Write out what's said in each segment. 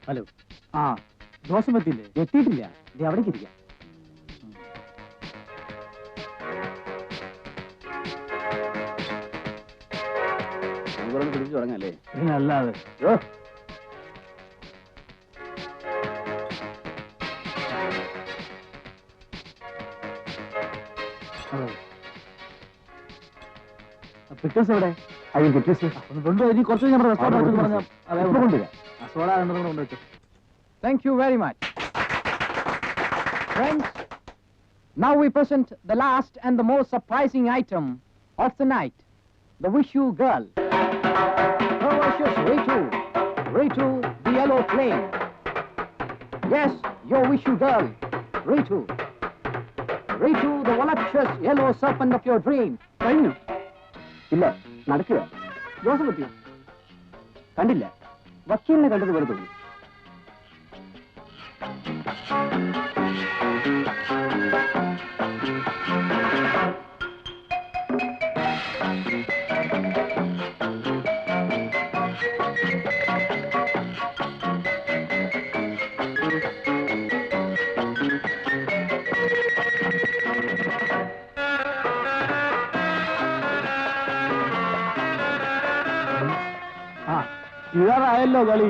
Hello. ആ Joseph എത്തിയില്ലേ? എത്തിയിട്ടില്ല. ഇത് അവിടേക്ക് ഇരിക്കാം. പിടിച്ചു തുടങ്ങല്ലേ? അല്ലാതെ പിക്ചേഴ്സ് എവിടെ? അയ്യോ പിക്ചേഴ്സ് ഒന്ന് കൊണ്ടുപോയി. ഇനി കുറച്ച് നമ്മുടെ റെസ്റ്റോറൻറ്റ് പറഞ്ഞാൽ കൊണ്ടുവരാം. സോഡ രണ്ടെണ്ണം കൊണ്ടുവച്ചു. Thank you very much. Friends, now we present the last and the most surprising item of the night, the Wish You Girl. Ferocious Ritu, Ritu the Yellow Flame. Yes, your Wish You Girl, Ritu. Ritu the voluptuous yellow serpent of your dream. കഴിഞ്ഞു? ഇല്ല, നടക്കുക. Joseph എത്തിയോ? കണ്ടില്ല. വക്കീലിനെ കണ്ടത് പോലെ തോന്നി. ഇതാറായല്ലോ കളി.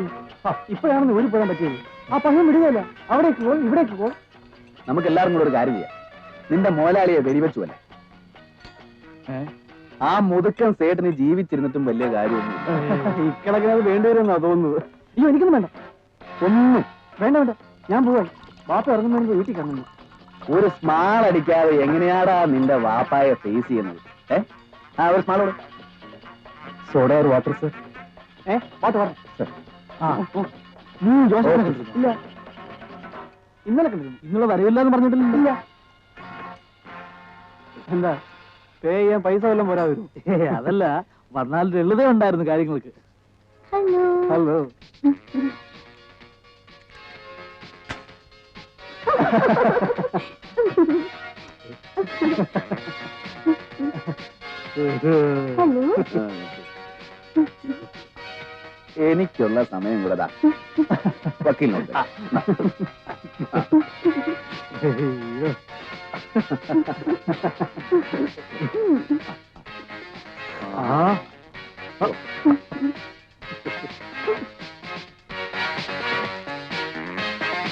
ഇപ്പോഴാണെന്ന് ഊരി പോകാൻ പറ്റിയത്. ആ പയ്യൻ വിടുകയല്ല. അവിടേക്ക് പോ, ഇവിടേക്ക് പോ. നമുക്ക് എല്ലാവരും കൂടെ ഒരു കാര്യം ചെയ്യാം. നിന്റെ മോലാളിയെ വെടിവെച്ചുവല്ലേ? ആ മുതുക്കൻ സേട്ടിന് ജീവിച്ചിരുന്നിട്ടും വലിയ കാര്യമൊന്നും ഇക്കണക്കിനത് വേണ്ടിവരുമെന്നാ തോന്നുന്നത്. അയ്യോ എനിക്കൊന്നും വേണ്ട. ഒന്നും വേണ്ട വേണ്ട. ഞാൻ പോവാൻ. വാപ്പ ഇറങ്ങുന്നതിന് വീട്ടിൽ കണ്ണു. ഒരു സ്മാൾ അടിക്കാതെ എങ്ങനെയാടാ നിന്റെ വാപ്പായെ ഫേസ് ചെയ്യുന്നത്? ഒരു സ്മാളോട് സോഡ ഒരു water sir. Water water sir. നീ ജോസഫിനെ കണ്ടിരുന്നു? ഇല്ല. ഇന്നലെ കണ്ടിരുന്നു. ഇന്നലെ വരവില്ല എന്ന് പറഞ്ഞിട്ടില്ല. എന്താ പേ ചെയ്യാൻ പൈസ വല്ലതും പോരാ വരും? അതല്ല, വന്നാൽ ലളിത ഉണ്ടായിരുന്നു കാര്യങ്ങൾക്ക്. ഹലോ. എനിക്കുള്ള സമയം കൂടെ വക്കീലിനോട്.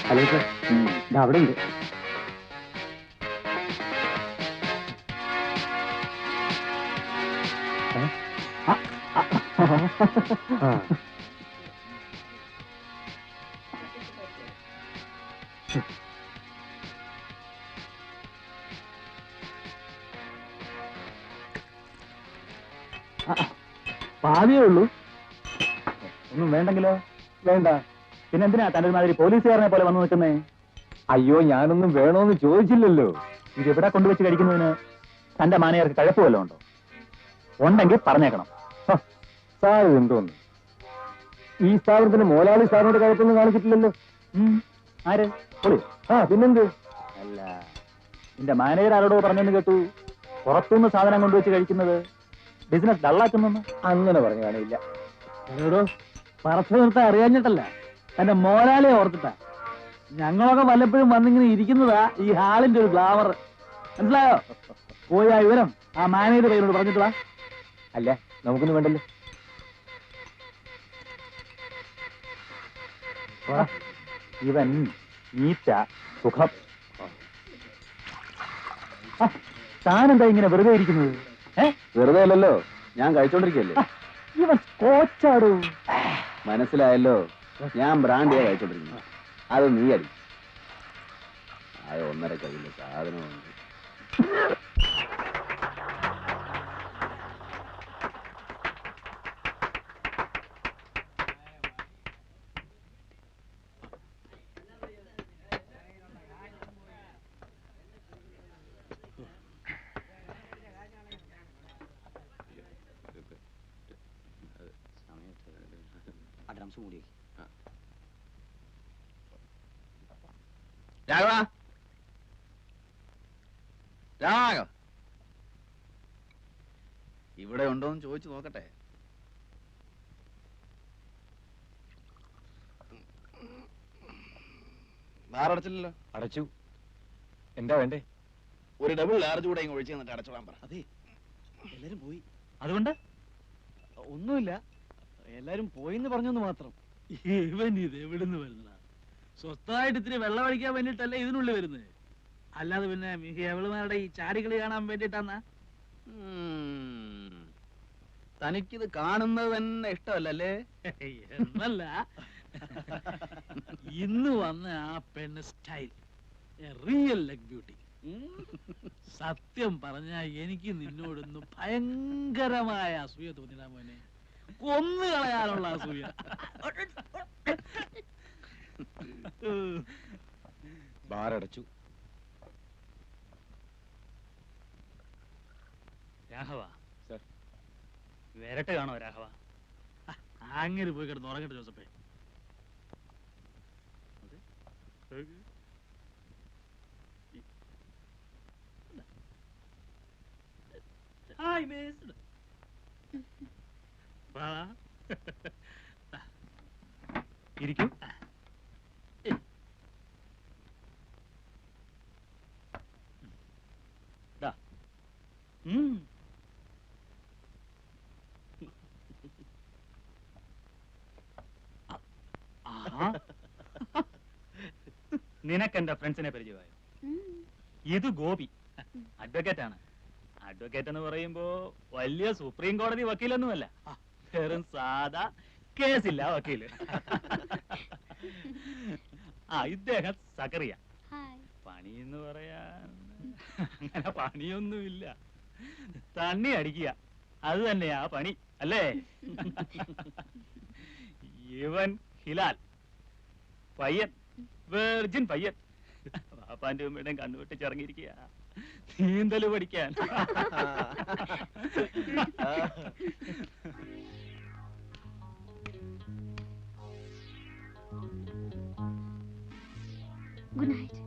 ഹലോ സാർ, അവിടെ ഉണ്ട്. പാതിയേ ഉള്ളൂ. ഒന്നും വേണ്ടെങ്കിലോ? വേണ്ട. പിന്നെന്തിനാ തന്റെ മാതിരി പോലീസുകാരനെ പോലെ വന്നു നിൽക്കുന്നേ? അയ്യോ, ഞാനൊന്നും വേണോന്ന് ചോദിച്ചില്ലല്ലോ. ഇതെവിടെ കൊണ്ടുവച്ച് കഴിക്കുന്നതിന് തന്റെ മാനേജർക്ക് കഴപ്പമല്ലോ ഉണ്ടോ? ഉണ്ടെങ്കിൽ പറഞ്ഞേക്കണം. സാർ എന്തോന്ന് ഈ സ്ഥാപനത്തിന് മോലാളി സാറിനോട് കഴപ്പൊന്നും കാണിച്ചിട്ടില്ലല്ലോ. ആര്? പൊളി. പിന്നെന്ത്? അല്ല, നിന്റെ മാനേജർ ആരോടോ പറഞ്ഞെന്ന് കേട്ടു. പുറത്തുനിന്ന് സാധനം കൊണ്ടുവച്ച് കഴിക്കുന്നത് ബിസിനസ് ഡള്ളാക്കുന്നു. അങ്ങനെ പറഞ്ഞു കാണില്ല. എന്നോടോ പറച്ചു നിർത്താൻ അറിയാഞ്ഞിട്ടല്ല, എന്റെ മോലാളിയെ ഓർത്തിട്ടാ. ഞങ്ങളൊക്കെ വല്ലപ്പോഴും വന്നിങ്ങനെ ഇരിക്കുന്നതാ ഈ ഹാളിന്റെ ഒരു ഗ്ലാമർ. മനസ്സിലായോ? പോയി ആ വിവരം ആ മാനേജർ പേരോട് പറഞ്ഞിട്ടുള്ള. അല്ല, നമുക്കൊന്നും വേണ്ടല്ലോ. ഇവൻ നീറ്റ സുഖം. താനെന്താ ഇങ്ങനെ വെറുതെ ഇരിക്കുന്നത്? വെറുതെ അല്ലല്ലോ, ഞാൻ കഴിച്ചോണ്ടിരിക്കല്ലേ. ഇവൻ കോച്ചാടൂ. മനസ്സിലായല്ലോ, ഞാൻ ബ്രാൻഡിയാ കഴിച്ചോണ്ടിരിക്കുന്നത്. അത് നീ അടി. അത് 1.5 കയ്യിലെ സാധനമുണ്ട്. രാഘവ, രാഘവ ഇവിടെ ഉണ്ടോന്ന് ചോദിച്ചു നോക്കട്ടെ. ബാർ അടച്ചില്ലല്ലോ. അടച്ചു. എന്താ വേണ്ടേ? ഒരു ഡബിൾ ലാർജ് കൂടെ ഇങ്ങ് ഒഴിച്ചു തന്നിട്ട് അടച്ചോളാൻ പറ. അതെ, എല്ലാരും പോയി. അതുകൊണ്ട് ഒന്നുമില്ല, എല്ലാരും പോയിന്ന് പറഞ്ഞെന്ന് മാത്രം. ഇവൻ ഇത് എവിടുന്ന് വരുന്നതാ? സ്വസ്ഥമായിട്ട് ഇത്തിരി വെള്ളം അടിക്കാൻ വേണ്ടിട്ടല്ലേ ഇതിനുള്ളിൽ വരുന്നത്, അല്ലാതെ പിന്നെ എവളുമാരുടെ ഈ ചാടികളി കാണാൻ വേണ്ടിട്ടാന്നാ? തനിക്കിത് കാണുന്നത് തന്നെ ഇഷ്ടമല്ലല്ലേ? എന്നല്ല, ഇന്ന് വന്ന ആ പെണ്ണ് സ്റ്റൈൽ റിയൽ ലെഗ് ബ്യൂട്ടി. സത്യം പറഞ്ഞ എനിക്ക് നിന്നോടൊന്ന് ഭയങ്കരമായ അസൂയ തോന്നിടാ മോനെ, കൊന്നു കളയാനുള്ള അസൂയ. ബാർ അടച്ചു. രാഘവ സർ. വരട്ടെ കാണോ രാഘവ? അങ്ങനെ പോയി കിടന്ന് ഉറങ്ങട്ടെ ജോസഫേ. Hi miss. ഇരിക്കൂ. നിനക്ക് എന്റെ ഫ്രണ്ട്സിനെ പരിചയമായോ? ഇത് ഗോപി, അഡ്വക്കേറ്റ് ആണ്. അഡ്വക്കേറ്റ് എന്ന് പറയുമ്പോ വലിയ സുപ്രീം കോടതി വക്കീലൊന്നുമല്ല, വെറും സാധാ കേസില്ല വക്കീല്. ഇദ്ദേഹം സക്കറിയ. പണി എന്ന് പറയാൻ അങ്ങനെ പണിയൊന്നുമില്ല, തണ്ണി അടിക്കുക, അത് തന്നെയാ പണി അല്ലേ? ഇവൻ ഹിലാൽ, പയ്യൻ, വെർജിൻ പയ്യൻ. പാപ്പാന്റെ ഉമ്മയുടെയും കണ്ണുവെട്ടിച്ചിറങ്ങിയിരിക്കുക നീന്തല് പഠിക്കാൻ. Good night.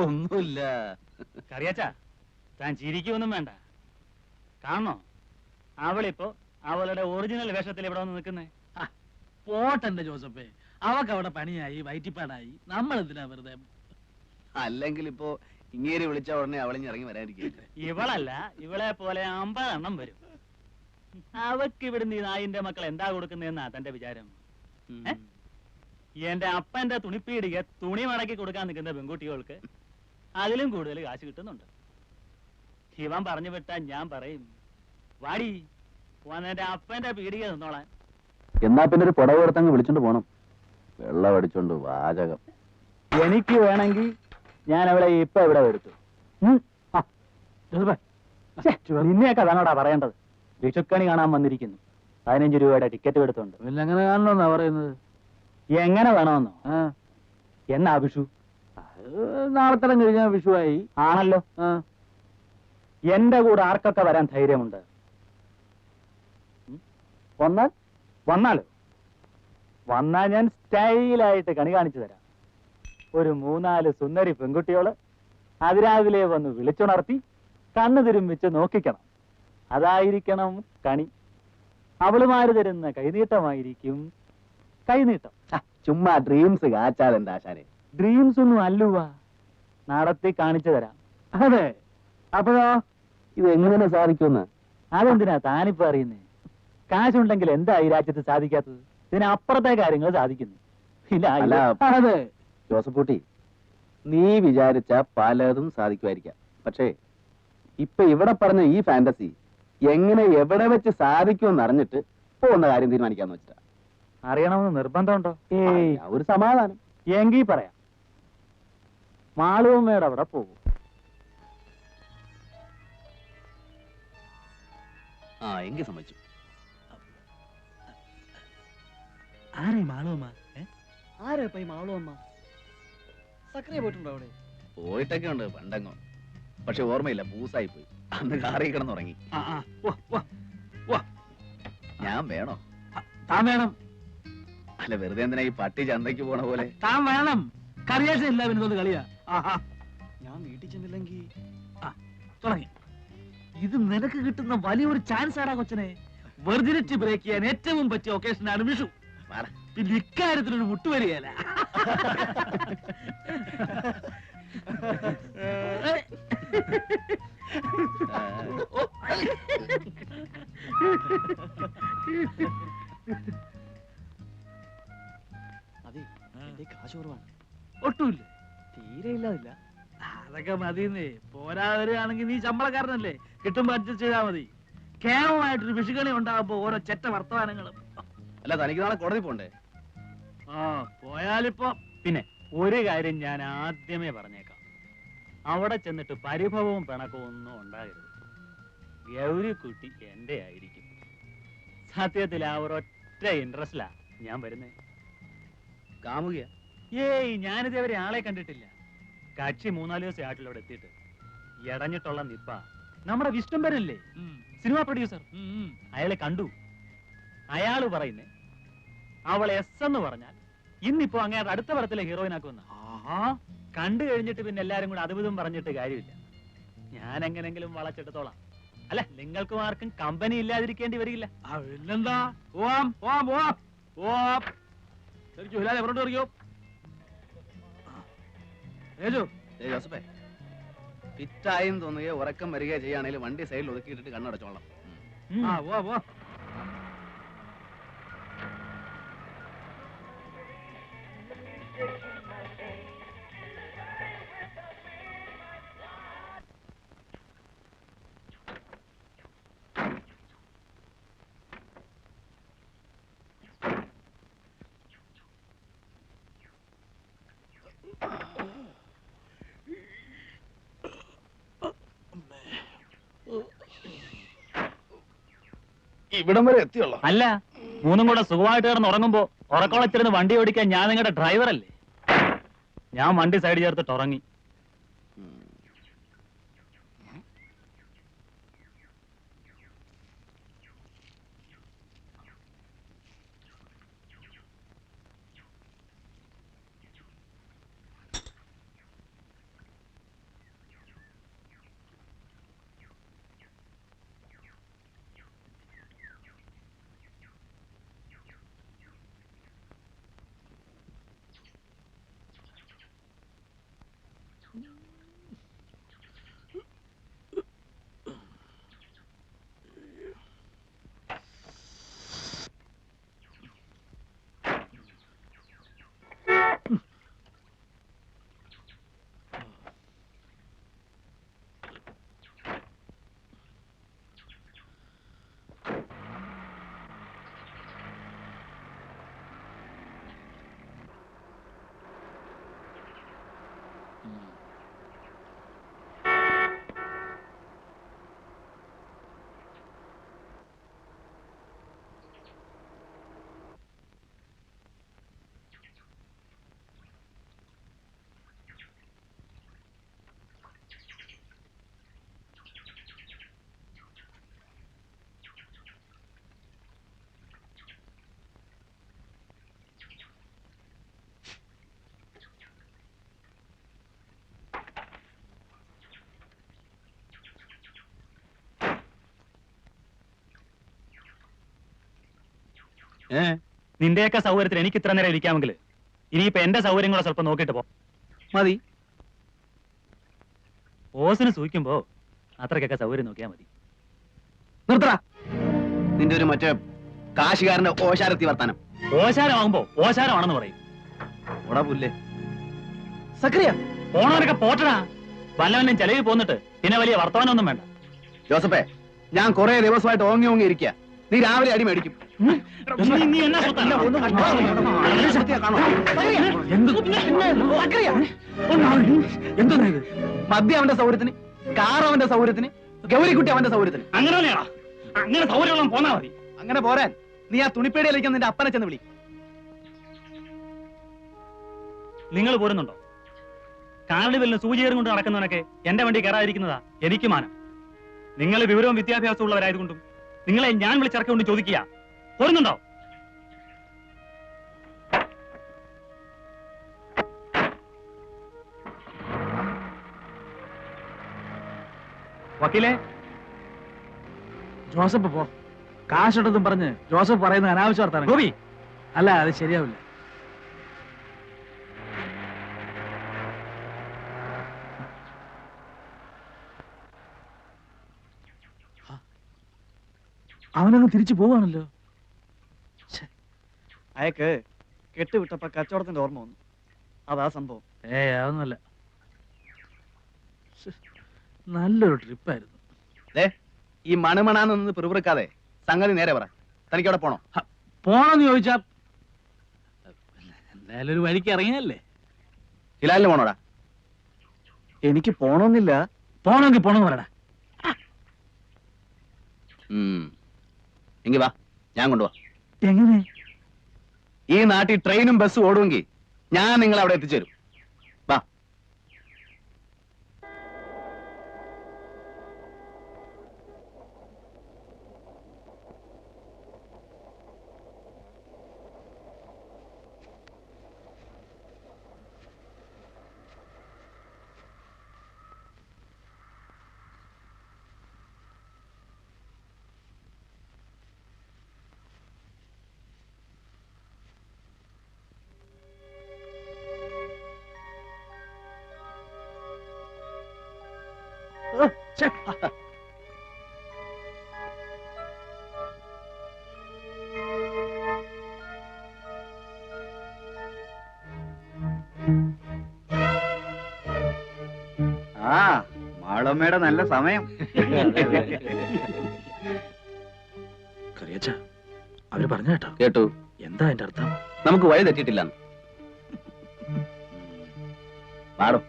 ഒന്നുമില്ല. കറിയാച്ചാ, താൻ ചിരിക്കൊന്നും വേണ്ട. കാണണോ, അവളിപ്പോ അവളുടെ ഒറിജിനൽ വേഷത്തിൽ ഇവിടെ വന്ന് നിൽക്കുന്നേ. പോട്ടെന്റെ ജോസഫേ, അവക്ക് അവിടെ പണിയായി വയറ്റിപ്പാടായി, നമ്മൾ എന്തിനാ വെറുതെ? അല്ലെങ്കിൽ ഇപ്പോ ഇങ്ങേരി വിളിച്ച ഉടനെ അവളിഞ്ഞിറങ്ങി വരാതിരിക്കുക. ഇവളല്ല, ഇവളെ പോലെ 50 എണ്ണം വരും. അവക്ക് ഇവിടുന്ന് ഈ നായിന്റെ മക്കൾ എന്താ കൊടുക്കുന്നതെന്നാ തന്റെ വിചാരം? എന്റെ അപ്പന്റെ തുണിപ്പീടിക തുണി മടക്കി കൊടുക്കാൻ നിൽക്കുന്ന പെൺകുട്ടികൾക്ക് അതിലും കൂടുതൽ കാശ് കിട്ടുന്നുണ്ട്. ഇവൻ പറഞ്ഞു വിട്ടാ ഞാൻ പറയും, വാടി എന്റെ അപ്പന്റെ പീടിക നിന്നോളാൻ. എന്നാ പിന്നെ ഒരു പുടവ് എടുത്തങ്ങ് വിളിച്ചോണ്ട് പോണം. വെള്ളം അടിച്ചോണ്ട് വാചകം. എനിക്ക് വേണമെങ്കിൽ ഞാൻ അവളെ ഇപ്പൊ ഇവിടെ എടുത്തു. നിന്നെയൊക്കെ അതാണോടാ പറയേണ്ടത്? വിഷുക്കണി കാണാൻ വന്നിരിക്കുന്നു, 15 രൂപയുടെ ടിക്കറ്റ് എടുത്തോണ്ട്. പിന്നെ അങ്ങനെ കാണണമെന്നാ പറയുന്നത്. എങ്ങനെ വേണമെന്നോ? എന്നാ വിഷു? നാളെ തരം കഴിഞ്ഞാൽ വിഷുവായി. ആണല്ലോ. എന്റെ കൂടെ ആർക്കൊക്കെ വരാൻ ധൈര്യമുണ്ട്? വന്നാലോ? വന്നാ ഞാൻ സ്റ്റൈലായിട്ട് കണി കാണിച്ചു തരാം. ഒരു 3-4 സുന്ദരി പെൺകുട്ടികള് അതിരാവിലെ വന്ന് വിളിച്ചുണർത്തി കണ്ണു തിരുമ്പിച്ച് നോക്കിക്കണം. അതായിരിക്കണം കണി. അവളുമാര് തരുന്ന കൈനീട്ടമായിരിക്കും കൈനീട്ടം. ചുമ്മാ ഡ്രീംസ് കാച്ചാലെന്താ ആശാനെ? ഡ്രീംസ് ഒന്നും അല്ലുവാ, നടത്തി കാണിച്ചു തരാം. അതെ, അപ്പോഴോ ഇത് എങ്ങനെ സാധിക്കുമെന്ന്? അതെന്തിനാ താനിപ്പോ അറിയുന്നേ? കാശുണ്ടെങ്കിൽ എന്താ ഈ രാജ്യത്ത് സാധിക്കാത്തത്? ഇതിനപ്പുറത്തെ കാര്യങ്ങൾ സാധിക്കുന്നു. അല്ല, അതെ ജോസഫ് കുട്ടി, നീ വിചാരിച്ച പലതും സാധിക്കുമായിരിക്കാം. പക്ഷേ ഇപ്പൊ ഇവിടെ പറഞ്ഞ ഈ ഫാന്റസി എങ്ങനെ എവിടെ വെച്ച് സാധിക്കുമെന്ന് അറിഞ്ഞിട്ട് പോകുന്ന കാര്യം തീരുമാനിക്കാന്ന് വെച്ചിട്ടാ. അറിയണമെന്ന് നിർബന്ധമുണ്ടോ? ഒരു സമാധാനം. എങ്കി പറയാം. മാളുവമ്മയുടെ അവിടെ പോകും. എങ്കിൽ സമ്മതിച്ചു. ആരേ മാളുവമ്മ? ആരാ ഇപ്പൊ ഈ മാളുവമ്മ? സക്രിയ പോയിട്ടുണ്ടോ അവിടെ? പോയിട്ടൊക്കെ ഉണ്ട് പണ്ടങ്ങോ, പക്ഷെ ഓർമ്മയില്ല, പൂസായി പോയി. അന്ന് കാറി കിടന്നുറങ്ങി. ഞാൻ വേണോ? താൻ വേണം. അല്ല, വെറുതെ എന്തിനാ ഈ പട്ടി ചന്തയ്ക്ക് പോണ പോലെ? താൻ വേണം. കറിയാച്ച ഇല്ല പിന്നെ കളിയാ. ഞാൻ വീട്ടിൽ ചെന്നില്ലെങ്കിൽ തുടങ്ങി. ഇത് നിനക്ക് കിട്ടുന്ന വലിയൊരു ചാൻസ് ആടാ കൊച്ചനെ. വെർജിനിറ്റി ബ്രേക്ക് ചെയ്യാൻ ഏറ്റവും പറ്റിയ ഒക്കേഷനാണ് വിഷു. പിന്നെ ഇക്കാര്യത്തിലൊരു മുട്ടുവരികയല്ല. അതെ, എന്റെ കാശ് കുറവാണ്. ഒട്ടുമില്ല. തീരെ ഇല്ലാതില്ല. അതൊക്കെ മതിയെന്നേ. പോരാവരുകയാണെങ്കിൽ നീ ശമ്പളക്കാരനല്ലേ, കിട്ടുമ്പോ അഡ്ജസ്റ്റ് ചെയ്താൽ മതി. കേവലമായിട്ടൊരു വിഷുകണി ഉണ്ടാകുമ്പോ ഓരോ ചെറ്റ വർത്തമാനങ്ങളും. അല്ല, തനിക്ക് നാളെ കോടതി പോണ്ടേ? ആ പോയാലിപ്പോ. പിന്നെ ഒരു കാര്യം ഞാൻ ആദ്യമേ പറഞ്ഞേക്കാം, അവിടെ ചെന്നിട്ട് പരിഭവവും പിണക്കവും ഒന്നും ഉണ്ടാകരുത്. ഗൗരിക്കുട്ടി എന്റെ ആയിരിക്കും. സത്യത്തിൽ ആ ഒരൊറ്റ ഇൻട്രസ്റ്റിലാ ഞാൻ വരുന്നേ. കാമുകിയ? ഏയ്, ഞാനിതേവരെ ആളെ കണ്ടിട്ടില്ല. കക്ഷി 3-4 ദിവസം ആയിട്ടില്ല അവിടെ എത്തിയിട്ട്. ഇടഞ്ഞിട്ടുള്ള നിപ്പ നമ്മുടെ വിഷ്ണുംബരല്ലേ, സിനിമാ പ്രൊഡ്യൂസർ, അയാളെ കണ്ടു. അയാള് പറയുന്നേ അവൾ എസ് എന്ന് പറഞ്ഞാൽ ഇന്നിപ്പോ അങ്ങേരുടെ അടുത്ത പടത്തിലെ ഹീറോയിൻ ആക്കുമെന്ന. കണ്ടു കഴിഞ്ഞിട്ട് പിന്നെ എല്ലാരും കൂടെ അതുവിധം പറഞ്ഞിട്ട് കാര്യമില്ല. ഞാൻ എങ്ങനെങ്കിലും വളച്ചെടുത്തോളാം. അല്ല, നിങ്ങൾക്കും ആർക്കും കമ്പനി ഇല്ലാതിരിക്കേണ്ടി വരില്ല. ഇല്ലെന്താ? പോവാം പോവാം പോവാം പോവാം. ശരിക്കും ഹിലാലെ എവിടെ അറിയോ? ജോസഫേ, ഫിറ്റായെന്ന് തോന്നുകയോ ഉറക്കം വരികയോ ചെയ്യുകയാണെങ്കിൽ വണ്ടി സൈഡിൽ ഒതുക്കിയിട്ടിട്ട് കണ്ണടച്ചോളാം. ആ പോവാ പോവാ. ഇവിടം വരെ എത്തിയുള്ളൂ. അല്ല, മൂന്നും കൂടെ സുഖമായിട്ട് കിടന്ന് ഉറങ്ങുമ്പോ ഉറക്കോളച്ചിരുന്ന് വണ്ടി ഓടിക്കാൻ ഞാൻ നിങ്ങളുടെ ഡ്രൈവറല്ലേ? ഞാൻ വണ്ടി സൈഡ് ചേർത്തിട്ട് ഉറങ്ങി. നിന്റെയൊക്കെ സൗകര്യത്തിന് എനിക്ക് ഇത്ര നേരം ഇരിക്കാമെങ്കിൽ ഇനിയിപ്പോ എന്റെ സൗകര്യം കൂടെ സ്വല്പം നോക്കിയിട്ട് പോ. മതി. ഓസിന് സൂഹിക്കുമ്പോ അത്രക്കൊക്കെ സൗകര്യം നോക്കിയാൽ മതി. നിർത്തറ നിന്റെ ഒരു മറ്റേ കാശുകാരന്റെ ഓശാരത്തി വർത്താനം. ഓശാരമാകുമ്പോ ഓശാരമാണെന്ന് പറയും. ഓടാ പുല്ലേ. സക്രിയ പോണവരൊക്കെ പോട്ടടാ. വല്ലവനും ചെലവിൽ പോന്നിട്ട് പിന്നെ വലിയ വർത്തമാനമൊന്നും വേണ്ട. ജോസഫേ, ഞാൻ കുറെ ദിവസമായിട്ട് ഓങ്ങി ഓങ്ങി ഇരിക്കുക. നീ രാവിലെ അടി മേടിക്കും. നീ എന്നാ സ്വത്താണ്? മദ്യം അവന്റെ സൗകര്യത്തിന്, കാർ അവന്റെ സൗകര്യത്തിന്, ഗൗരിക്കുട്ടി അവന്റെ സൗകര്യത്തിന്. അങ്ങനെ തന്നെയാ. അങ്ങനെ സൗകര്യം പോന്നാ മതി. അങ്ങനെ പോരാൻ നീ ആ തുണിപ്പേടിയിലേക്ക് നിന്റെ അപ്പനെ ചെന്ന് വിളി. നിങ്ങൾ പോരുന്നുണ്ടോ? കാർണിവലിന് സൂചിയേറും കൊണ്ട് നടക്കുന്നവനൊക്കെ എന്റെ വണ്ടി കയറാതിരിക്കുന്നതാ എനിക്ക് മാനം. നിങ്ങൾ വിവരവും വിദ്യാഭ്യാസവും ഉള്ളവരായതുകൊണ്ടും നിങ്ങളെ ഞാൻ വിളിച്ചിറക്കൊണ്ട് ചോദിക്കുക, പോരുന്നുണ്ടോ? വക്കീലെ, ജോസഫ് പോ. കാശുണ്ടെന്നും പറഞ്ഞ് ജോസഫ് പറയുന്ന അനാവശ്യ വർത്താനം. ഗോപി, അല്ല അത് ശരിയാവില്ല. അവനങ്ങ് തിരിച്ചു പോവാണല്ലോ. അയക്ക് കെട്ടുവിട്ടപ്പോ കച്ചവടത്തിന്റെ ഓർമ്മ വന്നു. അതാ സംഭവം. അതൊന്നുമല്ല. നല്ലൊരു ട്രിപ്പായിരുന്നു. ഈ മണമണാന്ന് പിറുപിറുക്കാതെ സംഗതി നേരെ പറ. തനിക്ക് അവിടെ പോണോ? പോണോന്ന് ചോദിച്ചാ എന്തായാലും ഒരു വഴിക്ക് ഇറങ്ങിയല്ലേ. ഹിലാലിന് പോണോടാ? എനിക്ക് പോണമെന്നില്ല. പോണമെങ്കിൽ പോണെന്ന് പറയടാ. എങ്കി വാ, ഞാൻ കൊണ്ടുപോവാ. എങ്ങനെ? ഈ നാട്ടിൽ ട്രെയിനും ബസ്സും ഓടുമെങ്കിൽ ഞാൻ നിങ്ങളെ അവിടെ എത്തിച്ചേരും. വാ. ആ മാളമ്മയുടെ നല്ല സമയം. കറിയച്ച, അവര് പറഞ്ഞ കേട്ടോ? കേട്ടു. എന്താ അതിന്റെ അർത്ഥം? നമുക്ക് വഴി തെറ്റിയിട്ടില്ല. പാടും.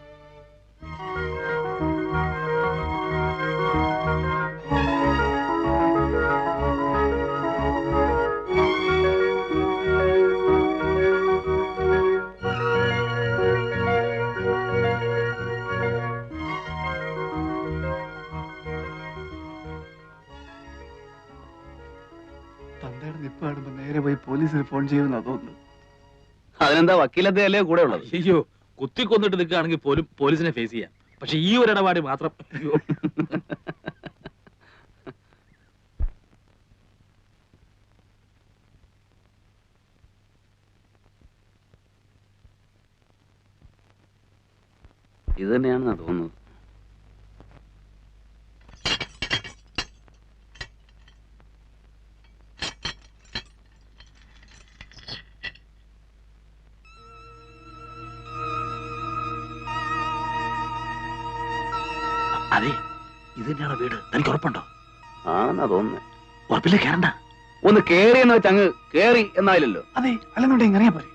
തന്തയുടെ നിപ്പ് കാണുമ്പോ നേരെ പോയി പോലീസിന് ഫോൺ ചെയ്യുമെന്നാ തോന്നുന്നു. അതിനെന്താ വക്കീലതയല്ലേ കൂടെ ഉള്ളത്? അയ്യോ, കുത്തിക്കൊന്നിട്ട് നിൽക്കുകയാണെങ്കിൽ പോലും പോലീസിനെ ഫേസ് ചെയ്യാം. പക്ഷെ ഈ ഒരു ഇടപാട് മാത്രം അയ്യോ. ഇത് തന്നെയാണെന്നാ തോന്നുന്നത്. അതെ, ഇത് തന്നെയാണോ വീട്? തനിക്ക് ഉറപ്പുണ്ടോ? ആണെന്നാ തോന്നുന്നത്. ഉറപ്പില്ലേ? കയറണ്ട. ഒന്ന് കേറി എന്ന് വെച്ച് അങ്ങ് കേറി എന്നായില്ലല്ലോ. അതെ, അല്ലെന്നുണ്ടെങ്കിൽ അറിയാൻ പോലെ.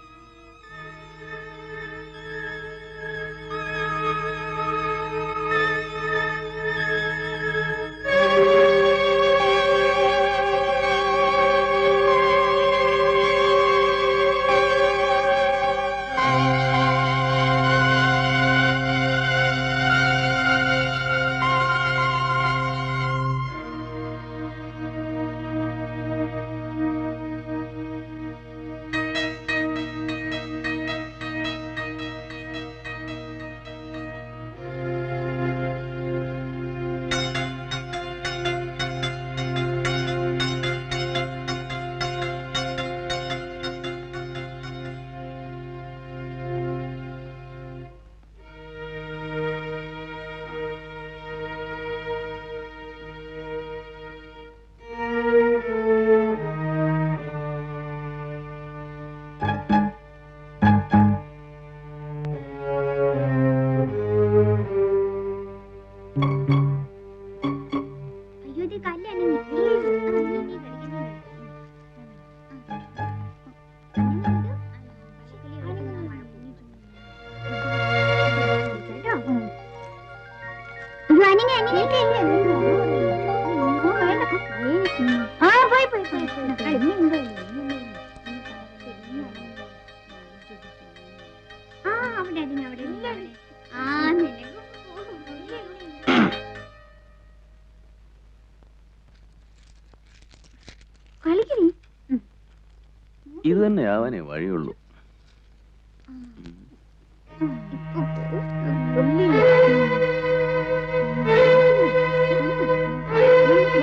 ഇത് തന്നെ ആവാനേ വഴിയുള്ളൂ.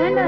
വേണ്ട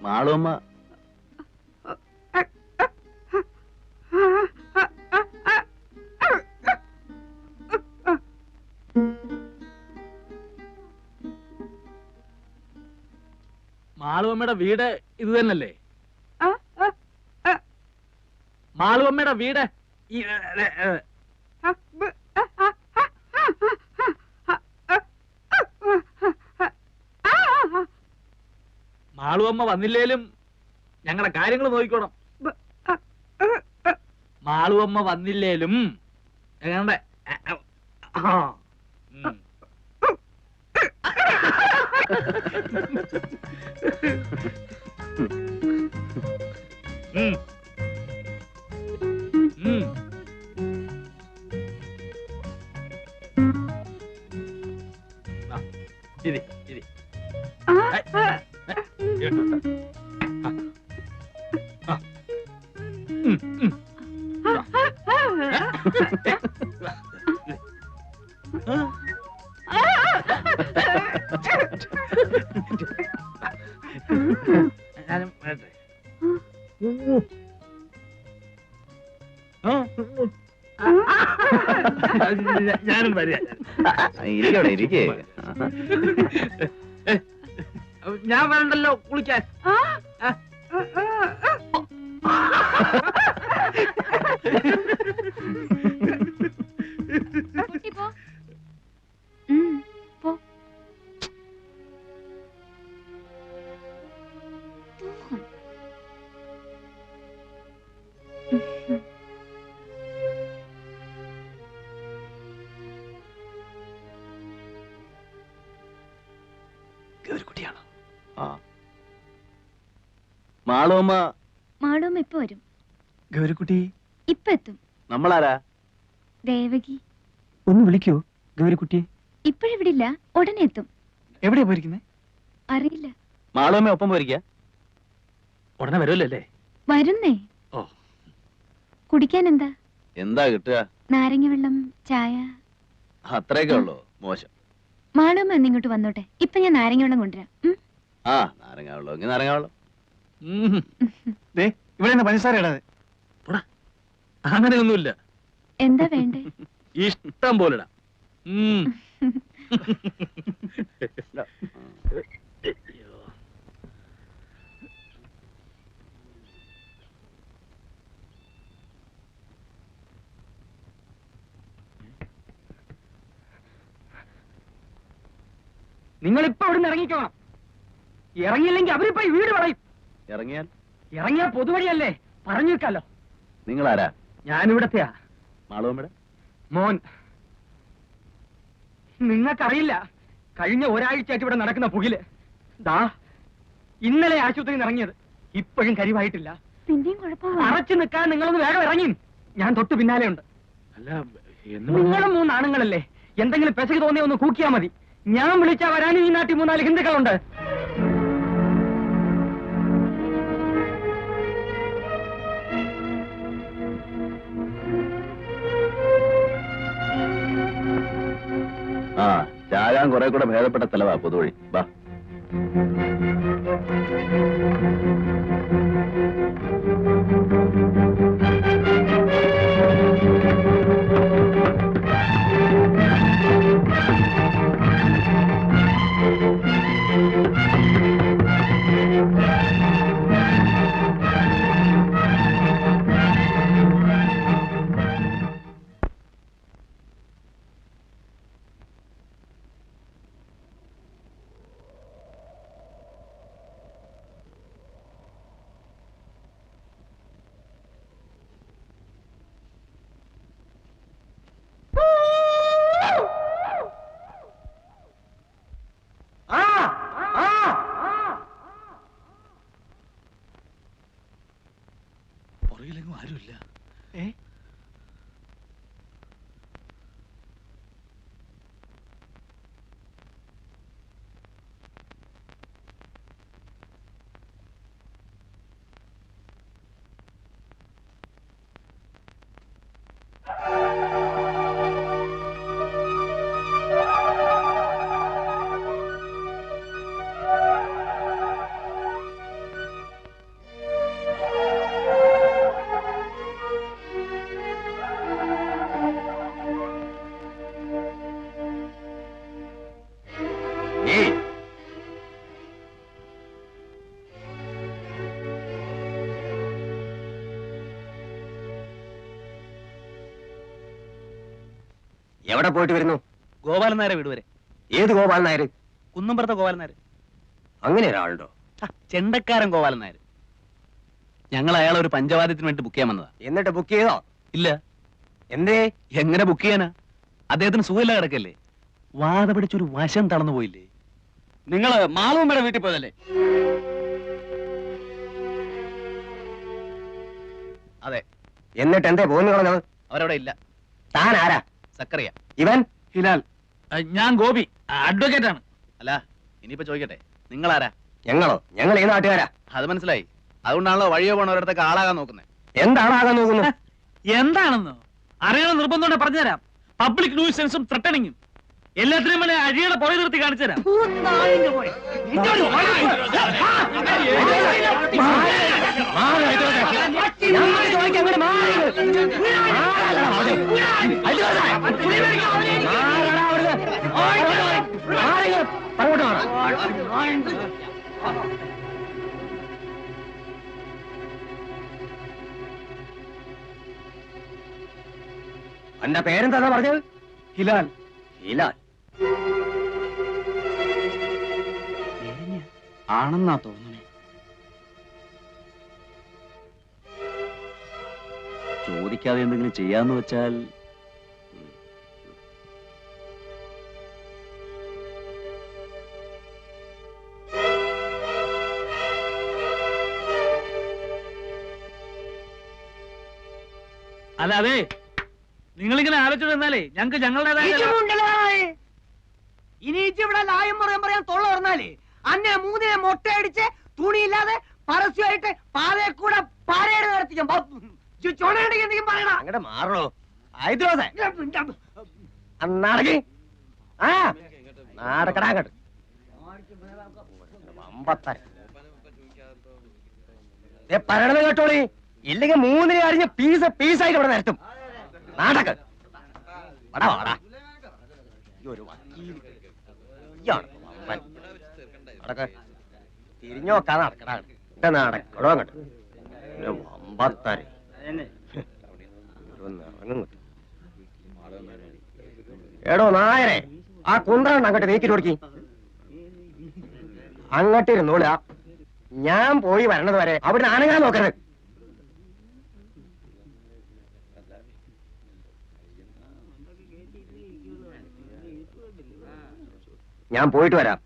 മാളുമ്മ മാളുവമ്മയുടെ വീട് ഇത് തന്നല്ലേ? മാളുവമ്മയുടെ വീട് മാളുവമ്മ വന്നില്ലേലും ഞങ്ങളെ കാര്യങ്ങൾ നോക്കിക്കോണം. മാളുവമ്മ വന്നില്ലേലും ഞങ്ങളുടെ ഇരി ഇരി ഞാനും വരട്ടെ. ഞാനും വരിക. ഇരിക്കവിടെ ഇരിക്കേ. ഞാൻ വരണ്ടല്ലോ കുളിക്കാൻ. ഗൗരിക്കുട്ടിയാണ്. മാളുമ്മ മാളുമ്മ ഇപ്പൊ വരും. ഗൗരിക്കുട്ടി ഇപ്പൊ എത്തും. നമ്മളാരാ? ദേവകി. ഒന്ന് വിളിക്കൂ ഗൗരിക്കുട്ടി. ഇപ്പോഴിവിടില്ല, ഉടനെ എത്തും. എവിടെയാ പോയിരിക്കുന്നേ? അറിയില്ല. മാളുമ്മ ഒപ്പം പോയിരിക്ക? ഉടനെ വരുമല്ലോ അല്ലേ? വരുന്നേ. ഓ, കുടിക്കാൻ എന്താ? എന്താ കിട്ടുക? നാരങ്ങ വെള്ളം, ചായ. അത്രയൊക്കെ ഉള്ളൂ? മോശം. മാളുമ്മ ഇങ്ങോട്ട് വന്നോട്ടെ. ഇപ്പൊ ഞാൻ നാരങ്ങ വെള്ളം കൊണ്ടുവരാം. ആ, നാരങ്ങ വെള്ളം എങ്കിൽ നാരങ്ങ വെള്ളം. ഇവിടെ പഞ്ചസാര ഇടാതെ. അങ്ങനെയൊന്നുമില്ല. എന്താ വേണ്ടേ? ഇഷ്ടം പോലെ ഇടാം. നിങ്ങളിപ്പോ ഇവിടെ നിന്ന് ഇറങ്ങിക്കോണം. ഇറങ്ങിയില്ലെങ്കിൽ അവരിപ്പോ ഈ വീട് വളയും. ഇറങ്ങിയാൽ? ഇറങ്ങിയാൽ പൊതുവഴിയല്ലേ, പറഞ്ഞു വെക്കാലോ. നിങ്ങളാരാ? ഞാനിവിടത്തെയാ. മാളുമ്മയുടെ മോൻ. നിങ്ങൾക്കറിയില്ല, കഴിഞ്ഞ ഒരാഴ്ചയായിട്ട് ഇവിടെ നടക്കുന്ന പുകില്. ദാ ഇന്നലെ ആശുപത്രിയിൽ ഇറങ്ങിയത്, ഇപ്പോഴും കരിവായിട്ടില്ല. പിന്നെയും കുഴപ്പമില്ല. അറച്ചു നിൽക്കാൻ നിങ്ങളൊന്ന് വേഗം ഇറങ്ങി. ഞാൻ തൊട്ട് പിന്നാലെ ഉണ്ട്. അല്ല, നിങ്ങളും 3 ആണുങ്ങളല്ലേ, എന്തെങ്കിലും പെശക് തോന്നിയ ഒന്ന് കൂക്കിയാ മതി. ഞാൻ വിളിച്ചാ വരാനും ഈ നാട്ടിൽ 3-4 ഹിന്ദുക്കളുണ്ട്. ആ, ചാകാൻ കുറെ കൂടെ ഭേദപ്പെട്ട സ്ഥലവാ പൊതുവഴി. വാ. ഒന്നുമില്ല. എവിടെ പോയിട്ട് വരുന്നു? ഗോപാലൻ നായരെ വീട് വരെ. ഏത് ഗോപാലൻ നായർ? കുന്നമ്പുറത്തെ ഗോപാലൻ നായർ. അങ്ങനെ ഒരാളുണ്ടോ? ചെണ്ടക്കാരൻ ഗോപാലൻ നായർ. ഞങ്ങൾ അയാളെ ഒരു പഞ്ചവാദ്യത്തിന് വേണ്ടി ബുക്ക് ചെയ്യാൻ വന്നതാ. എന്നിട്ട് ബുക്ക് ചെയ്തോ? ഇല്ല. എന്തേ? എങ്ങനെ ബുക്ക് ചെയ്യാനാ? അദ്ദേഹത്തിന് സുഖമില്ല കിടക്കല്ലേ. വാത പിടിച്ചൊരു വശം തളർന്നു പോയില്ലേ. നിങ്ങള് മാളുമ്മയുടെ വീട്ടിൽ പോയതല്ലേ? അതെ. എന്നിട്ട് എന്തേ പോന്നു കളഞ്ഞത്? അവരവിടെ ഇല്ല. താൻ ആരാ? സക്കറിയ. ഇവൻ ഹിലാൽ. ഞാൻ ഗോപി, അഡ്വക്കേറ്റ് ആണ്. അല്ല, ഇനിയിപ്പോ ചോദിക്കട്ടെ, നിങ്ങളാരാ? ഞങ്ങളോ? ഞങ്ങൾ ഈ നാട്ടുകാരാ. അത് മനസ്സിലായി. അതുകൊണ്ടാണല്ലോ വഴിയോ പോണവരടുത്തൊക്കെ ആളാകാൻ നോക്കുന്നത്. എന്താണാകാൻ നോക്കുന്നത്? എന്താണെന്നോ അറിയണം നിർബന്ധം പറഞ്ഞുതരാം. പബ്ലിക് ന്യൂസൻസും ത്രട്ടണിങ്ങും എല്ലാത്തിനും വേണ്ടി അഴിയുടെ പുറകെ നിർത്തി കാണിച്ചു തരാം. എന്റെ പേരെന്താ പറഞ്ഞത്? ഹിലാൽ. ഹിലാൽ ആണെന്നാ തോന്നുന്നേ. ചോദിക്കാതെ എന്തെങ്കിലും ചെയ്യാന്ന് വെച്ചാൽ അല്ല, അതെ, നിങ്ങളിങ്ങനെ ആലോചിച്ചു തന്നാലേ ഞങ്ങൾക്ക് ഞങ്ങളുടേതായ ഇനിയിവിടെ ലായം പറയാൻ തൊള്ള പറഞ്ഞാലേ അന്നെ മൂന്നിനെ മൊട്ടയടിച്ച് തുണിയില്ലാതെ പരസ്യമായിട്ട് പാതയെ കൂടെ പാരയുടെ നടത്തിക്കും. ചുണയുണ്ടെങ്കിൽ എന്തെങ്കിലും പറയണ. അങ്ങടെ മാറണോ? നാടകി ആ നാടക്കടാ അങ്ങോട്ട്. പറയണത് കേട്ടോളി, ഇല്ലെങ്കിൽ മൂന്നിനെ അരിഞ്ഞ് പീസായിട്ട് ഇവിടെ നിരത്തും. നാടക തിരിഞ്ഞു നോക്കാതെ നടക്കടാ. നടക്കടോ അങ്ങോട്ട്. വമ്പത്താര് എടോ നായരെ, ആ കുന്ത്രണ്ട് അങ്ങോട്ട് നീക്കിട്ട് കൊടുക്കി. അങ്ങോട്ട് ഇരുന്നോള. ഞാൻ പോയി വരണത് വരെ അവിടെ അനങ്ങാൻ നോക്കരുത്. ഞാൻ പോയിട്ട് വരാം.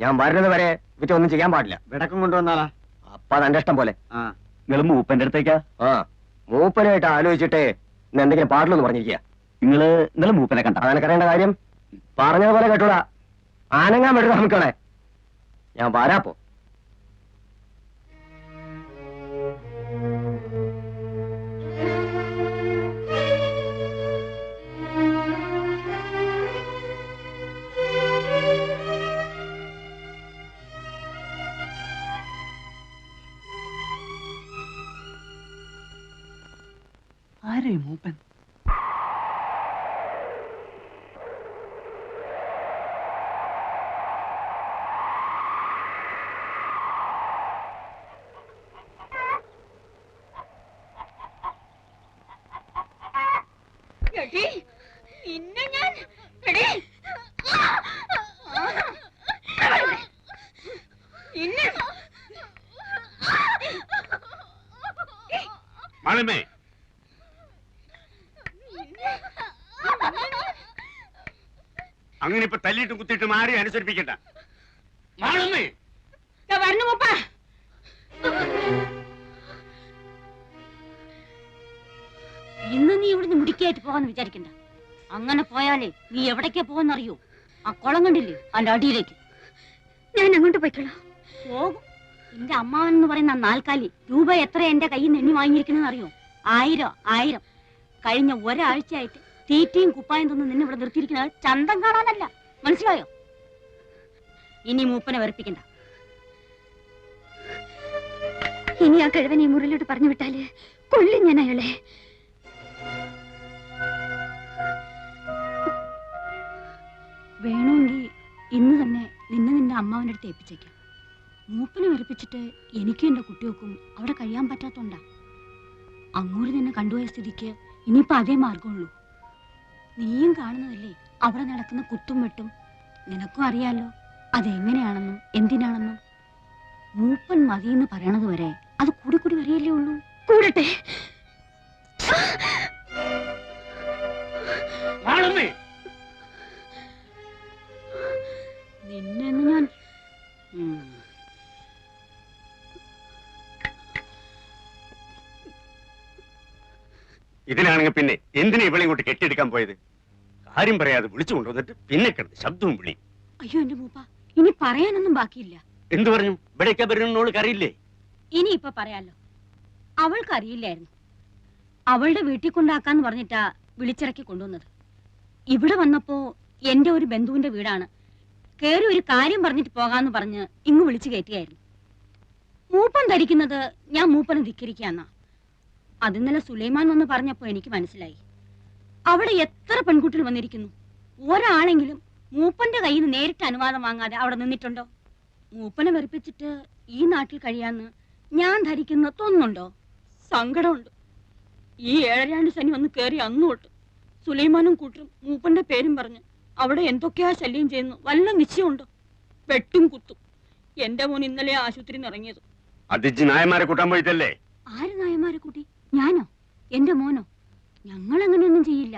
ഞാൻ വരുന്നത് വരെ ഇവറ്റ ഒന്നും ചെയ്യാൻ പാടില്ല. വിടക്കം കൊണ്ടുവന്നാളാ. അപ്പൊ അതെന്റെ ഇഷ്ടം പോലെ. നിങ്ങൾ മൂപ്പന്റെ അടുത്തേക്കാ? ആ, മൂപ്പനായിട്ട് ആലോചിച്ചിട്ട് ഇന്ന് എന്തെങ്കിലും പാടില്ലെന്ന് പറഞ്ഞിരിക്കുക. നിങ്ങള് ഇന്നലെ മൂപ്പനെ കണ്ട? അതെനിക്കറിയേണ്ട കാര്യം. പറഞ്ഞതുപോലെ കേട്ടൂടാ. ആനങ്ങാൻ വേണ്ടി നമുക്കണേ. ഞാൻ വരാപ്പോ. ആരേ മൂപ്പൻ? മാളമ്മേ, അങ്ങനെ ഇപ്പൊ തല്ലിയിട്ടും കുത്തിയിട്ടും ആരെയും അനുസരിപ്പിക്കണ്ട. മാളമ്മേ, ഇന്ന് നീ ഇവിടുന്ന് മുടിക്കായിട്ട് പോകാന്ന് വിചാരിക്കണ്ട. അങ്ങനെ പോയാലേ നീ എവിടേക്കാ പോകാന്നറിയോ? ആ കുളം കണ്ടില്ലേ, അതിന്റെ അടിയിലേക്ക്. ഞാൻ അങ്ങോട്ട് പോയിക്കോളാം. പോകും. എന്റെ അമ്മാവൻ എന്ന് പറയുന്ന നാൽക്കാലി രൂപ എത്ര എന്റെ കയ്യിൽ നിന്ന് എണ്ണി വാങ്ങിയിരിക്കണെന്ന് അറിയോ? 1000. കഴിഞ്ഞ ഒരാഴ്ചയായിട്ട് തീറ്റയും കുപ്പായം തന്ന് നിന്നെ ഇവിടെ നിർത്തിയിരിക്കുന്നത് ചന്തം കാണാനല്ല, മനസ്സിലായോ? ഇനി മൂപ്പനെ വെറുപ്പിക്കണ്ട. ഇനി ആ കിഴവൻ ഈ മുറിലോട്ട് പറഞ്ഞു വിട്ടാല് കൊല്ലും ഞാൻ അയാളെ. വേണമെങ്കിൽ ഇന്ന് തന്നെ നിന്റെ അമ്മാവന്റെ അടുത്ത് ഏൽപ്പിച്ചേക്കാം. മൂപ്പനെ വെറുപ്പിച്ചിട്ട് എനിക്കും എന്റെ കുട്ടികൾക്കും അവിടെ കഴിയാൻ പറ്റാത്തോണ്ടാ. അങ്ങോട്ട് നിന്നെ കണ്ടുപോയ സ്ഥിതിക്ക് ഇനിയിപ്പോ അതേ മാർഗമുള്ളൂ. നീയും കാണുന്നതല്ലേ അവിടെ നടക്കുന്ന കുത്തും വെട്ടും. നിനക്കും അറിയാലോ അതെങ്ങനെയാണെന്നും എന്തിനാണെന്നും. മൂപ്പൻ മതിയെന്ന് പറയണത് വരെ അത് കൂടി കൂടി വരികയല്ലേ ഉള്ളൂ. കൂടട്ടെ. നിന്നെ ഞാൻ ഇതിനാണെങ്കിൽ പിന്നെ എന്തിനാ ഇവളെ ഇങ്ങോട്ട് കെട്ടിയെടുക്കാൻ പോയത്? കാര്യം പറയാതെ വിളിച്ചു കൊണ്ടുവന്നിട്ട് പിന്നെ കിടന്ന് ശബ്ദവും വിളി. അയ്യോ എന്റെ മൂപ്പ, ഇനി പറയാനൊന്നും ബാക്കിയില്ല. എന്തു പറഞ്ഞു? ഇവിടേക്ക് വരുന്നോൾക്ക് അറിയില്ലേ? ഇനി ഇപ്പൊ പറയാലോ. അവൾക്ക് അറിയില്ലായിരുന്നു. അവളുടെ വീട്ടിൽ കൊണ്ടാക്കാന്ന് പറഞ്ഞിട്ടാ വിളിച്ചിറക്കി കൊണ്ടുവന്നത്. ഇവിടെ വന്നപ്പോ എന്റെ ഒരു ബന്ധുവിന്റെ വീടാണ്. കേറി ഒരു കാര്യം പറഞ്ഞിട്ട് പോകാന്ന് പറഞ്ഞ് ഇങ്ങ് വിളിച്ചു കയറ്റിയായിരുന്നു. മൂപ്പൻ ധരിക്കുന്നത് ഞാൻ മൂപ്പനെ ധിക്കരിക്കാന്നാ. അതിന്നലെ സുലൈമാൻ വന്ന് പറഞ്ഞപ്പോ എനിക്ക് മനസ്സിലായി. അവിടെ എത്ര പെൺകുട്ടികൾ വന്നിരിക്കുന്നു, ഒരാളെങ്കിലും മൂപ്പന്റെ കയ്യിൽ നിന്ന് നേരിട്ട് അനുവാദം വാങ്ങാതെ അവിടെ നിന്നിട്ടുണ്ടോ? മൂപ്പനെ വെറുപ്പിച്ചിട്ട് ഈ നാട്ടിൽ കഴിയാന്ന് ഞാൻ ധരിക്കുന്ന തോന്നുന്നുണ്ടോ? സങ്കടമുണ്ട്. ഈ 7 ശനി വന്ന് കയറി അന്നു തൊട്ട് സുലൈമാനും കൂട്ടരും മൂപ്പന്റെ പേരും പറഞ്ഞ് അവിടെ എന്തൊക്കെയാ ശല്യം ചെയ്യുന്നു വല്ല നിശ്ചയമുണ്ടോ? വെട്ടും കുത്തും. എന്റെ മോൻ ഇന്നലെ ആശുപത്രിയിൽ നിന്ന് ഇറങ്ങിയത്. അതിജ് നായന്മാരെ കൂട്ടാൻ പോയിട്ടല്ലേ? ആര് നായന്മാരെ കൂട്ടി? ഞാനോ? എന്റെ മോനോ? ഞങ്ങൾ അങ്ങനെയൊന്നും ചെയ്യില്ല.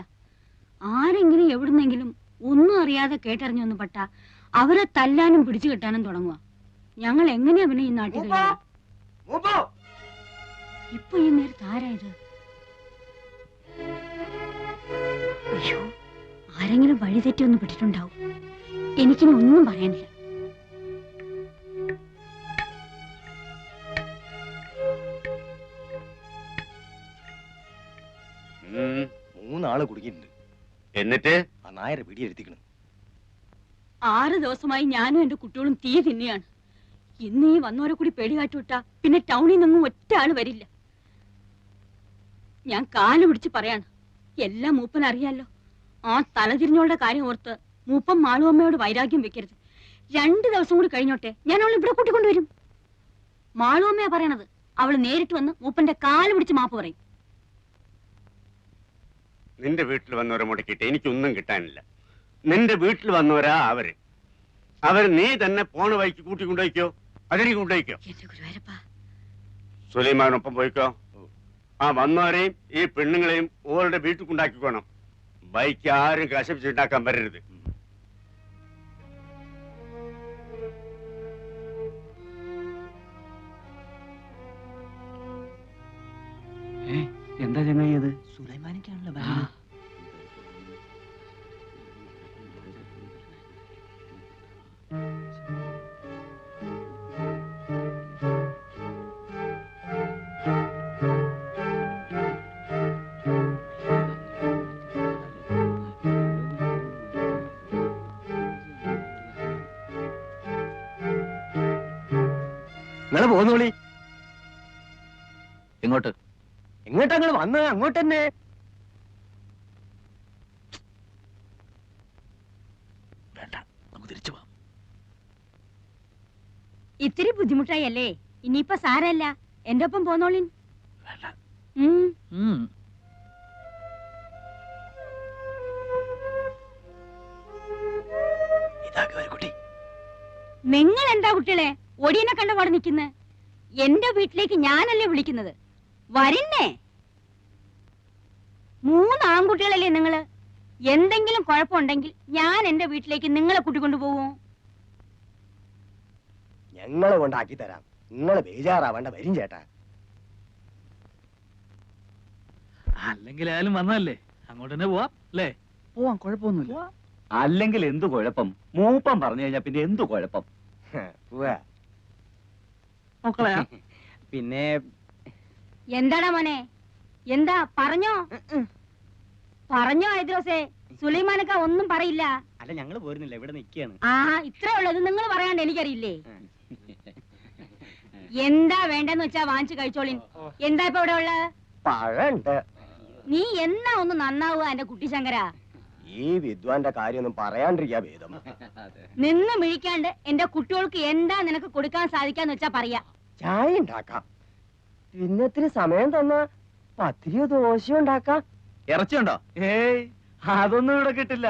ആരെങ്കിലും എവിടുന്നെങ്കിലും ഒന്നും അറിയാതെ കേട്ടറിഞ്ഞൊന്ന് പെട്ട അവരെ തല്ലാനും പിടിച്ചു കെട്ടാനും തുടങ്ങുക. ഞങ്ങൾ എങ്ങനെയാ പിന്നെ ഈ നാട്ടിൽ ഇപ്പൊ ഈ നേരത്ത് ആരായത്? അയ്യോ, ആരെങ്കിലും വഴിതെറ്റി ഒന്ന് പെട്ടിട്ടുണ്ടാവും. എനിക്കിനി ഒന്നും പറയാനില്ല. മൂന്നാള് കുടുങ്ങിയിട്ടുണ്ട്. എന്നിട്ട് ആ നായരെ പിടിയെടുത്തിക്കണം. 6 ദിവസമായി ഞാനും എന്റെ കുട്ടികളും തീ തിന്നെയാണ്. ഇന്ന് ഈ വന്നവരെ കൂടി പേടി കാട്ടുവിട്ടാ പിന്നെ ടൗണിൽ നിന്നും ഒറ്റ ആള് വരില്ല. ഞാൻ കാല് പിടിച്ച് പറയാണ്, എല്ലാം മൂപ്പൻ അറിയാലോ. ആ തലതിരിഞ്ഞോളുടെ കാര്യം ഓർത്ത് മൂപ്പൻ മാളുവമ്മയോട് വൈരാഗ്യം വെക്കരുത്. 2 ദിവസം കൂടി കഴിഞ്ഞോട്ടെ, ഞാൻ അവളെ ഇവിടെ കൂട്ടിക്കൊണ്ടുവരും. മാളുവമ്മയാ പറയണത്. അവള് നേരിട്ട് വന്ന് മൂപ്പന്റെ കാല് പിടിച്ച് മാപ്പ് പറയും. നിന്റെ വീട്ടിൽ വന്നവരെ മുടക്കിയിട്ട് എനിക്കൊന്നും കിട്ടാനില്ല. നിന്റെ വീട്ടിൽ വന്നവരാ അവര് നീ തന്നെ പോണ വഴിക്ക് കൂട്ടിക്കൊണ്ടുപോയിക്കോ, അതിലേക്ക് കൊണ്ടുപോയിക്കോ. എന്റെ ഗുരുവായൂരപ്പാ, സുലൈമാനൊപ്പം പോയിക്കോ. ആ വന്നവരെയും ഈ പെണ്ണുങ്ങളെയും ഓരുടെ വീട്ടിൽ കൊണ്ടാക്കിക്കോണം. ബൈക്ക് ആരും കശപ്പിച്ചുണ്ടാക്കാൻ വരരുത്. എന്താ ചങ്ങായത്? സുലൈമാനിക്കാണല്ലോ. നിങ്ങള് പോന്നോളി. എങ്ങോട്ട്? എങ്ങോട്ടാ നിങ്ങൾ വന്നത്? അങ്ങോട്ട് തന്നെ. വേണ്ട, നമുക്ക് തിരിച്ചു പോവാം. ഇത്തിരി ബുദ്ധിമുട്ടായി അല്ലേ? ഇനിയിപ്പൊ സാരല്ല, എന്റെ ഒപ്പം പോന്നോളിൻ. വേണ്ട. കുട്ടി, നിങ്ങൾ എന്താ കുട്ടികളെ ഒടിയനെ കണ്ട പാടെ നിൽക്കുന്നത്? എന്റെ വീട്ടിലേക്ക് ഞാനല്ലേ വിളിക്കുന്നത്? വരിന്നേ. 3 ആൺകുട്ടികളല്ലേ നിങ്ങള്? എന്തെങ്കിലും കുഴപ്പമുണ്ടെങ്കിൽ ഞാൻ എന്റെ വീട്ടിലേക്ക് നിങ്ങളെ കൂട്ടിക്കൊണ്ടു പോവോ? ഞങ്ങളെ കൊണ്ടാക്കി തരാം. നിങ്ങളെ ബേജാറാവേണ്ട, വരും ചേട്ടാ. അല്ലെങ്കിൽ ആയാലും വന്നതല്ലേ, അങ്ങോട്ട് തന്നെ പോവാം അല്ലേ? പോവാം, കുഴപ്പമൊന്നുമില്ല. അല്ലെങ്കിൽ എന്തു കുഴപ്പം? മൂപ്പം പറഞ്ഞു കഴിഞ്ഞാ പിന്നെ എന്തു കുഴപ്പം? മക്കളെയാ പിന്നെ എന്താടാ മോനെ, എന്താ പറഞ്ഞോ? പറഞ്ഞോ ഐദ്രോസേ? സുലൈമാനക്ക ഒന്നും പറയില്ല. അല്ല, ഞങ്ങള് പോരുന്നില്ല, ഇവിടെ നിൽക്കുകയാണ്. ആ, ഇത്രേ ഉള്ളത്. നിങ്ങൾ പറയാണ്ട് എനിക്കറിയില്ലേ? എന്താ വേണ്ടെന്ന് വെച്ചാ വാങ്ങിച്ചു കഴിച്ചോളിൻ. എന്താ ഇപ്പൊ ഇവിടെ ഉള്ളത്? പഴണ്ട്. നീ എന്നാ ഒന്ന് നന്നാവുക എന്റെ കുട്ടി ശങ്കര. ഈ വിദ്വാന്റെ കാര്യമൊന്നും പറയാണ്ടിരിക്കാ ഭേദം. നിന്ന് മിഴിക്കാണ്ട് എന്റെ കുട്ടികൾക്ക് എന്താ നിനക്ക് കൊടുക്കാൻ സാധിക്കാന്ന് വെച്ചാ പറയാ. ചായ ഉണ്ടാക്കാം, പിന്നെ ഇത്തിരി സമയം തന്നാ പത്തിരിയോ ദോശയോ ഉണ്ടാക്കാം. ഇറച്ചിയുണ്ടോ? ഏയ്, അതൊന്നും ഇവിടെ കിട്ടില്ല.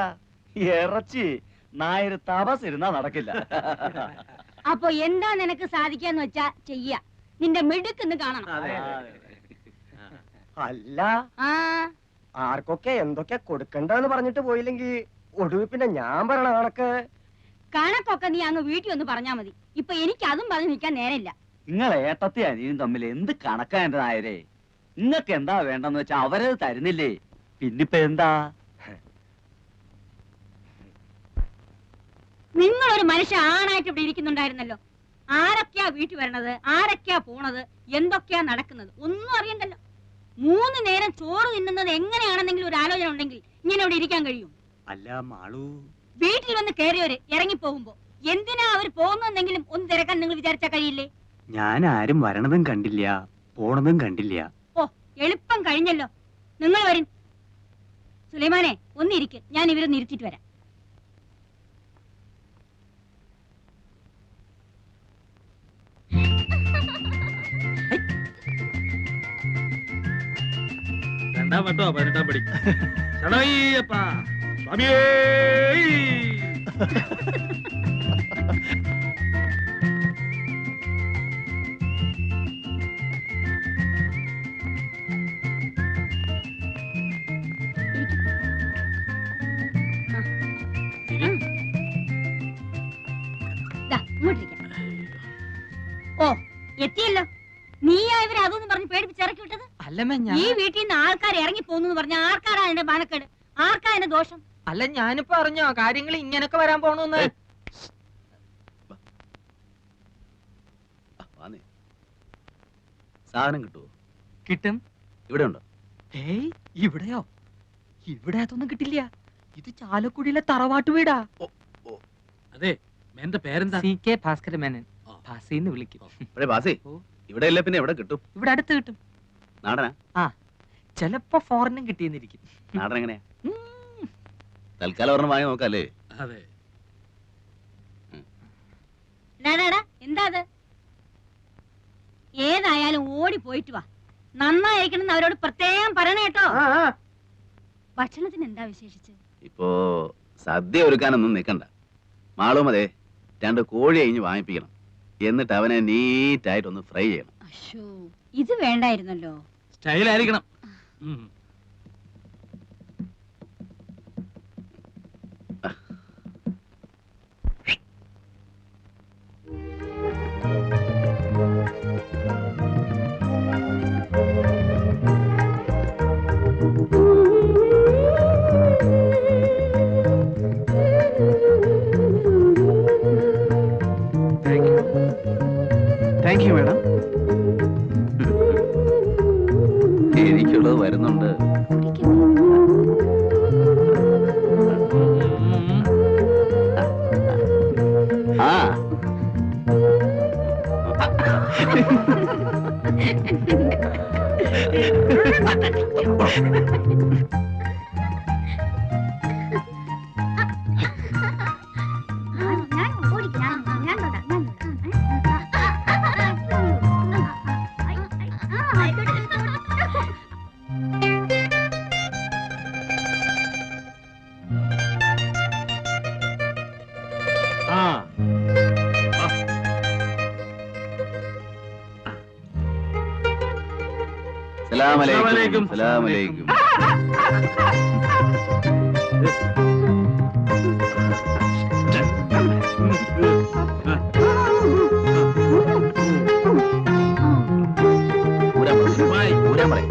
ഇറച്ചി നായർ തപസ് ഇരുന്നാ നടക്കില്ല. അപ്പൊ എന്താ നിനക്ക് സാധിക്കാന്ന് വെച്ചാ ചെയ്യ. നിന്റെ മിടുക്കെന്ന് കാണണം. അല്ല, ആ, ആർക്കൊക്കെ എന്തൊക്കെ കൊടുക്കണ്ടെന്ന് പറഞ്ഞിട്ട് പോയില്ലെങ്കിൽ ഒടുവിൽ പിന്നെ ഞാൻ പറയണ കണക്ക്. കണക്കൊക്കെ നീ അങ്ങ് വീട്ടിൽ ഒന്ന് പറഞ്ഞാ മതി. ഇപ്പൊ എനിക്ക് അതും പറഞ്ഞ് നിൽക്കാൻ നേരമില്ല. നിങ്ങളെ ഏട്ടത്തി അനിയും തമ്മിൽ എന്ത് കണക്കാ എന്റെ നായരെ? നിങ്ങക്ക് എന്താ വേണ്ടെന്ന് വെച്ചാ അവരത് തരുന്നില്ലേ? പിന്നിപ്പ എന്താ? നിങ്ങളൊരു മനുഷ്യ ആണായിട്ട് ഇവിടെ ഇരിക്കുന്നുണ്ടായിരുന്നല്ലോ. ആരൊക്കെയാ വീട്ടിൽ വരണത്, ആരൊക്കെയാ പോണത്, എന്തൊക്കെയാ നടക്കുന്നത് ഒന്നും അറിയണ്ടല്ലോ. 3 നേരം ചോറ് തിന്നുന്നത് എങ്ങനെയാണെന്നെങ്കിലും ഒരു ആലോചന ഉണ്ടെങ്കിൽ ഇങ്ങനെ ഇവിടെ ഇരിക്കാൻ കഴിയും? അല്ല മാളു, വീട്ടിൽ വന്ന് കയറിയവര് ഇറങ്ങി പോകുമ്പോ എന്തിനാ അവർ പോകുന്നെങ്കിലും ഒന്ന് തിരക്കാൻ നിങ്ങൾ വിചാരിച്ചാ കഴിയില്ലേ? ഞാൻ ആരും വരണതും കണ്ടില്ല, പോണതും കണ്ടില്ല. ഓ, എളുപ്പം കഴിഞ്ഞല്ലോ. നിങ്ങൾ വരും. സുലൈമാനെ, ഒന്നിരിക്ക്, ഞാൻ ഇവരെ നിരുത്തിട്ട് വരാം. രണ്ടാം വട്ടോ 18ാം പടി. ശരണയ്യപ്പ സ്വാമിയേ. ദാ, ഇങ്ങോട്ടിരിക്കാം. ഓ, എത്തിയല്ലോ. നീയാ ഇവരെ അതൊന്നും പറഞ്ഞ് പേടിപ്പിച്ചിറക്കി വിട്ടത്? അല്ലമ്മ, ഈ വീട്ടിൽ നിന്ന് ആൾക്കാർ ഇറങ്ങി പോകുന്നു പറഞ്ഞ ആർക്കാരാ അതിന്റെ മാനക്കേട്? ആർക്കാ അതിന്റെ ദോഷം? അല്ല, ഞാനിപ്പോ അറിഞ്ഞോ കാര്യങ്ങൾ ഇങ്ങനൊക്കെ വരാൻ പോണെന്ന്? സാധനം കിട്ടുമോ? കിട്ടും. ഇവിടെ ഉണ്ടോ? ഏയ്, ഇവിടെയോ? ഇവിടെ അതൊന്നും കിട്ടില്ല. ഇത് ചാലക്കുടിയിലെ തറവാട്ട് വീടാ. അതെ, എന്റെ പേരെന്താ? CK ഭാസ്കര മേനൻ. ഭാസിന്ന് വിളിക്കും. ബാസി, ഇവിടെ ഇല്ല പിന്നെ എവിടെ കിട്ടും? ഇവിടെ അടുത്ത് കിട്ടും. നാടനാ? ചിലപ്പോ ഫോറിനും കിട്ടിയെന്നിരിക്കും. നാടൻ എങ്ങനെയാ? തൽക്കാലം ഒരെണ്ണം വാങ്ങി നോക്കാല്ലേ? അതെ. എന്താ അത്? ഏതായാലും ഓടി പോയിട്ട് വാ. നന്നായിരിക്കണം അവരോട് പ്രത്യേകം പറയണ കേട്ടോ. ഭക്ഷണത്തിന് എന്താ വിശേഷിച്ച്? ഇപ്പോ സദ്യ ഒരുക്കാനൊന്നും നിൽക്കണ്ട. മാളും അതെ 2 കോഴി അഴിഞ്ഞ് വാങ്ങിപ്പിക്കണം. എന്നിട്ട് അവനെ നീറ്റായിട്ടൊന്ന് ഫ്രൈ ചെയ്യണം. അശ്ശോ, ഇത് വേണ്ടായിരുന്നല്ലോ. സ്റ്റൈലായിരിക്കണം. Thank you madam. എനിക്കുള്ളത് വരുന്നുണ്ട്. ആ സലാമലൈക്കും. സലാമലൈക്കും. ഊരാൻ പറയും.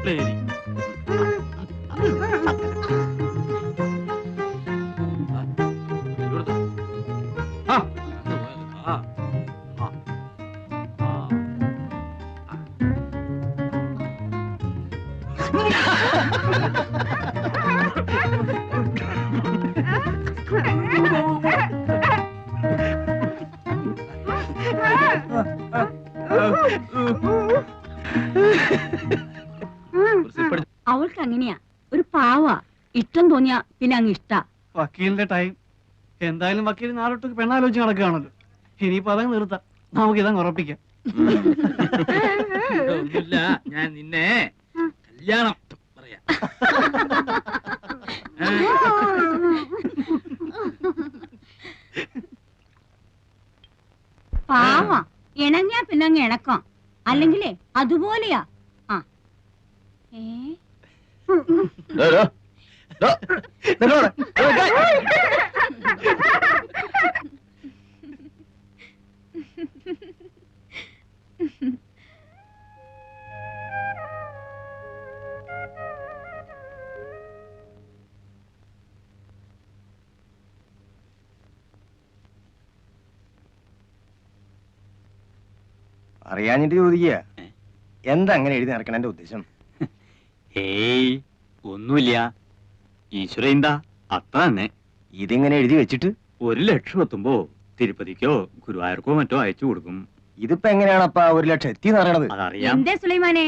പേര് അവൾക്ക് അങ്ങനെയാ, ഒരു പാവാ. ഇഷ്ടം തോന്നിയാ പിന്നെ അങ്ങ് ഇഷ്ടാ. വക്കീലിന്റെ ടൈം എന്തായാലും വക്കീൽ നാളോട്ട് പെണ്ണാലോചിച്ച് നടക്കുകയാണല്ലോ. ഇനിയിപ്പോ അതങ്ങ് നിർത്താം, നമുക്ക് ഇതങ്ങ് ഉറപ്പിക്കാം. ഒന്നുമില്ല, ഞാൻ നിന്നെ കല്യാണം പറയാം. പാവാ, ഇണങ്ങിയാ പിന്നെ അങ്ങ് ഇണക്കാം. അല്ലെങ്കിലേ അതുപോലെയാ. ആ അറിയാഞ്ഞിട്ട് ചോദിക്കുക, എന്താ അങ്ങനെ എഴുതി നടക്കണ എന്റെ ഉദ്ദേശം? ഏയ് ഒന്നുമില്ല, ഈശ്വര എന്താ അത്ര തന്നെ. ഇതിങ്ങനെ എഴുതി വെച്ചിട്ട് 1,00,000 എത്തുമ്പോ തിരുപ്പതിക്കോ ഗുരുവായൂർക്കോ മറ്റോ അയച്ചു കൊടുക്കും. ഇതിപ്പോ എങ്ങനെയാണപ്പാ 1,00,000 എത്തിന്ന് പറയണത്? അതറിയാം. എന്തേ സുലൈമാനെ?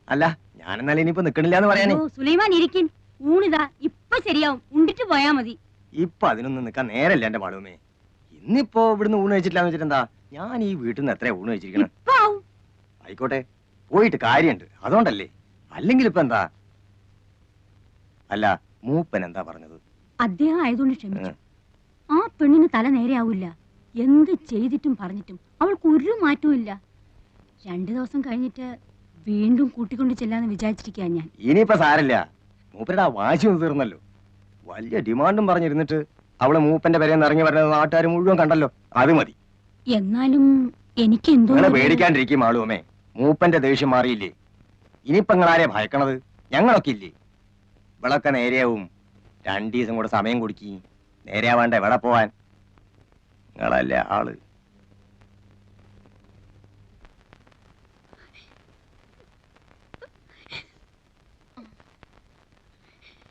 അല്ല, ഞാനെന്നാലും ഇനിയിപ്പോ നിക്കണില്ല എന്ന് പറയാനേ. സുലൈമാൻ ഇരിക്കും, ഊണിതാ ഇപ്പൊ ശരിയാവും, ഉണ്ടിട്ട് പോയാ മതി. ഇപ്പൊ അതിനൊന്നും നിക്കാൻ നേരല്ല എന്റെ മാളുമേ. ഇന്നിപ്പോ ഇവിടുന്ന് ഊണ് കഴിച്ചിട്ടില്ലാന്ന് വെച്ചിട്ടെന്താ, ഞാൻ ഈ വീട്ടിൽ നിന്ന് എത്രയാ ഊണ് കഴിച്ചിരിക്കണം? ആയിക്കോട്ടെ, പോയിട്ട് കാര്യമുണ്ട്, അതുകൊണ്ടല്ലേ. അല്ലെങ്കിൽ ഇപ്പൊ എന്താ? അല്ല, മൂപ്പൻ എന്താ പറഞ്ഞത്? അദ്ദേഹം ആയതുകൊണ്ട് ക്ഷമിച്ചു. ആ പെണ്ണിന് തല നേരെയാവില്ല. എന്ത് ചെയ്തിട്ടും പറഞ്ഞിട്ടും അവൾക്ക് ഒരു മാറ്റവും ഇല്ല. 2 ദിവസം കഴിഞ്ഞിട്ട് വീണ്ടും കൂട്ടിക്കൊണ്ട് ചെല്ലാന്ന് വിചാരിച്ചിരിക്കാ ഞാൻ. ഇനിയിപ്പോ സാരല്ല, മൂപ്പരുടെ ആ വാശി ഒന്ന് തീർന്നല്ലോ. വലിയ ഡിമാൻഡും പറഞ്ഞിരുന്നിട്ട് അവള് മൂപ്പന്റെ പേരെന്ന് ഇറങ്ങി വരുന്നത് നാട്ടുകാർ മുഴുവൻ കണ്ടല്ലോ, അത് മതി. എന്നാലും എനിക്ക് എന്തോ പേടിക്കാണ്ടിരിക്കും ആളുമേ. മൂപ്പന്റെ ദേഷ്യം മാറിയില്ലേ? ഇനിയിപ്പോ നിങ്ങളാരെ ഭയക്കണത്? ഞങ്ങളൊക്കെ ഇല്ലേ? ഇവളൊക്കെ നേരെയാവും. 2 ദിവസം കൂടെ സമയം കൊടുക്കി. നേരെയാവാണ്ട എവിടെ പോവാൻ? നിങ്ങളല്ലേ ആള്.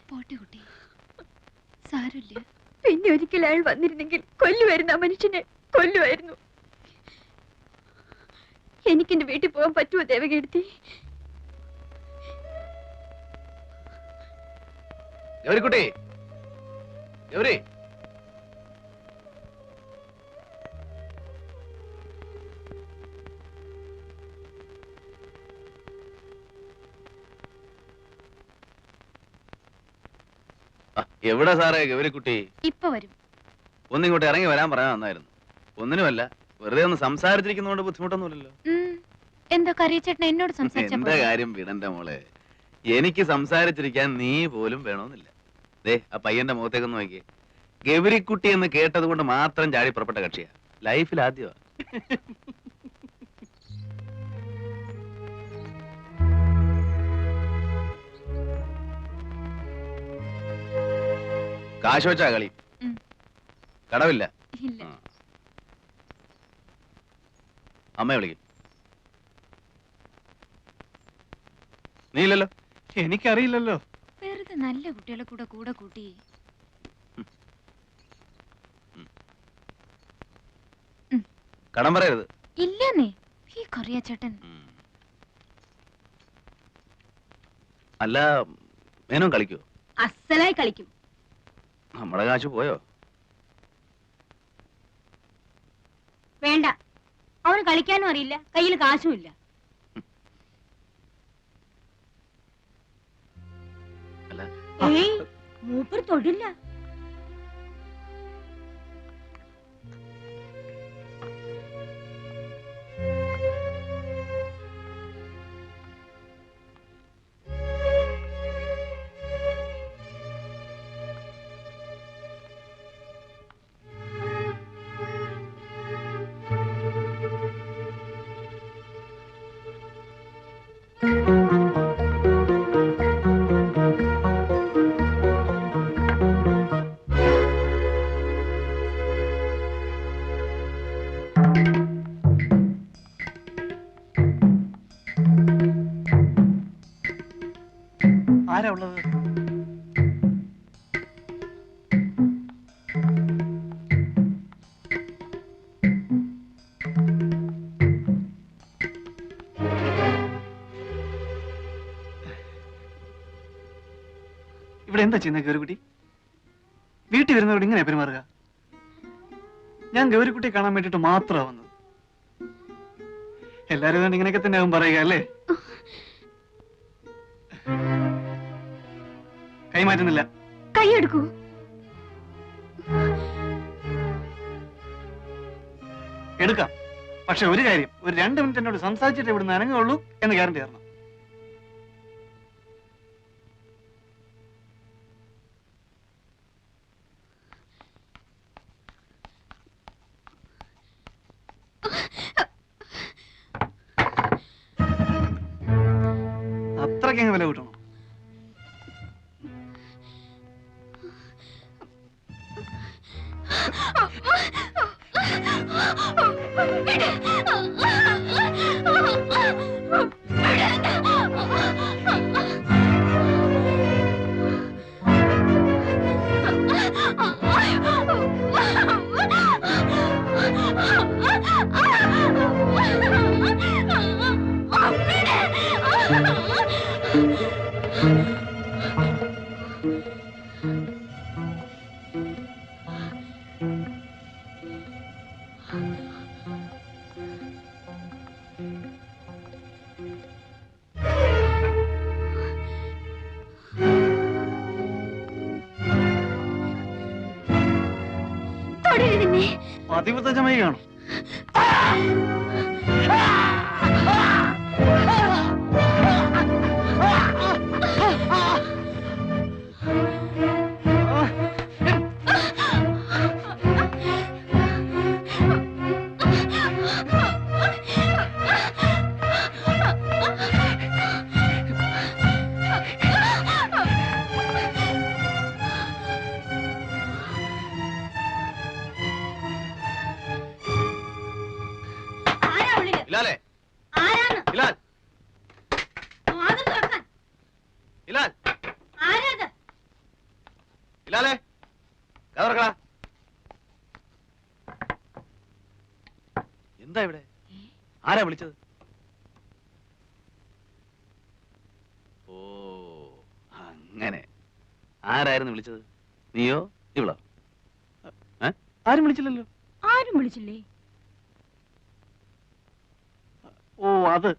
പോട്ടെ കുട്ടി, സാരമില്ല. പിന്നെ ഒരിക്കൽ അയാൾ വന്നിരുന്നെങ്കിൽ കൊല്ലുമായിരുന്നു, ആ മനുഷ്യനെ കൊല്ലുമായിരുന്നു. എനിക്കെന്റെ വീട്ടിൽ പോകാൻ പറ്റുമോ ദേവകീർത്തി? ഗൗരിക്കുട്ടി, ഗൗരി, എവിടെ സാറേ ഗൗരിക്കുട്ടി? ഇപ്പൊ വരും. ഒന്നിങ്ങോട്ട് ഇറങ്ങി വരാൻ പറയാൻ നന്നായിരുന്നു. ഒന്നിനുമല്ല, വെറുതെ ഒന്ന് സംസാരിച്ചിരിക്കുന്നതുകൊണ്ട് ബുദ്ധിമുട്ടൊന്നുമില്ലല്ലോ. എന്താ കറിയച്ചേട്ടൻ എന്നോട് സംസാരിച്ച എന്റെ കാര്യം വിടണ്ട മോളെ. എനിക്ക് സംസാരിച്ചിരിക്കാൻ നീ പോലും വേണമെന്നില്ല. ദേ, ആ പയ്യന്റെ മുഖത്തേക്കൊന്ന് നോക്കിയേ. ഗൗരിക്കുട്ടി എന്ന് കേട്ടത് കൊണ്ട് മാത്രം ചാടി പുറപ്പെട്ട കക്ഷിയാ. ലൈഫിൽ ആദ്യമാ. കാശ് വെച്ചാ കളി? കടവില്ല. അമ്മയെ വിളിക്കും. നീ ഇല്ലല്ലോ? എനിക്കറിയില്ലല്ലോ. വെറുതെ നല്ല കുട്ടികളെ കൂടെ കൂടെ കൂട്ടി. കടം പറയരുത്. ഇല്ലെന്നേ, ഈ കറിയച്ചേട്ടൻ. അല്ല, മേനോൻ കളിക്കോ? അസലായി കളിക്കും. നമ്മുടെ കാശ് പോയോ? വേണ്ട, അവന് കളിക്കാനും അറിയില്ല, കയ്യിൽ കാശും ഇല്ല. ഏയ്, മൂപ്പർ തൊടില്ല. ആരാ ഉള്ളത്? ഇവിടെ എന്താ ചെയ്യുന്നത് ഗൗരിക്കുട്ടി? വീട്ടിൽ വരുന്നവരോട് ഇങ്ങനെ പെരുമാറുക? ഞാൻ ഗൗരിക്കുട്ടിയെ കാണാൻ വേണ്ടിട്ട് മാത്രമാണ് വന്നത്. എല്ലാരും അതുകൊണ്ട് ഇങ്ങനെയൊക്കെ തന്നെ ആവും പറയുക അല്ലേ? കൈമാറ്റുന്നില്ല. കൈയെടുക്കൂ. എടുക്കാം. പക്ഷെ ഒരു കാര്യം, ഒരു 2 മിനിറ്റ് എന്നോട് സംസാരിച്ചിട്ട് ഇവിടുന്ന് അനങ്ങുള്ളൂ എന്ന് ഗ്യാരണ്ടി തരണം. അത്രയ്ക്ക് വില കൂട്ടണം. പതിവ്രതമായി കാണും. എന്താ ഇവിടെ? ആരാ വിളിച്ചത്? ഓ അങ്ങനെ. ആരായിരുന്നു വിളിച്ചത്? നീയോ ഇവളോ? ആരും വിളിച്ചില്ലല്ലോ. ആരും വിളിച്ചില്ലേ? ഓ അത്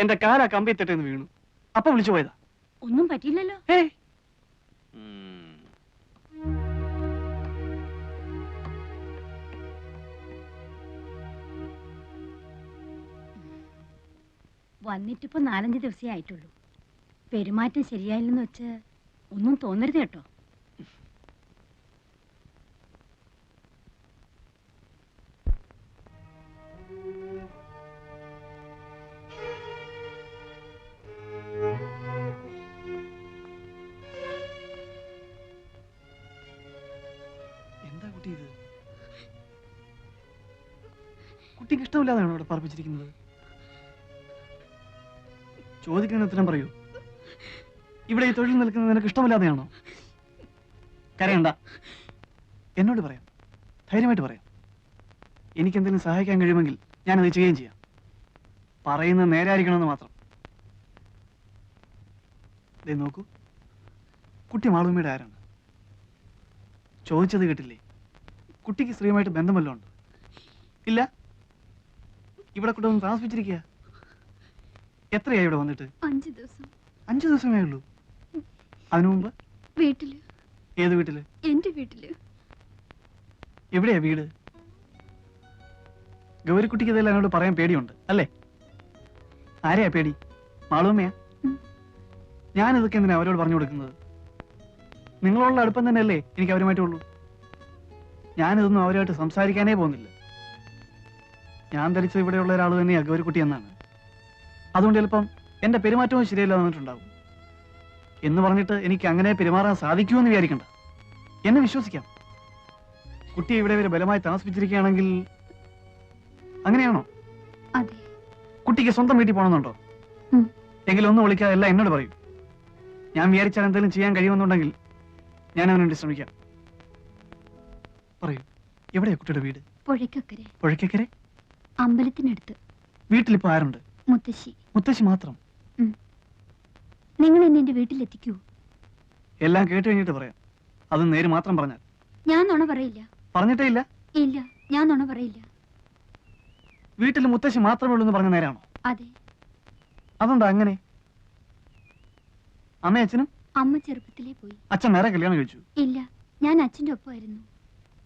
എന്റെ കാലാ കമ്പിത്തെട്ടെന്ന് വീണു. അപ്പൊ വിളിച്ചു പോയതാ. ഒന്നും പറ്റിയില്ലല്ലോ. വന്നിട്ടിപ്പോ 4-5 ദിവസമേ ആയിട്ടുള്ളൂ. പെരുമാറ്റം ശരിയായില്ലെന്ന് വെച്ച് ഒന്നും തോന്നരുത് കേട്ടോ. എന്താ കുട്ടി ഇത്? കുട്ടിക്ക് ഇഷ്ടമില്ലാതെയാണോ ഇവിടെ പറപ്പിച്ചിരിക്കുന്നത്? ചോദിക്കുന്ന ഉത്തരം പറയൂ. ഇവിടെ ഈ തൊഴിൽ നിൽക്കുന്നത് നിനക്ക് ഇഷ്ടമില്ലാതെയാണോ? കരയണ്ട, എന്നോട് പറയാം, ധൈര്യമായിട്ട് പറയാം. എനിക്കെന്തെങ്കിലും സഹായിക്കാൻ കഴിയുമെങ്കിൽ ഞാനത് ചെയ്യുകയും ചെയ്യാം. പറയുന്നത് നേരായിരിക്കണമെന്ന് മാത്രം. ദേ നോക്കൂ, കുട്ടി മാളൂമ്മയുടെ ആരാണ്? ചോദിച്ചത് കേട്ടില്ലേ? കുട്ടിക്ക് സ്ത്രീയുമായിട്ട് ബന്ധം വല്ലതും ഉണ്ട്? ഇല്ല. ഇവിടെ കൊണ്ടൊന്ന് താമസിപ്പിച്ചിരിക്കുക. എത്രയായി ഇവിടെ വന്നിട്ട്? 5 ദിവസം. 5 ദിവസമേ ഉള്ളൂ. അതിനു മുമ്പ് വീട്ടില്. ഏത് വീട്ടില്? എന്റെ വീട്ടില്. എവിടെയാ വീട്? ഗൗരിക്കുട്ടിക്ക് ഇതെല്ലാം എന്നോട് പറയാൻ പേടിയുണ്ട് അല്ലേ? ആരെയാ പേടി? മാളൂമ്മയാ? ഞാനിതൊക്കെ എന്തിനാ അവരോട് പറഞ്ഞു കൊടുക്കുന്നത്? നിങ്ങളുള്ള അടുപ്പം തന്നെയല്ലേ എനിക്ക് അവരുമായിട്ടുള്ളൂ. ഞാനിതൊന്നും അവരുമായിട്ട് സംസാരിക്കാനേ പോകുന്നില്ല. ഞാൻ ധരിച്ചത് ഇവിടെയുള്ള ഒരാൾ തന്നെയാ ഗൗരിക്കുട്ടി എന്നാണ്. അതുകൊണ്ട് ചിലപ്പം എന്റെ പെരുമാറ്റവും ശരിയല്ല വന്നിട്ടുണ്ടാവും. എന്ന് പറഞ്ഞിട്ട് എനിക്ക് അങ്ങനെ പെരുമാറാൻ സാധിക്കുമെന്ന് വിചാരിക്കണ്ട. എന്നെ വിശ്വസിക്കാം. കുട്ടിയെ ഇവിടെ വരെ ബലമായി താമസിപ്പിച്ചിരിക്കുകയാണെങ്കിൽ അങ്ങനെയാണോ? കുട്ടിക്ക് സ്വന്തം വീട്ടിൽ പോകണമെന്നുണ്ടോ? എങ്കിലും ഒന്ന് വിളിക്കാതെ എല്ലാം എന്നോട് പറയൂ. ഞാൻ വിചാരിച്ചാൽ എന്തെങ്കിലും ചെയ്യാൻ കഴിയുമെന്നുണ്ടെങ്കിൽ ഞാൻ അവന് വേണ്ടി ശ്രമിക്കാം. പറയൂ, എവിടെയാ കുട്ടിയുടെ വീട്? പുഴയ്ക്കക്കരെ. പുഴയ്ക്കക്കരെ? അമ്പലത്തിനടുത്ത്. വീട്ടിലിപ്പോ ആരുണ്ട്? മുത്തശ്ശി. മുത്തശ്ശി മാത്രം? നിങ്ങൾ എന്നെ എന്റെ വീട്ടിലെത്തിക്കൂ. എല്ലാം കേട്ട് കഴിഞ്ഞിട്ട് പറയാം. അത് നേര് മാത്രം പറഞ്ഞാൽ. ഞാൻ നുണ പറയില്ല. പറഞ്ഞിട്ടേ ഇല്ല? ഇല്ല, ഞാൻ നുണ പറയില്ല. വീട്ടിൽ മുത്തശ്ശി മാത്രമേ ഉള്ളൂ എന്ന് പറഞ്ഞ നേരാണോ? അതെ. അതെന്താ അങ്ങനെ? അമ്മ അച്ഛനും? അമ്മ ചെറുപ്പത്തിലേ പോയി. അച്ഛൻ വേറെ കല്യാണം കഴിച്ചു? ഇല്ല, ഞാൻ അച്ഛന്റെ ഒപ്പമായിരുന്നു.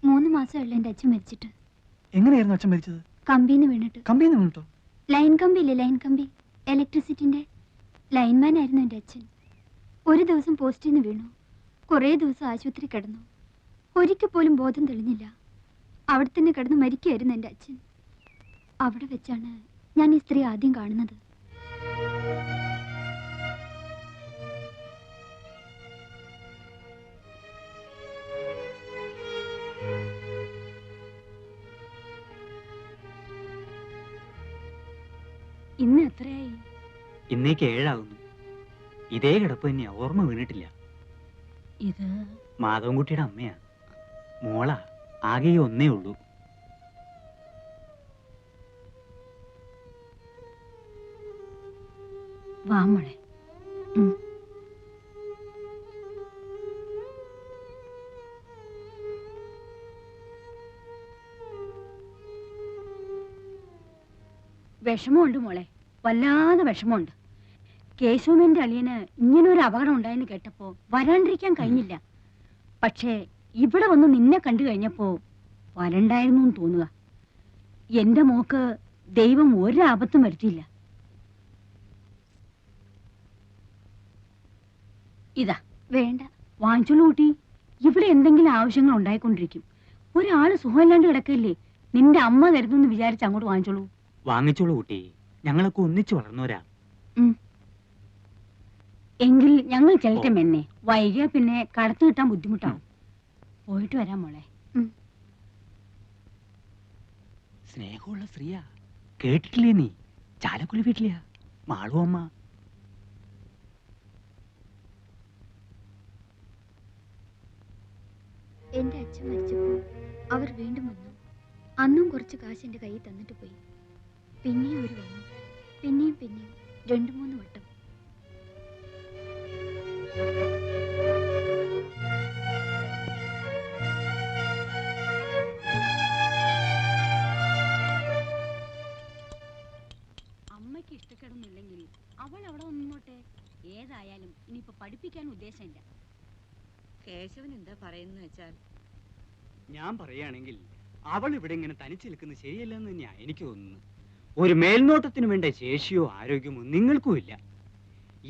3 മാസമുള്ള എന്റെ അച്ഛൻ മരിച്ചിട്ട്. എങ്ങനെയായിരുന്നു അച്ഛൻ മരിച്ചത്? കമ്പിന്ന് വീണിട്ട്. കമ്പിന്ന് വീണിട്ടോ? ലൈൻ കമ്പി ഇല്ലേ, ലൈൻ കമ്പി, ഇലക്ട്രിസിറ്റിന്റെ ലൈൻമാൻ ആയിരുന്നു എന്റെ അച്ഛൻ. ഒരു ദിവസം പോസ്റ്റിൽ നിന്ന് വീണു. കുറേ ദിവസം ആശുപത്രി കിടന്നു. ഒരിക്കൽ പോലും ബോധം തെളിഞ്ഞില്ല. അവിടെ തന്നെ കിടന്ന് മരിക്കുകയായിരുന്നു എന്റെ അച്ഛൻ. അവിടെ വെച്ചാണ് ഞാൻ ഈ സ്ത്രീ ആദ്യം കാണുന്നത്. ഇന്ന് എത്രയായി? ഇന്നേക്ക് 7 ആകുന്നു. ഇതേ കിടപ്പ് തന്നെയാ, ഓർമ്മ വീണിട്ടില്ല. ഇത് മാധവൻകുട്ടിയുടെ അമ്മയാ. മോളാ, ആകെ ഈ ഒന്നേ ഉള്ളൂ. വാ മോളെ. വിഷമമുണ്ട് മോളെ, വല്ലാതെ വിഷമമുണ്ട്. കേശവന്റെ അളിയന് ഇങ്ങനൊരു അപകടം ഉണ്ടായെന്ന് കേട്ടപ്പോ വരാണ്ടിരിക്കാൻ കഴിഞ്ഞില്ല. പക്ഷേ ഇവിടെ വന്ന് നിന്നെ കണ്ടു കഴിഞ്ഞപ്പോ വരണ്ടായിരുന്നു എന്ന് തോന്നുക. എന്റെ മോക്ക് ദൈവം ഒരു ആപത്തും വരുത്തിയില്ല. ഇതാ വേണ്ട, വാങ്ങിച്ചോളൂ കൂട്ടി. ഇവിടെ എന്തെങ്കിലും ആവശ്യങ്ങൾ ഉണ്ടായിക്കൊണ്ടിരിക്കും. ഒരാള് സുഖമില്ലാണ്ട് കിടക്കില്ലേ, നിന്റെ അമ്മ തരുന്നെന്ന് വിചാരിച്ച് അങ്ങോട്ട് വാങ്ങിച്ചോളൂ. വാങ്ങിച്ചോളൂ കുട്ടി, ഞങ്ങളൊക്കെ ഒന്നിച്ചു വളർന്നവരാ. എങ്കിൽ ഞങ്ങൾ ചെല്ലട്ടെ മെന്നെ, വൈകിയ പിന്നെ കടത്തു കിട്ടാൻ ബുദ്ധിമുട്ടാവും. പോയിട്ട് വരാം മോളെ. സ്നേഹമുള്ള സ്ത്രീയാ, കേട്ടിട്ടില്ലേ നീ? ചാലക്കുടി വീട്ടിലെയാ മാളു അമ്മ. എന്റെ അച്ഛൻ മരിച്ചപ്പോ അവർ വീണ്ടും വന്നു. അന്നും കുറച്ച് കാശ് എന്റെ കയ്യിൽ തന്നിട്ട് പോയി. പിന്നെയും അവർ വന്നു, പിന്നെയും 2-3 വട്ടം. അമ്മയ്ക്ക് ഇഷ്ടക്കേടൊന്നുമില്ലെങ്കിൽ അവൾ അവിടെ നിന്നോട്ടെ. ഏതായാലും ഇനിയിപ്പോ പഠിപ്പിക്കാൻ ഉദ്ദേശമില്ല. കേശവൻ എന്താ പറയുന്ന വെച്ചാൽ, ഞാൻ പറയുകയാണെങ്കിൽ അവൾ ഇവിടെ ഇങ്ങനെ തനിച്ചു നിൽക്കുന്നത് ശരിയല്ലെന്ന് തന്നെയാ എനിക്ക് തോന്നുന്നു. ഒരു മേൽനോട്ടത്തിന് വേണ്ട ശേഷിയോ ആരോഗ്യമോ നിങ്ങൾക്കും ഇല്ല.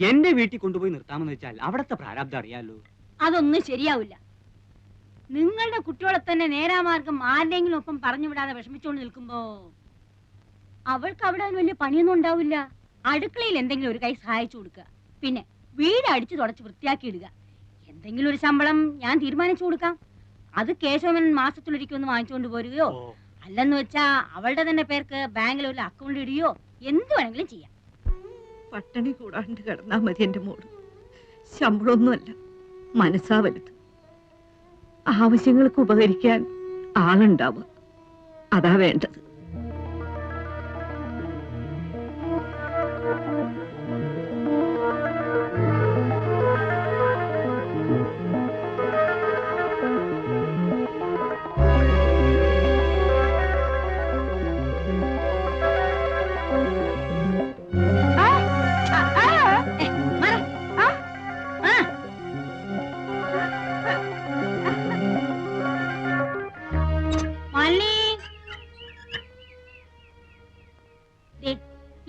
എന്റെ വീട്ടിൽ കൊണ്ടുപോയി നിർത്താമെന്ന് വെച്ചാൽ അവിടത്തെ പ്രാരാബ്ദം അറിയാലോ. അതൊന്നും ശരിയാവില്ല. നിങ്ങളുടെ കുട്ടികളെ തന്നെ നേരാമാർഗം ആരുടെങ്കിലും ഒപ്പം പറഞ്ഞു വിടാതെ വിഷമിച്ചുകൊണ്ട് നിൽക്കുമ്പോ അവൾക്ക് അവിടെ വലിയ പണിയൊന്നും ഉണ്ടാവില്ല. അടുക്കളയിൽ എന്തെങ്കിലും ഒരു കൈ സഹായിച്ചു കൊടുക്കുക, പിന്നെ വീട് അടിച്ചു തുടച്ച് വൃത്തിയാക്കി ഇടുക. എന്തെങ്കിലും ഒരു ശമ്പളം ഞാൻ തീരുമാനിച്ചു കൊടുക്കാം. അത് കേശവൻ മാസത്തിലൊരിക്കൊന്ന് വാങ്ങിച്ചുകൊണ്ട് പോരുകയോ, അല്ലെന്ന് വെച്ചാ അവളുടെ തന്നെ പേർക്ക് ബാങ്കിൽ ഒരു അക്കൗണ്ട് ഇടുകയോ എന്ത് വേണമെങ്കിലും ചെയ്യാം. പട്ടിണി കൂടാണ്ട് കിടന്നാ മതി എന്റെ മോള്. ശമ്പളമൊന്നുമല്ല, മനസ്സാ വലുത്. ആവശ്യങ്ങൾക്ക് ഉപകരിക്കാൻ ആളുണ്ടാവുക, അതാ വേണ്ടത്.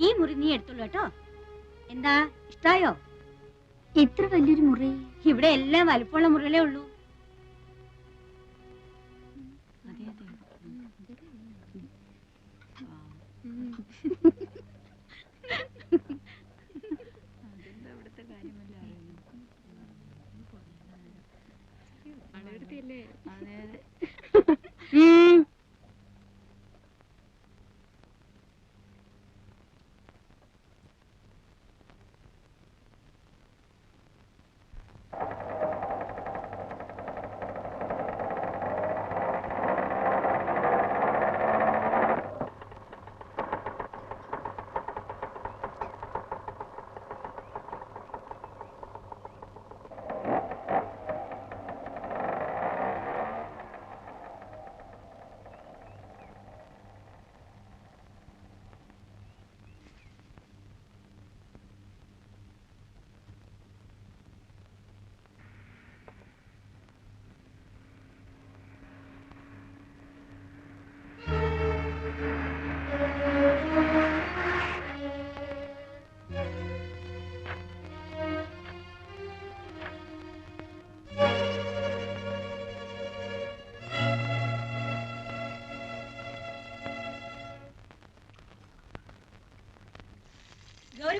ഈ മുറി നീ എടുത്തോളൂ കേട്ടോ. എന്താ, ഇഷ്ടായോ? ഇത്ര വലിയൊരു മുറി ഇവിടെ എല്ലാം വലുപ്പമുള്ള മുറികളേ ഉള്ളൂ.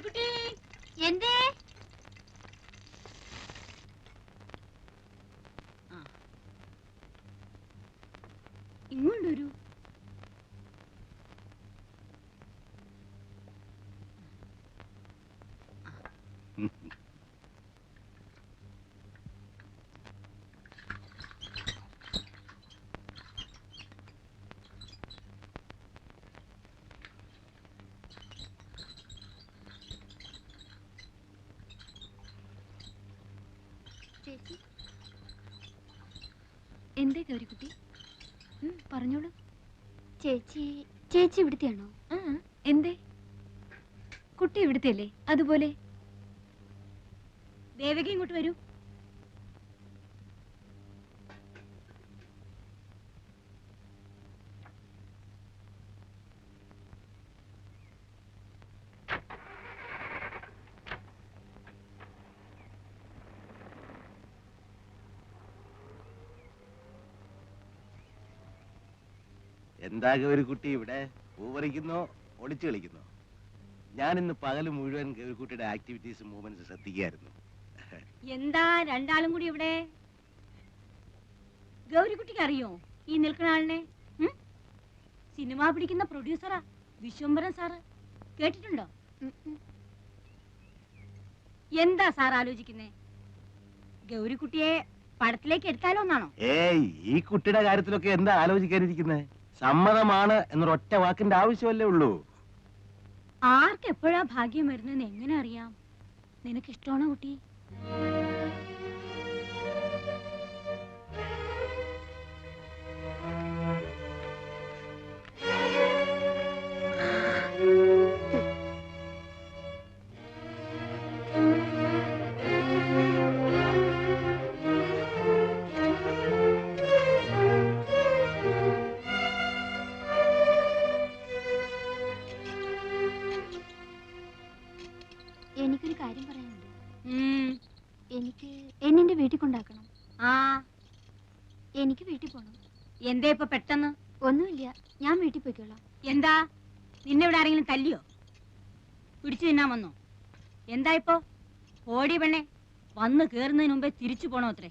ഗൗരിക്കുട്ടി എന്തേ? ഇങ്ങോട്ടൊരു ചേച്ചി എന്തേ ഗൗരിക്കുട്ടി? പറഞ്ഞോളൂ. ചേച്ചി ചേച്ചി ഇവിടുത്തെയാണോ? എന്തേ? കുട്ടി ഇവിടുത്തെ അല്ലേ? അതുപോലെ ദേവകി ഇങ്ങോട്ട് വരൂ. എന്താ ഒരു കുട്ടി ഇവിടെ പൂവറിക്കുന്നോ ഒളിച്ചു കളിക്കുന്നോ? ഞാൻ ഇന്ന് പകല് മുഴുവൻ ഗൗരിക്കുട്ടിയുടെ ആക്ടിവിറ്റീസ് മൂവ്മെന്റ്സ് ശ്രദ്ധിക്കുകയായിരുന്നു. എന്താ രണ്ടാളും കൂടി ഇവിടെ? ഗൗരിക്കുട്ടിക്ക് അറിയോ ഈ നിൽക്കുന്ന ആളിനെ? സിനിമ പിടിക്കുന്ന പ്രൊഡ്യൂസറാ വിശ്വംഭരൻ സാറ്. കേട്ടിട്ടുണ്ടോ? എന്താ സാർ ആലോചിക്കുന്നേ? ഗൗരിക്കുട്ടിയെ പടത്തിലേക്ക് എടുത്താലോ എന്നാണോ? ഏയ്, ഈ കുട്ടിയുടെ കാര്യത്തിലൊക്കെ എന്താ ആലോചിക്കാനിരിക്കുന്നേ? സമ്മതമാണ് എന്നൊരൊറ്റ വാക്കിന്റെ ആവശ്യമല്ലേ ഉള്ളൂ. ആർക്ക് എപ്പോഴാ ഭാഗ്യം വരുന്നെന്ന് എങ്ങനെ അറിയാം? നിനക്ക് ഇഷ്ടമാണോ കുട്ടി? എനിക്കൊരു കാര്യം പറയാനുണ്ട്. എനിക്ക് എന്നെ വീട്ടിൽ കൊണ്ടാക്കണം. എനിക്ക് വീട്ടിൽ പോണം. എന്താ ഇപ്പൊ പെട്ടെന്ന്? ഒന്നുമില്ല, ഞാൻ വീട്ടിൽ പോയിക്കോളാം. എന്താ നിന്നെ ഇവിടെ ആരെങ്കിലും തല്ലിയോ? പിടിച്ചു തിന്നാൻ വന്നോ? എന്താ ഇപ്പൊ? ഓടി പെണ്ണെ, വന്ന് കേറുന്നതിന് മുമ്പേ തിരിച്ചു പോണോ അത്രേ?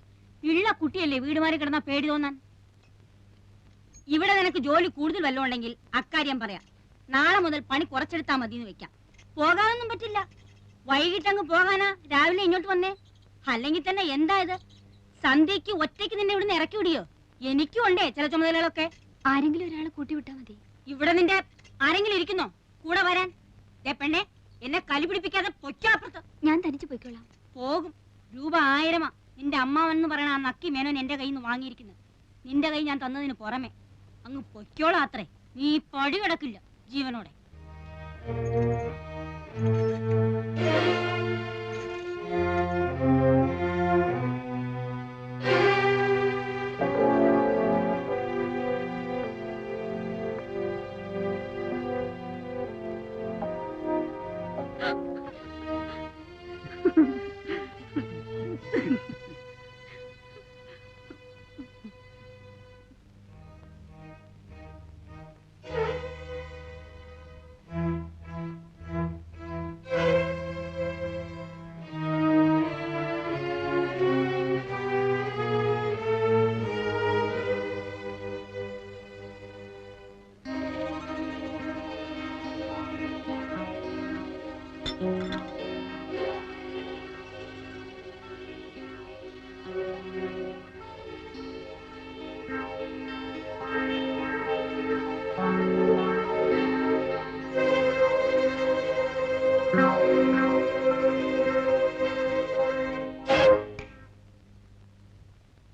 ഇള്ള കുട്ടിയല്ലേ വീട് മാറി കിടന്നാ പേടി തോന്നാൻ. ഇവിടെ നിനക്ക് ജോലി കൂടുതൽ വല്ലതും ഉണ്ടെങ്കിൽ അക്കാര്യം പറയാം. നാളെ മുതൽ പണി കുറച്ചെടുത്താ മതി എന്ന് വെക്കാം. പോകാനൊന്നും പറ്റില്ല. വൈകിട്ടങ്ങ് പോകാനാ രാവിലെ ഇങ്ങോട്ട് വന്നേ? അല്ലെങ്കിൽ തന്നെ എന്താ ഇത്? സന്ധ്യക്ക് ഒറ്റയ്ക്ക് നിന്നെ ഇവിടുന്ന് ഇറക്കി വിടിയോ? എനിക്കും ഉണ്ടേ ചില ചുമതലകളൊക്കെ. ആരെങ്കിലും ഒരാളെ കൂട്ടി വിട്ടാ മതി. ഇവിടെ നിന്റെ ആരെങ്കിലും ഇരിക്കുന്നോ കൂടെ വരാൻ? പെണ്ണെ, എന്നെ കലി പിടിപ്പിക്കാതെ പൊയ്ക്കാപ്പുറത്ത്. ഞാൻ തനിച്ച് പോയിക്കോളാം. പോകും. രൂപ 1000 നിന്റെ അമ്മാവെന്ന് പറയണ ആ നക്കി മേനോൻ എന്റെ കയ്യിൽ നിന്ന് വാങ്ങിയിരിക്കുന്നത്. നിന്റെ കൈ ഞാൻ തന്നതിന് പുറമെ അങ്ങ് പൊയ്ക്കോളാം അത്രേ. നീ പടി കിടക്കില്ല ജീവനോടെ.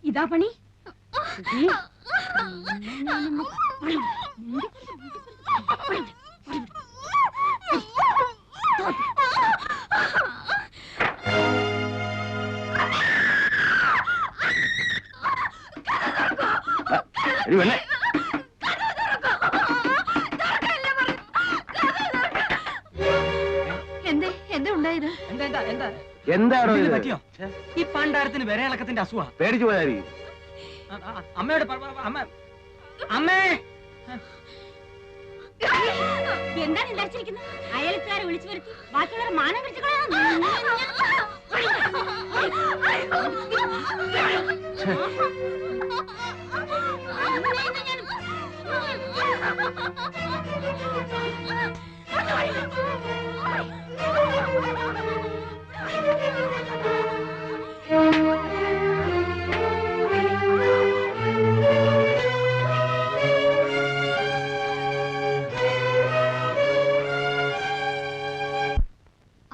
ഇതാ പണി. എന്താണോ പറ്റിയോ? ഈ പണ്ടാരത്തിന് വിര ഇളക്കത്തിന്റെ അസുഖ. പേടിച്ചു പോയായിരിക്കും. അമ്മയോട് അമ്മ, അമ്മേ. എന്താണ് വിചാരിച്ചിരിക്കുന്നത്? അയൽക്കാരെ വിളിച്ചു വരുത്തി ബാക്കിയുള്ളവരെ മാനം പിടിച്ചു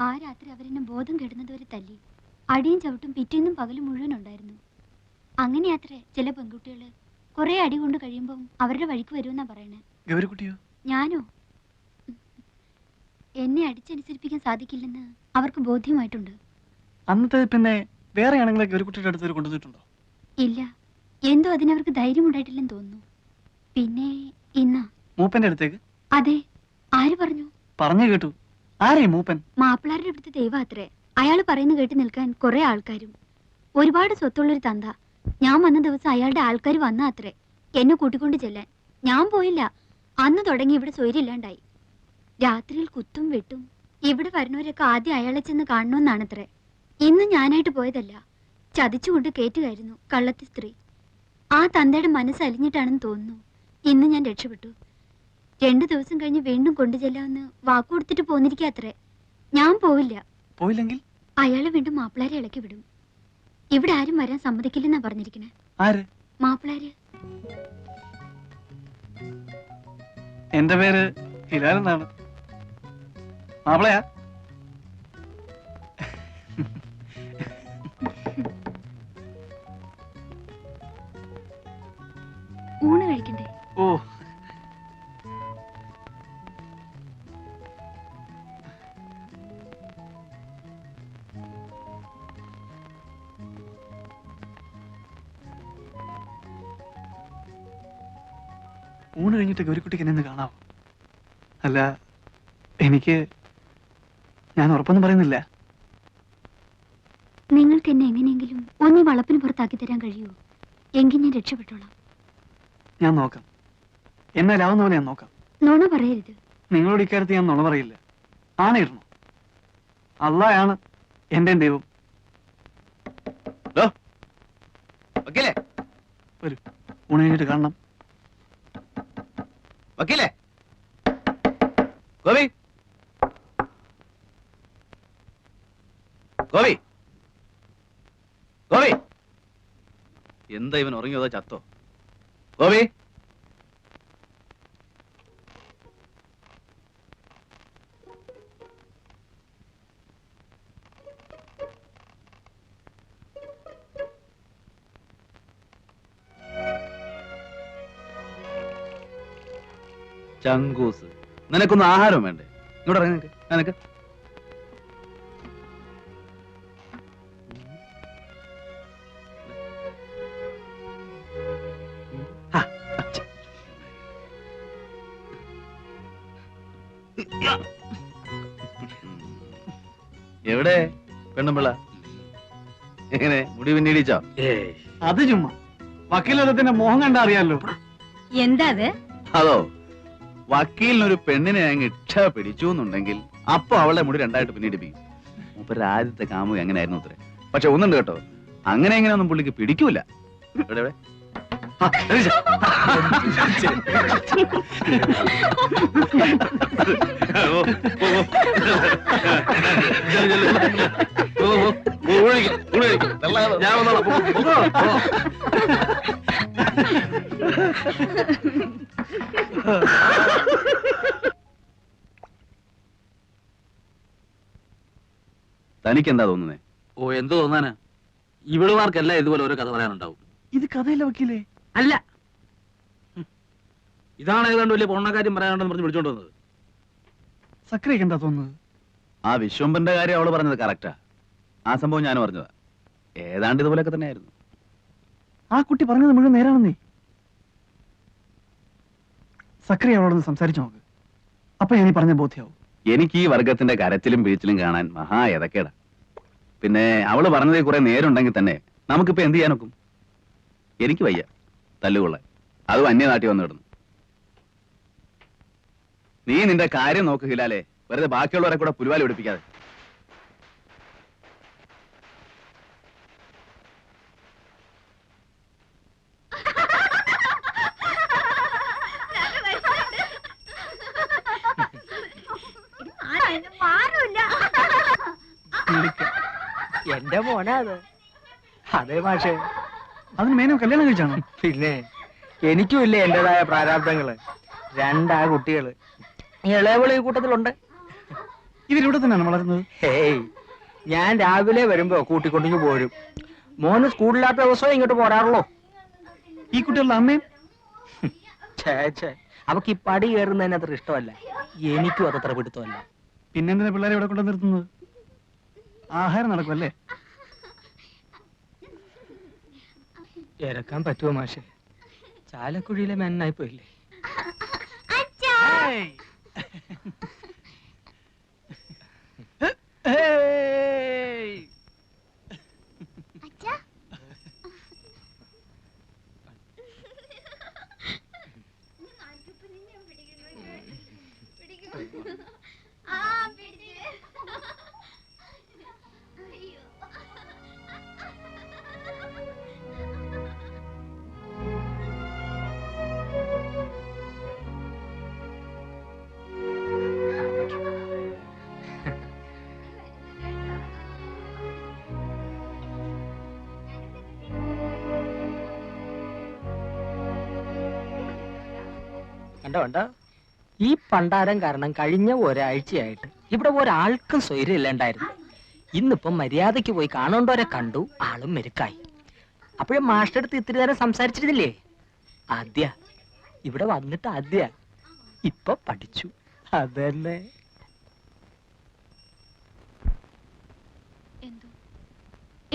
ആ രാത്രി അവരെന്നെ ബോധം കെടുന്നതുവരെ തല്ലി. അടിയും ചവിട്ടും പിറ്റേന്നും പകലും മുഴുവൻ ഉണ്ടായിരുന്നു. അങ്ങനെയാത്രേ ചില പെൺകുട്ടികള് കുറെ അടി കൊണ്ട് കഴിയുമ്പം അവരുടെ വഴിക്ക് വരുമെന്നാ പറയണേ. ഗൗരിക്കുട്ടിയോ? ഞാനോ? എന്നെ അടിച്ചനുസരിപ്പിക്കാൻ സാധിക്കില്ലെന്ന് അവർക്ക് ബോധ്യമായിട്ടുണ്ട്. അന്നത്തെ പിന്നെ വേറെ ആണെങ്കിലെ ഗൗരിക്കുട്ടിയുടെ അടുത്ത് കൊണ്ടുവന്നിട്ടുണ്ടോ? ഇല്ല, എന്തോ അതിനവർക്ക് ധൈര്യം ഉണ്ടായിട്ടില്ലെന്ന് തോന്നുന്നു. പിന്നെ ഇന്നാ മൂപ്പന്റെ അടുത്തേക്ക്? അതെ. ആര് പറഞ്ഞു? പറഞ്ഞു കേട്ടു. ആരേ മൂപ്പൻ? മാപ്പിളാരുടെ അടുത്ത് ദൈവം അത്രേ. അയാൾ പറയുന്ന കേട്ട് നിൽക്കാൻ കുറെ ആൾക്കാരും. ഒരുപാട് സ്വത്തുള്ളൊരു തന്ത. ഞാൻ വന്ന ദിവസം അയാളുടെ ആൾക്കാർ വന്ന അത്രേ എന്നെ കൂട്ടിക്കൊണ്ട് ചെല്ലാൻ. ഞാൻ പോയില്ല. അന്ന് തുടങ്ങി ഇവിടെ സ്വൈര്യമില്ലാണ്ടായി. രാത്രിയിൽ കുത്തും വെട്ടും. ഇവിടെ വരുന്നവരൊക്കെ ആദ്യം അയാളെ ചെന്ന് കാണണമെന്നാണത്രേ. ഇന്ന് ഞാനായിട്ട് പോയതല്ല, ചതിച്ചുകൊണ്ട് കേറ്റുകയായിരുന്നു കള്ളത്തി സ്ത്രീ. ആ തന്തയുടെ മനസ്സ് അലിഞ്ഞിട്ടാണെന്ന് തോന്നുന്നു ഇന്ന് ഞാൻ രക്ഷപ്പെട്ടു. 2 ദിവസം കഴിഞ്ഞ് വീണ്ടും കൊണ്ടുചെല്ലാമെന്ന് വാക്കുകൊടുത്തിട്ട് പോന്നിരിക്കാത്രേ. ഞാൻ പോവില്ല. പോയില്ലെങ്കിൽ അയാളെ വീണ്ടും മാപ്പിളാരെ ഇളക്കി വിടും. ഇവിടെ ആരും വരാൻ സമ്മതിക്കില്ലെന്നാ പറഞ്ഞിരിക്കണേ. ആര്? മാപ്പിളാര്. എന്റെ പേര് ഹിലാൽ എന്നാണ്. മാപ്പിളയാ? ഊണ് കഴിക്കണ്ടേ? ഓ, ഊണ് കഴിഞ്ഞിട്ട് ഗൗരിക്കുട്ടിക്ക് എന്നെ കാണാവോ? അല്ല, ഞാൻ ഉറപ്പൊന്നും പറയുന്നില്ല. നിങ്ങൾക്ക് എന്നെ എങ്ങനെയെങ്കിലും ഒന്നീ വളപ്പിന് പുറത്താക്കി തരാൻ കഴിയുമോ? എങ്കിൽ ഞാൻ രക്ഷപ്പെട്ടോളാം. ഞാൻ നോക്കാം. എന്നാലാവുന്ന പോലെ ഞാൻ നോക്കാം. നുണ പറയരുത്. നിങ്ങളോട് ഇക്കാര്യത്തിൽ ഞാൻ നുണ പറയില്ല. ആണേയിരുന്നു. അള്ളായാണ് എന്റെ ദൈവം. വരൂ, ഊണ് കഴിഞ്ഞിട്ട് കാണണം. വക്കീലേ, ഗോപി, ഗോപി, ഗോപി, എന്താ ഇവൻ ഉറങ്ങിയോ അതോ ചത്തോ? ഗോപി, ചങ്കൂസ്, നിനക്കൊന്നും ആഹാരം വേണ്ടേ? ഇങ്ങോട്ട് ഇറങ്ങി നിനക്ക്. നിനക്ക് എവിടെ പെണ്ണുമ്പിള്ള? എങ്ങനെ മുടി പിന്നീടിച്ചോ? അത് ചുമ്മാ വക്കീലത്തിന്റെ മോഹം കണ്ടാ അറിയാലോ. എന്താ അതോ, വക്കീലിനൊരു പെണ്ണിനെ അങ്ങ് ഇഷ്ട പിടിച്ചു എന്നുണ്ടെങ്കിൽ അപ്പൊ അവളെ മുടി 2 ആയിട്ട് പിന്നീടിപ്പിക്കും. മൂപ്പരുടെ ആദ്യത്തെ കാമുക അങ്ങനെയായിരുന്നു അത്രേ. പക്ഷെ ഒന്നുണ്ട് കേട്ടോ, അങ്ങനെ എങ്ങനെയൊന്നും പുള്ളിക്ക് പിടിക്കൂല. എവിടെ എവിടെ? തനിക്കെന്താ തോന്നുന്നേ? ഓ, എന്ത് തോന്നാനാ? ഇവളുമാർക്കെല്ലാം ഇതുപോലെ ഓരോ കഥ പറയാനുണ്ടാവും. ഇത് കഥയല്ല വക്കീലേ. അല്ല, ഇതാണ് ഏതാണ്ട് വലിയ പൊണ്ണക്കാര്യം പറയാനുണ്ടെന്ന് പറഞ്ഞ് വിളിച്ചോണ്ട് വന്നത്. സക്രിയൊക്കെ എന്താ തോന്നുന്നത്? ആ വിശ്വംബന്റെ കാര്യം അവള് പറഞ്ഞത് കറക്റ്റാ. ആ സംഭവം ഞാൻ പറഞ്ഞതാ. ഏതാണ്ട് ഇതുപോലൊക്കെ തന്നെയായിരുന്നു. ആ കുട്ടി പറഞ്ഞത് മുഴുവൻ നേരാണെന്നേ. സക്രിയ അവളോടൊന്ന് സംസാരിച്ചു നോക്ക്. അപ്പൊ ഞാൻ ഈ പറഞ്ഞ ബോധ്യാവും. എനിക്ക് ഈ വർഗത്തിന്റെ കരച്ചിലും വീഴ്ചിലും കാണാൻ മഹാ എതക്കേടാ. പിന്നെ അവള് പറഞ്ഞതിൽ കുറെ നേരുണ്ടെങ്കിൽ തന്നെ നമുക്കിപ്പോ എന്ത് ചെയ്യാനൊക്കും? എനിക്ക് വയ്യ തല്ലുകൊള്ളാൻ. അതും അന്യനാട്ടി വന്നു കിടന്നു. നീ നിന്റെ കാര്യം നോക്ക് ഹിലാലേ, വെറുതെ ബാക്കിയുള്ളവരെ കൂടെ പുലിവാലി പിടിപ്പിക്കാതെ. എന്റെ മോനാ അത്. അതെ മാഷേ, അതിന് മേനോ കല്യാണം കഴിച്ചാണോ? പിന്നെ എനിക്കും ഇല്ലേ എന്റേതായ പ്രാരാബ്ദങ്ങള്. 2 കുട്ടികള്, ഇളയവള് ഈ കൂട്ടത്തിലുണ്ട്. ഇവരിവിടെ തന്നെയാണ് വളരുന്നത്? ഹേയ്, ഞാൻ രാവിലെ വരുമ്പോ കൂട്ടിക്കൊണ്ടിങ്ങ് പോരും. മോന് സ്കൂളില്ലാത്ത ദിവസവും ഇങ്ങോട്ട് പോരാറുള്ളൂ. ഈ കുട്ടികളുടെ അമ്മയും? ഛേ, അവക്ക് ഈ പടി കയറുന്നതിന് അത്ര ഇഷ്ടമല്ല. എനിക്കും അതത്ര പിടുത്തമല്ല. പിന്നെന്തിനാ പിള്ളേരെ ഇവിടെ കൊണ്ടു നിർത്തുന്നത്? ആഹാരം നടക്കുമല്ലേ? ഇറക്കാൻ പറ്റുമോ മാഷെ? ചാലക്കുഴിയിലെ മെന്നായി പോയില്ലേ? കണ്ടോ, ഈ പണ്ടാരം കാരണം കഴിഞ്ഞ ഒരാഴ്ചയായിട്ട് ഇവിടെ ഒരാൾക്കും സ്വൈര്യം ഇല്ലാണ്ടായിരുന്നു. ഇന്നിപ്പം മര്യാദയ്ക്ക് പോയി കാണേണ്ടവരെ കണ്ടു, ആളും മെരുക്കായി. അപ്പോഴും മാസ്റ്റർ അടുത്ത് ഇത്തിരി നേരം സംസാരിച്ചിരുന്നില്ലേ? ആദ്യ ഇവിടെ വന്നിട്ട് ആദ്യ ഇപ്പൊ പഠിച്ചു. അതന്നെ.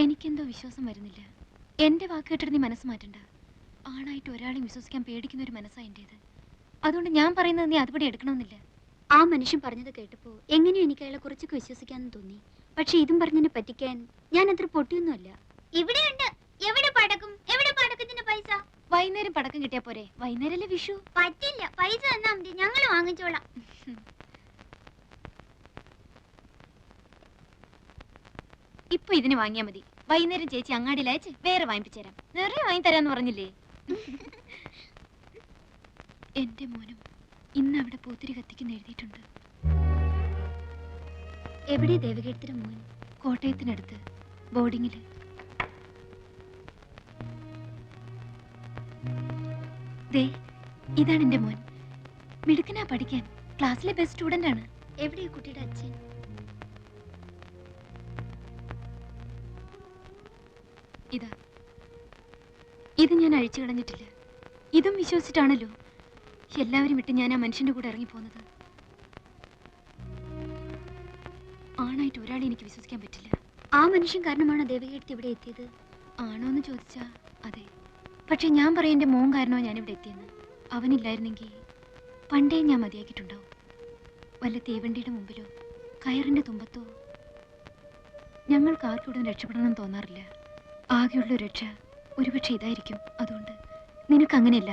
എനിക്കെന്തോ വിശ്വാസം വരുന്നില്ല. എന്റെ വാക്ക് കേട്ടിട്ട് നീ മനസ്സ് മാറ്റണ്ട. ആണായിട്ട് ഒരാളെയും വിശ്വസിക്കാൻ പേടിക്കുന്ന ഒരു മനസ്സാ എന്റേത്. അതുകൊണ്ട് ഞാൻ പറയുന്നത് നീ അതുപടി എടുക്കണമെന്നില്ല. ആ മനുഷ്യൻ പറഞ്ഞത് കേട്ടപ്പോ എങ്ങനെയോ എനിക്ക് അയാളെ കുറച്ചൊക്കെ വിശ്വസിക്കാന്ന് തോന്നി. പക്ഷെ ഇതും പറഞ്ഞതിനെ പറ്റിക്കാൻ ഞാൻ അത്ര പൊട്ടിയൊന്നുമല്ല. ഇവിടെയുണ്ട്. എവിടെ പടക്കും? എവിടെ പടക്കത്തിന്റെ പൈസ? വൈകുന്നേരം പടക്കം കിട്ടിയാ പോരെ? വൈകുന്നേരല്ലേ വിഷു? പറ്റില്ല, പൈസ തന്നാ മതി, ഞങ്ങൾ വാങ്ങിച്ചോളാം. ഇപ്പൊ ഇതിന് വാങ്ങിയാ മതി. വൈകുന്നേരം ചേച്ചി അങ്ങാടിയിൽ അയച്ച് വേറെ വാങ്ങിപ്പിച്ചേരാം. നിറയെ വാങ്ങി തരാന്ന് പറഞ്ഞില്ലേ? എന്റെ മോനും ഇന്ന് അവിടെ പൂത്തിരി കത്തിക്കുന്ന എഴുതിയിട്ടുണ്ട്. എവിടെ ദേവകീർത്തിയുടെ മോൻ? കോട്ടയത്തിനടുത്ത് ബോർഡിങ്ങില്. ദേ, ഇതാണ് എന്റെ മോൻ. മിടുക്കനാ പഠിക്കാൻ. ക്ലാസ്സിലെ ബെസ്റ്റ് സ്റ്റുഡന്റ് ആണ്. എവിടെയാ കുട്ടിയുടെ അച്ഛൻ? ഇതാ, ഇത് ഞാൻ അഴിച്ചു കളഞ്ഞിട്ടില്ല. ഇതും വിശ്വസിച്ചിട്ടാണല്ലോ എല്ലാവരും വിട്ട് ഞാൻ ആ മനുഷ്യന്റെ കൂടെ ഇറങ്ങിപ്പോന്നത്. ആണായിട്ട് ഒരാളെ എനിക്ക് വിശ്വസിക്കാൻ പറ്റില്ല. ആ മനുഷ്യൻ കാരണമാണോ ദേവകീർത്തി ഇവിടെ എത്തിയത്? ആണോ എന്ന് ചോദിച്ചാ അതെ. പക്ഷെ ഞാൻ പറയാം, എന്റെ മോൻ കാരണമോ ഞാൻ ഇവിടെ എത്തിയെന്ന്. അവനില്ലായിരുന്നെങ്കിൽ പണ്ടേ ഞാൻ മതിയാക്കിയിട്ടുണ്ടാവും. വല്ല തീവണ്ടിയുടെ മുമ്പിലോ കയറിന്റെ തുമ്പത്തോ. ഞങ്ങൾക്ക് ആർക്കും ഇവിടെ രക്ഷപ്പെടണമെന്ന് തോന്നാറില്ല. ആകെയുള്ള രക്ഷ ഒരുപക്ഷെ ഇതായിരിക്കും. അതുകൊണ്ട് നിനക്ക് അങ്ങനെയല്ല,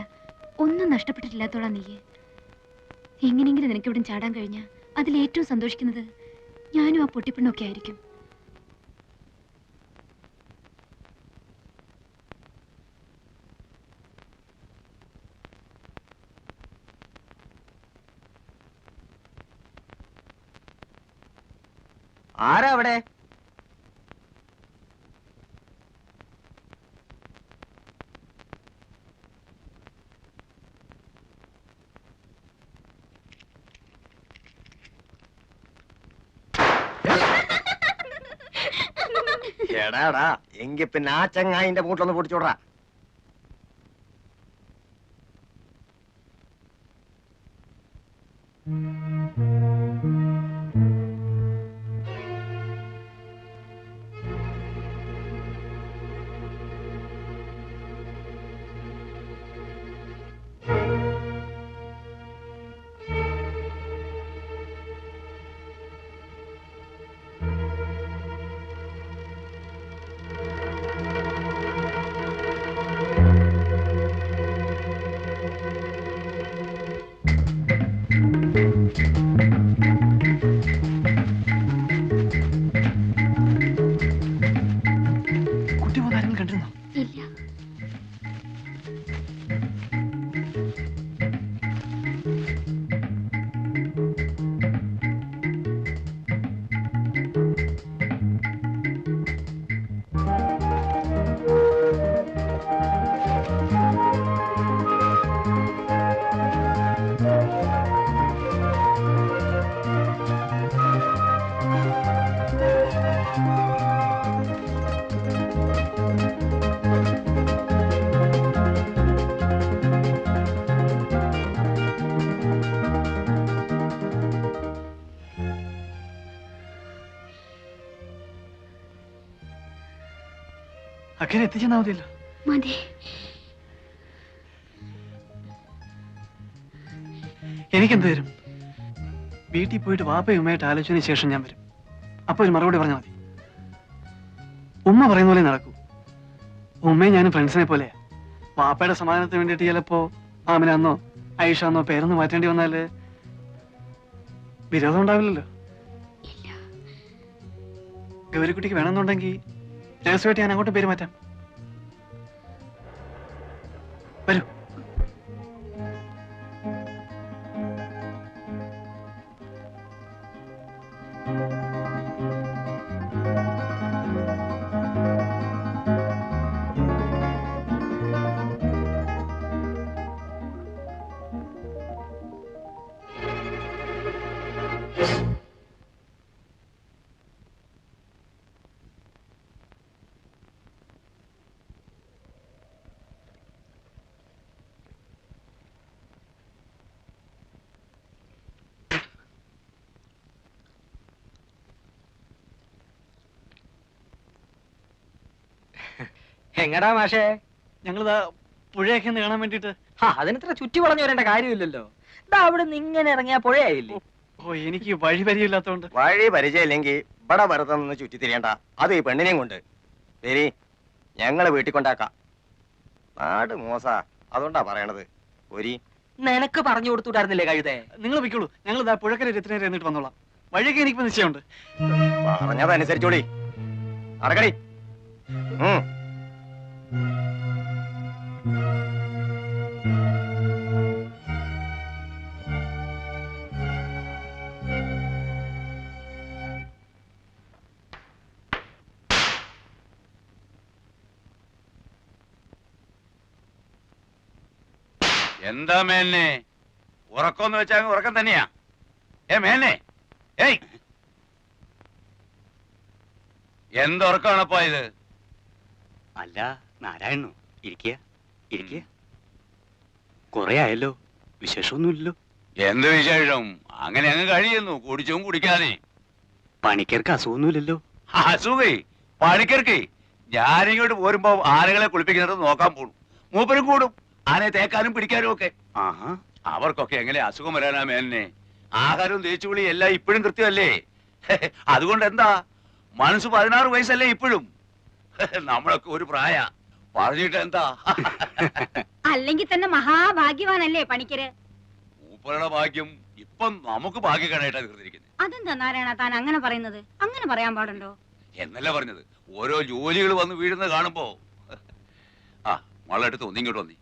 ഒന്നും നഷ്ടപ്പെട്ടിട്ടില്ലാത്തോളാം നീയെ. എങ്ങനെയെങ്കിലും നിനക്ക് ഇവിടെ ചാടാൻ കഴിഞ്ഞാൽ അതിലേറ്റവും സന്തോഷിക്കുന്നത് ഞാനും ആ പൊട്ടിപ്പെണ്ണൊക്കെ ആയിരിക്കും. ആരാ അവിടെ? എടാടാ, എങ്കി പിന്നെ ആ ചങ്ങായിന്റെ മൂട്ടിലൊന്ന് പൊടിച്ചോടാ. അക്കരെ എത്തിച്ചെന്നാ മതിയല്ലോ. മതി. എനിക്കെന്ത് തരും? വീട്ടിൽ പോയിട്ട് വാപ്പയും ഉമ്മയായിട്ട് ആലോചനയ്ക്ക് ശേഷം ഞാൻ വരും. അപ്പൊ ഒരു മറുപടി പറഞ്ഞാൽ മതി. ഉമ്മ പറയുന്ന പോലെ നടക്കൂ. ഉമ്മയും ഞാനും ഫ്രണ്ട്സിനെ പോലെയാ. വാപ്പയുടെ സമാധാനത്തിന് വേണ്ടിയിട്ട് ചിലപ്പോ ആമിനാന്നോ ഐഷാന്നോ പേരൊന്ന് മാറ്റേണ്ടി വന്നാല് വിരോധം ഉണ്ടാവില്ലല്ലോ. ഗൗരിക്കുട്ടിക്ക് വേണമെന്നുണ്ടെങ്കിൽ രഹസ്യമായിട്ട് ഞാൻ അങ്ങോട്ട് പേര് മാറ്റാം. വരൂ. എങ്ങടാ മാഷേ? ഞങ്ങളിതാ പുഴയൊക്കെ ഒന്ന് കാണാൻ വേണ്ടിട്ട്. അതിനിത്ര ചുറ്റി വളഞ്ഞു വരേണ്ട കാര്യമില്ലല്ലോ. ഇതാ അവിടെ നിന്ന് ഇങ്ങനെ ഇറങ്ങിയ പുഴയായില്ലേ? ഓ, എനിക്ക് വഴി പരിചയമില്ലാത്തോണ്ട്. വഴി പരിചയമില്ലെങ്കിൽ ഇവിടെ വെറുതെ നിന്ന് ചുറ്റി തിരിയണ്ട. അത് ഈ പെണ്ണിനെയും കൊണ്ട് വരി, ഞങ്ങള് വീട്ടിൽ കൊണ്ടാക്കാം. നാട് മോശ, അതുകൊണ്ടാ പറയണത്. ഒരി നിനക്ക് പറഞ്ഞു കൊടുത്തുണ്ടായിരുന്നില്ലേ കഴുതേ? നിങ്ങൾ വെക്കുള്ളൂ, ഞങ്ങൾ ഇതാ പുഴക്കര രത്തിനേരെ എന്നിട്ട് വന്നോളാം. വഴിയൊക്കെ എനിക്കിപ്പോ നിശ്ചയമുണ്ട്. പറഞ്ഞതനുസരിച്ചോളി. അടക്കടി. എന്താ മേന്നെ ഉറക്കമെന്ന് വെച്ചാൽ ഉറക്കം തന്നെയാ? മേന്നെ, ഏയ് എന്തുറക്കമാണപ്പോ ഇത്? അല്ല നാരായണു, ഇരിക്കുക ഇരിക്കുക. കൊറേ ആയല്ലോ, വിശേഷമൊന്നുമില്ലല്ലോ. എന്ത് വിശേഷം? അങ്ങനെ അങ്ങ് കഴിയുന്നു, കുടിച്ചും കുടിക്കാതെ. പണിക്കർക്ക് അസുഖമൊന്നുമില്ലല്ലോ? അസുഖേ പണിക്കർക്ക്? ഞാനിങ്ങോട്ട് പോരുമ്പോ ആനകളെ കുളിപ്പിക്കുന്നത് നോക്കാൻ പോണു. മൂപ്പരും കൂടും ആനയെ തേക്കാനും പിടിക്കാനും ഒക്കെ. അവർക്കൊക്കെ എങ്ങനെ അസുഖം വരാനാ മേന്നെ? ആഹാരവും തേച്ചുകുളി എല്ലാം ഇപ്പോഴും കൃത്യമല്ലേ? അതുകൊണ്ട് എന്താ, മനസ്സ് 16 വയസ്സല്ലേ ഇപ്പോഴും? നമ്മളൊക്കെ ഒരു പ്രായ പറഞ്ഞിട്ട് എന്താ? അല്ലെങ്കിൽ തന്നെ മഹാഭാഗ്യവാനല്ലേ പണിക്കര്? മൂപ്പരുടെ ഭാഗ്യം ഇപ്പം നമുക്ക് ഭാഗ്യക്കേടായിട്ടാ തീർന്നിരിക്കുന്നത്. അതെന്താ നാരായണ താൻ അങ്ങനെ പറയുന്നത്? അങ്ങനെ പറയാൻ പാടുണ്ടോ? എന്നല്ല പറഞ്ഞത്, ഓരോ ജോലികൾ വന്ന് വീഴുന്നത് കാണുമ്പോ. ആ മകളെടുത്ത് ഒന്നിങ്ങോട്ട് വന്നി.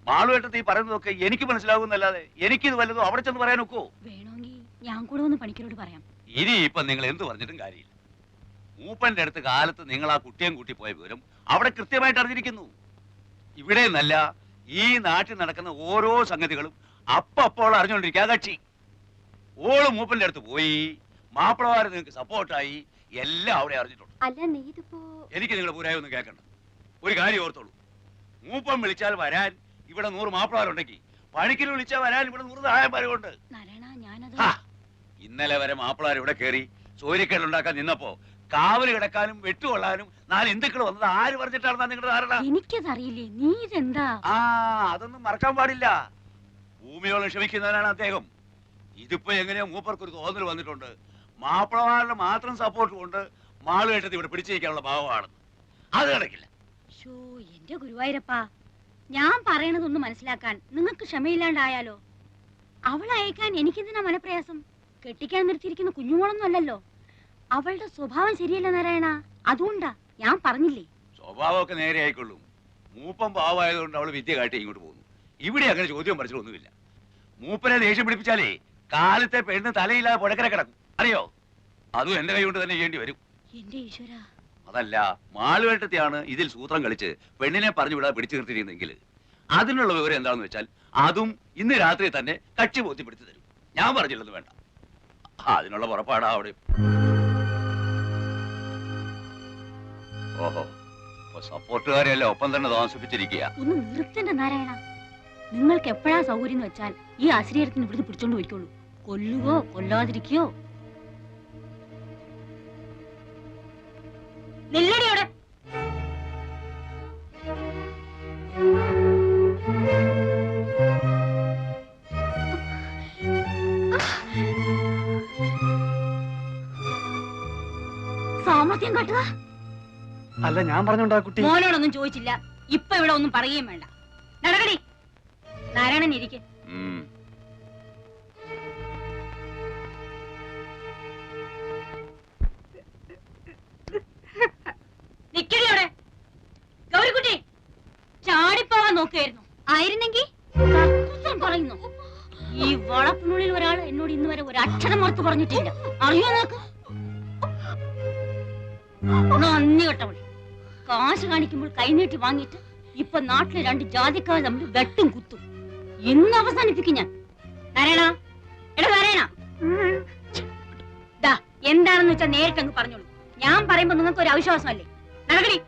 മാളുവേട്ടത്ത് ഈ പറയുന്നതൊക്കെ എനിക്ക് മനസ്സിലാകുന്നല്ലാതെ എനിക്കിത് വല്ലതും അവിടെ ചെന്ന് പറയാൻ ഒക്കോ? വേണമെങ്കിൽ ഞാൻ കൂടെ ഒന്ന് പണിക്കരോട് പറയാം. ഇനി ഇപ്പൊ നിങ്ങൾ എന്ത് പറഞ്ഞിട്ടും കാര്യമില്ല. മൂപ്പന്റെ അടുത്ത് കാലത്ത് നിങ്ങൾ ആ കുട്ടിയും കൂട്ടി പോയ വിവരം അവിടെ കൃത്യമായിട്ട് അറിഞ്ഞിരിക്കുന്നു. ഇവിടെ നിന്നല്ല, ഈ നാട്ടിൽ നടക്കുന്ന ഓരോ സംഗതികളും അപ്പോൾ അറിഞ്ഞുകൊണ്ടിരിക്കുക കക്ഷി. ഓള് മൂപ്പന്റെ അടുത്ത് പോയി, മാപ്പിളമാര് നിങ്ങൾക്ക് സപ്പോർട്ടായി, എല്ലാം അവിടെ അറിഞ്ഞിട്ടുണ്ട്. എനിക്ക് നിങ്ങളുടെ പൂരായി ഒന്നും കേൾക്കണ്ട. ഒരു കാര്യം ഓർത്തോളൂ, മൂപ്പം വിളിച്ചാൽ വരാൻ ഇവിടെ 100 മാപ്പിളമാരുണ്ടെങ്കിൽ പണിക്കര് വിളിച്ചാൽ വരാൻ ഇവിടെ 100 സഹായന്മാരുണ്ട്. ഇന്നലെ വരെ മാപ്പിളമാർ ഇവിടെ കയറി സൂര്യക്കേടുണ്ടാക്കാൻ നിന്നപ്പോ കാവല് കിടക്കാനും വെട്ടുകൊള്ളാനും 4 ഹിന്ദുക്കൾ വന്നത് ആര് പറഞ്ഞിട്ടാണെന്നാ നിങ്ങളുടെ ധാരണ? എനിക്കതറിയില്ലേ, നീ ഇതെന്താ? അതൊന്നും മറക്കാൻ പാടില്ല. ഭൂമിയോളം ക്ഷമിക്കുന്നവനാണ് അദ്ദേഹം. ഇതിപ്പോ എങ്ങനെയോ മൂപ്പർക്കൊരു തോന്നൽ വന്നിട്ടുണ്ട്, മാപ്പിളമാരുടെ മാത്രം സപ്പോർട്ട് കൊണ്ട് മാളുകെട്ടത് ഇവിടെ പിടിച്ചിരിക്കാനുള്ള ഭാവമാണ്. അത് നടക്കില്ല. എന്റെ ഗുരുവായൂരപ്പാ, ഞാൻ പറയണതൊന്നും മനസ്സിലാക്കാൻ നിങ്ങൾക്ക് ക്ഷമയില്ലാണ്ടായാലോ? അവളെ അയക്കാൻ എനിക്കെന്തിനാ മനപ്രയാസം? കെട്ടിക്കാൻ നിർത്തിയിരിക്കുന്ന കുഞ്ഞുമോളൊന്നും അല്ലല്ലോ. അവളുടെ സ്വഭാവം ശരിയല്ല നാരായണ, അതുകൊണ്ടാ ഞാൻ പറഞ്ഞില്ലേ. സ്വഭാവമൊക്കെ നേരെ ആയിക്കൊള്ളും. മൂപ്പം പാവമായതുകൊണ്ട് അവള് വിദ്യ കാട്ടി ഇങ്ങോട്ട് പോകുന്നു. ഇവിടെ അങ്ങനെ ചോദ്യം പഠിച്ചിട്ടൊന്നുമില്ല. മൂപ്പനെ ദേഷ്യം പിടിപ്പിച്ചാലേ കാലത്തെ പെണ്ണ് തലയില്ലാതെ പുഴക്കര കിടക്കും, അറിയോ? അതും എന്റെ കൈ കൊണ്ട് തന്നെ ചെയ്യേണ്ടി വരും. എന്റെ ഈശ്വര, അതല്ല, മാളുവേട്ടത്തെയാണ് ഇതിൽ സൂത്രം കളിച്ച് പെണ്ണിനെ പറഞ്ഞു വിടാതെ പിടിച്ചു നിർത്തിയിരുന്നെങ്കിൽ അതിനുള്ള വിവരം എന്താണെന്ന് വെച്ചാൽ അതും ഇന്ന് രാത്രി തന്നെ കക്ഷി ബോധ്യപ്പെടുത്തി തരും. ഞാൻ പറഞ്ഞില്ലെന്ന് വേണ്ട. അതിനുള്ള പുറപ്പാടാ അവിടെ. ഓഹോ, സപ്പോർട്ടുകാരെയല്ല ഒപ്പം തന്നെ താമസിപ്പിച്ചിരിക്കുക. ഒന്ന് നിർത്തണ്ട നാരായണ. നിങ്ങൾക്ക് എപ്പോഴാ സൗകര്യം എന്ന് വെച്ചാൽ ഈ അശ്രീരത്തിന് ഇവിടുന്ന് പിടിച്ചോണ്ട് പോയിക്കോളൂ. കൊല്ലുകയോ കൊല്ലാതിരിക്കയോ. നെല്ലടിയോടെ സാമർത്ഥ്യം കാട്ടുക. അല്ല, ഞാൻ പറഞ്ഞോണ്ടാ കുട്ടി. മോനോടൊന്നും ചോദിച്ചില്ല. ഇപ്പൊ ഇവിടെ ഒന്നും പറയുകയും വേണ്ട. നടക്കടി. നാരായണൻ ഇരിക്കെ. നിക്കടിയോടെ. ഗൗരിക്കുട്ടി ചാടിപ്പോവാൻ നോക്കുകയായിരുന്നു. ആയിരുന്നെങ്കിൽ പറയുന്നു. ഈ വളപ്പിനുള്ളിൽ ഒരാൾ എന്നോട് ഇന്ന് വരെ ഒരു അക്ഷരം ഓർത്ത് പറഞ്ഞിട്ടില്ല. അറിയോ നോക്ക്. നന്ദി കേട്ടവളി. കാശ് കാണിക്കുമ്പോൾ കൈനീട്ടി വാങ്ങിയിട്ട് ഇപ്പൊ നാട്ടിലെ 2 ജാതിക്കാർ തമ്മിൽ വെട്ടും കുത്തും. ഇന്ന് അവസാനിപ്പിക്കും ഞാൻ. നാരായണ, എടാ നാരായണ, എന്താണെന്ന് വെച്ചാൽ നേരിട്ടങ്ങ് പറഞ്ഞോളൂ. ഞാൻ പറയുമ്പോ നിങ്ങൾക്ക് ഒരു അവിശ്വാസമല്ലേ? നടക്കടി.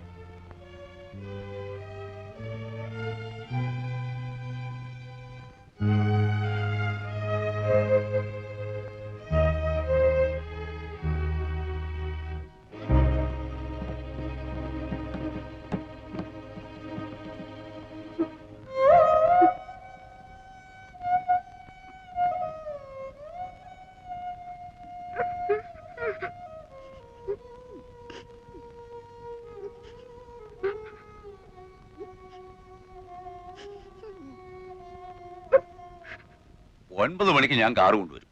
9 മണിക്ക് ഞാൻ കാറ് കൊണ്ടുവരും.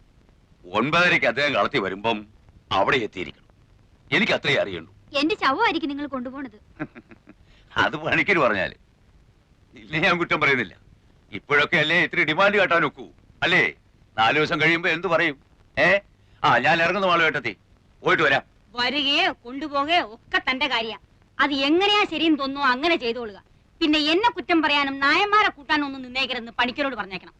9:30 അദ്ദേഹം കളത്തി വരുമ്പം അവിടെ എത്തിയിരിക്കണം. എനിക്ക് അത്രേ അറിയണ്ടു. എന്റെ ശവമായിരിക്കും നിങ്ങൾ കൊണ്ടുപോണത്. അത് പണിക്കര് പറഞ്ഞാല് ഇല്ലേ, ഞാൻ കുറ്റം പറയുന്നില്ല. ഇപ്പോഴൊക്കെ അല്ലേ ഇത്തിരി ഡിമാൻഡ് കാട്ടാൻ ഒക്കൂ, അല്ലേ? 4 ദിവസം കഴിയുമ്പോ എന്ത് പറയും? ഞാൻ ഇറങ്ങുന്ന മാളുവേട്ടത്തി, പോയിട്ട് വരാം. വരികയോ കൊണ്ടുപോകുകയോ ഒക്കെ തന്റെ കാര്യ. അത് എങ്ങനെയാ ശരിയെന്ന് തോന്നുന്നു അങ്ങനെ ചെയ്തോളുക. പിന്നെ എന്നെ കുറ്റം പറയാനും നായന്മാരെ കൂട്ടാനും ഒന്നും നിന്നേക്കരുതെന്ന് പണിക്കരോട് പറഞ്ഞേക്കണം.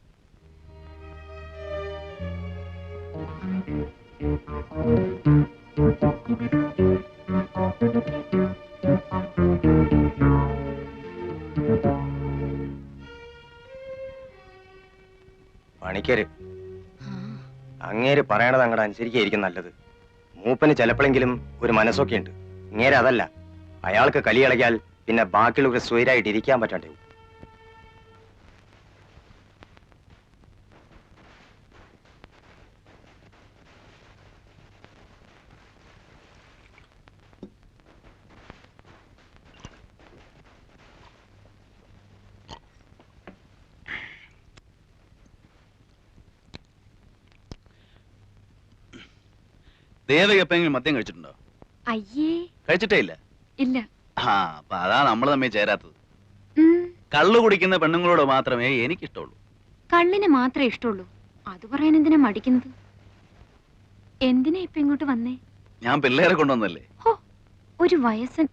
പണിക്കര് അങ്ങേര് പറയണത് അങ്ങോട്ട് അനുസരിക്കായിരിക്കും നല്ലത്. മൂപ്പന് ചിലപ്പോഴെങ്കിലും ഒരു മനസ്സൊക്കെ ഉണ്ട്. ഇങ്ങേര് അതല്ല. അയാൾക്ക് കലി കളിയാൽ പിന്നെ ബാക്കിയുള്ളവർ സ്വൈരായിട്ട് ഇരിക്കാൻ പറ്റാണ്ടേ. ദേവക എപ്പോഴെങ്കിലും മദ്യം കഴിച്ചിട്ടുണ്ടോ? അയ്യേ, കഴിച്ചിട്ടേ ഇല്ല. ഇല്ല. അപ്പൊ അതാ നമ്മൾ തമ്മിൽ ചേരാത്തത്. കള്ളു കുടിക്കുന്ന പെണ്ണുങ്ങളോട് മാത്രമേ എനിക്കിഷ്ടമുള്ളൂ. കള്ളിന് മാത്രമേ ഇഷ്ടമുള്ളൂ. അത് പറയാൻ എന്തിനാ മടിക്കുന്നത്? എന്തിനാ ഇപ്പൊ ഇങ്ങോട്ട് വന്നേ? ഞാൻ പിള്ളേരെ കൊണ്ടുവന്നല്ലേ. ഒരു വയസ്സൻ.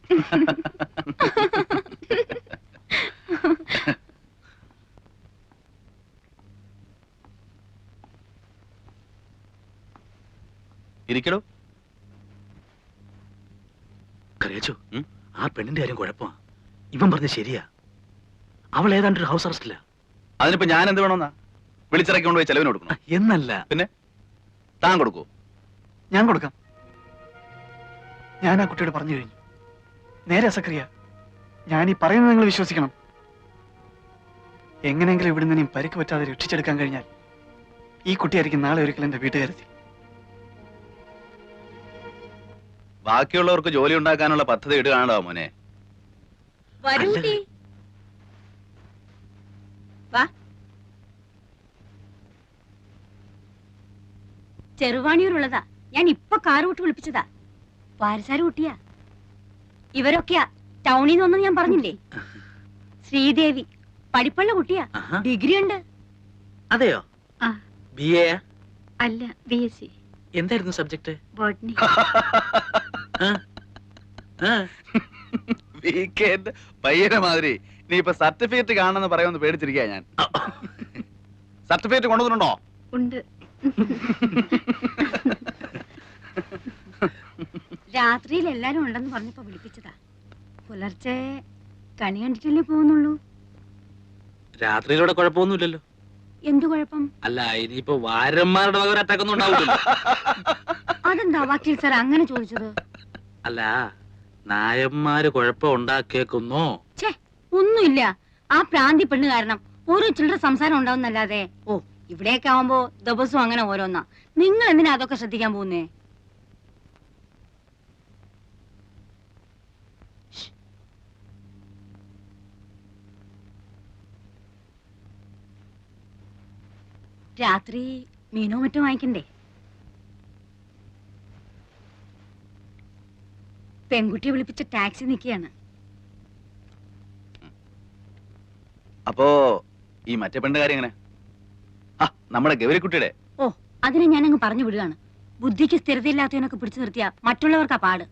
ഇരിക്കടോ. കറിയച്ചോ, ആ പെണ്ണിന്റെ കാര്യം കുഴപ്പമാ. ഇവൻ പറഞ്ഞ ശരിയാ. അവൾ ഏതാണ്ടൊരു ഹൗസ് അറസ്റ്റില്ല. അതിനിപ്പോ ഞാൻ എന്ത് വേണമെന്നാ? വിളിച്ചിറക്കി കൊണ്ടുപോയി ചെലവിന് കൊടുക്കണം എന്നല്ല. പിന്നെ താൻ കൊടുക്കൂ? ഞാൻ കൊടുക്കാം. ഞാൻ ആ കുട്ടിയോട് പറഞ്ഞു കഴിഞ്ഞു. നേരെ സക്രിയ, ഞാൻ ഈ പറയുന്നത് നിങ്ങൾ വിശ്വസിക്കണം. എങ്ങനെയെങ്കിലും ഇവിടുന്ന് ഇനിയും പരിക്ക് പറ്റാതെ രക്ഷിച്ചെടുക്കാൻ കഴിഞ്ഞാൽ ഈ കുട്ടിയായിരിക്കും നാളെ ഒരിക്കലും എന്റെ വീട്ടുകാരെത്തി. ബാക്കിയുള്ളവർക്ക് ജോലി ഉണ്ടാക്കാനുള്ള പദ്ധതി ഇടുകയാണോ മോനെ? ചെറുവാണിയൂരുള്ളതാ. ഞാൻ ഇപ്പൊ കാറ് വിട്ട് വിളിപ്പിച്ചതാ. പാരസാര് കുട്ടിയാ. ഇവരൊക്കെയാ ടൗണിൽ നിന്ന് ഒന്നും ഞാൻ പറഞ്ഞില്ലേ. ശ്രീദേവി പഠിപ്പുള്ള കുട്ടിയാ. ഡിഗ്രി ഉണ്ട്. അതെയോ? BA അല്ല, BSc. എന്തായിരുന്നു സബ്ജക്ട്? ബോട്ടണി. വീക്കെൻഡ് പയ്യനെ മാതിരി നീ ഇപ്പൊ സർട്ടിഫിക്കറ്റ് കാണണമെന്ന് പറയുമെന്ന് പേടിച്ചിരിക്കാ ഞാൻ. സർട്ടിഫിക്കറ്റ് കൊണ്ടുവന്നിട്ടുണ്ടോ? ഉണ്ട്. രാത്രിയിൽ എല്ലാരും ഉണ്ടെന്ന് പറഞ്ഞപ്പോ വിളിപ്പിച്ചതാ. പുലർച്ചെ കണി കണ്ടിട്ടല്ലേ പോകുന്നുള്ളൂ. രാത്രിയിലൂടെ കുഴപ്പമൊന്നുമില്ലല്ലോ. എന്തു കുഴപ്പം? അല്ല ഇനിയിപ്പോ വാരന്മാരുടെ വക ഒരു അറ്റാക്ക് ഒന്നും ഉണ്ടാവില്ലല്ലോ. അതെന്താ വക്കീൽ സാർ അങ്ങനെ ചോദിച്ചത്? അല്ല നായന്മാര് കുഴപ്പം ഉണ്ടാക്കിയേക്കുന്നോ? ഛേ, ഒന്നുമില്ല. ആ പ്രാന്തി പെണ്ണ് കാരണം ഓരോ ചില്ലറ സംസാരം ഉണ്ടാവുന്നല്ലാതെ. ഓ, ഇവിടെയൊക്കെ ആവുമ്പോ ദിവസവും അങ്ങനെ ഓരോന്നാ. നിങ്ങൾ എന്തിനാ അതൊക്കെ ശ്രദ്ധിക്കാൻ പോകുന്നേ? രാത്രി മീനോ മറ്റോ വാങ്ങിക്കണ്ടേ? പെൺകുട്ടിയെ വിളിപ്പിച്ച ടാക്സി നിൽക്കുകയാണ്. അപ്പോ ഈ മറ്റേ പെണ്ണ് കാര്യം എങ്ങനെ? നമ്മുടെ ഗൗരിക്കുട്ടിയുടെ. ഓ, അതിനെ ഞാനങ്ങ് പറഞ്ഞു വിടുകയാണ്. ബുദ്ധിക്ക് സ്ഥിരതയില്ലാത്തവനൊക്കെ പിടിച്ചു നിർത്തിയ മറ്റുള്ളവർക്കാ പാട്.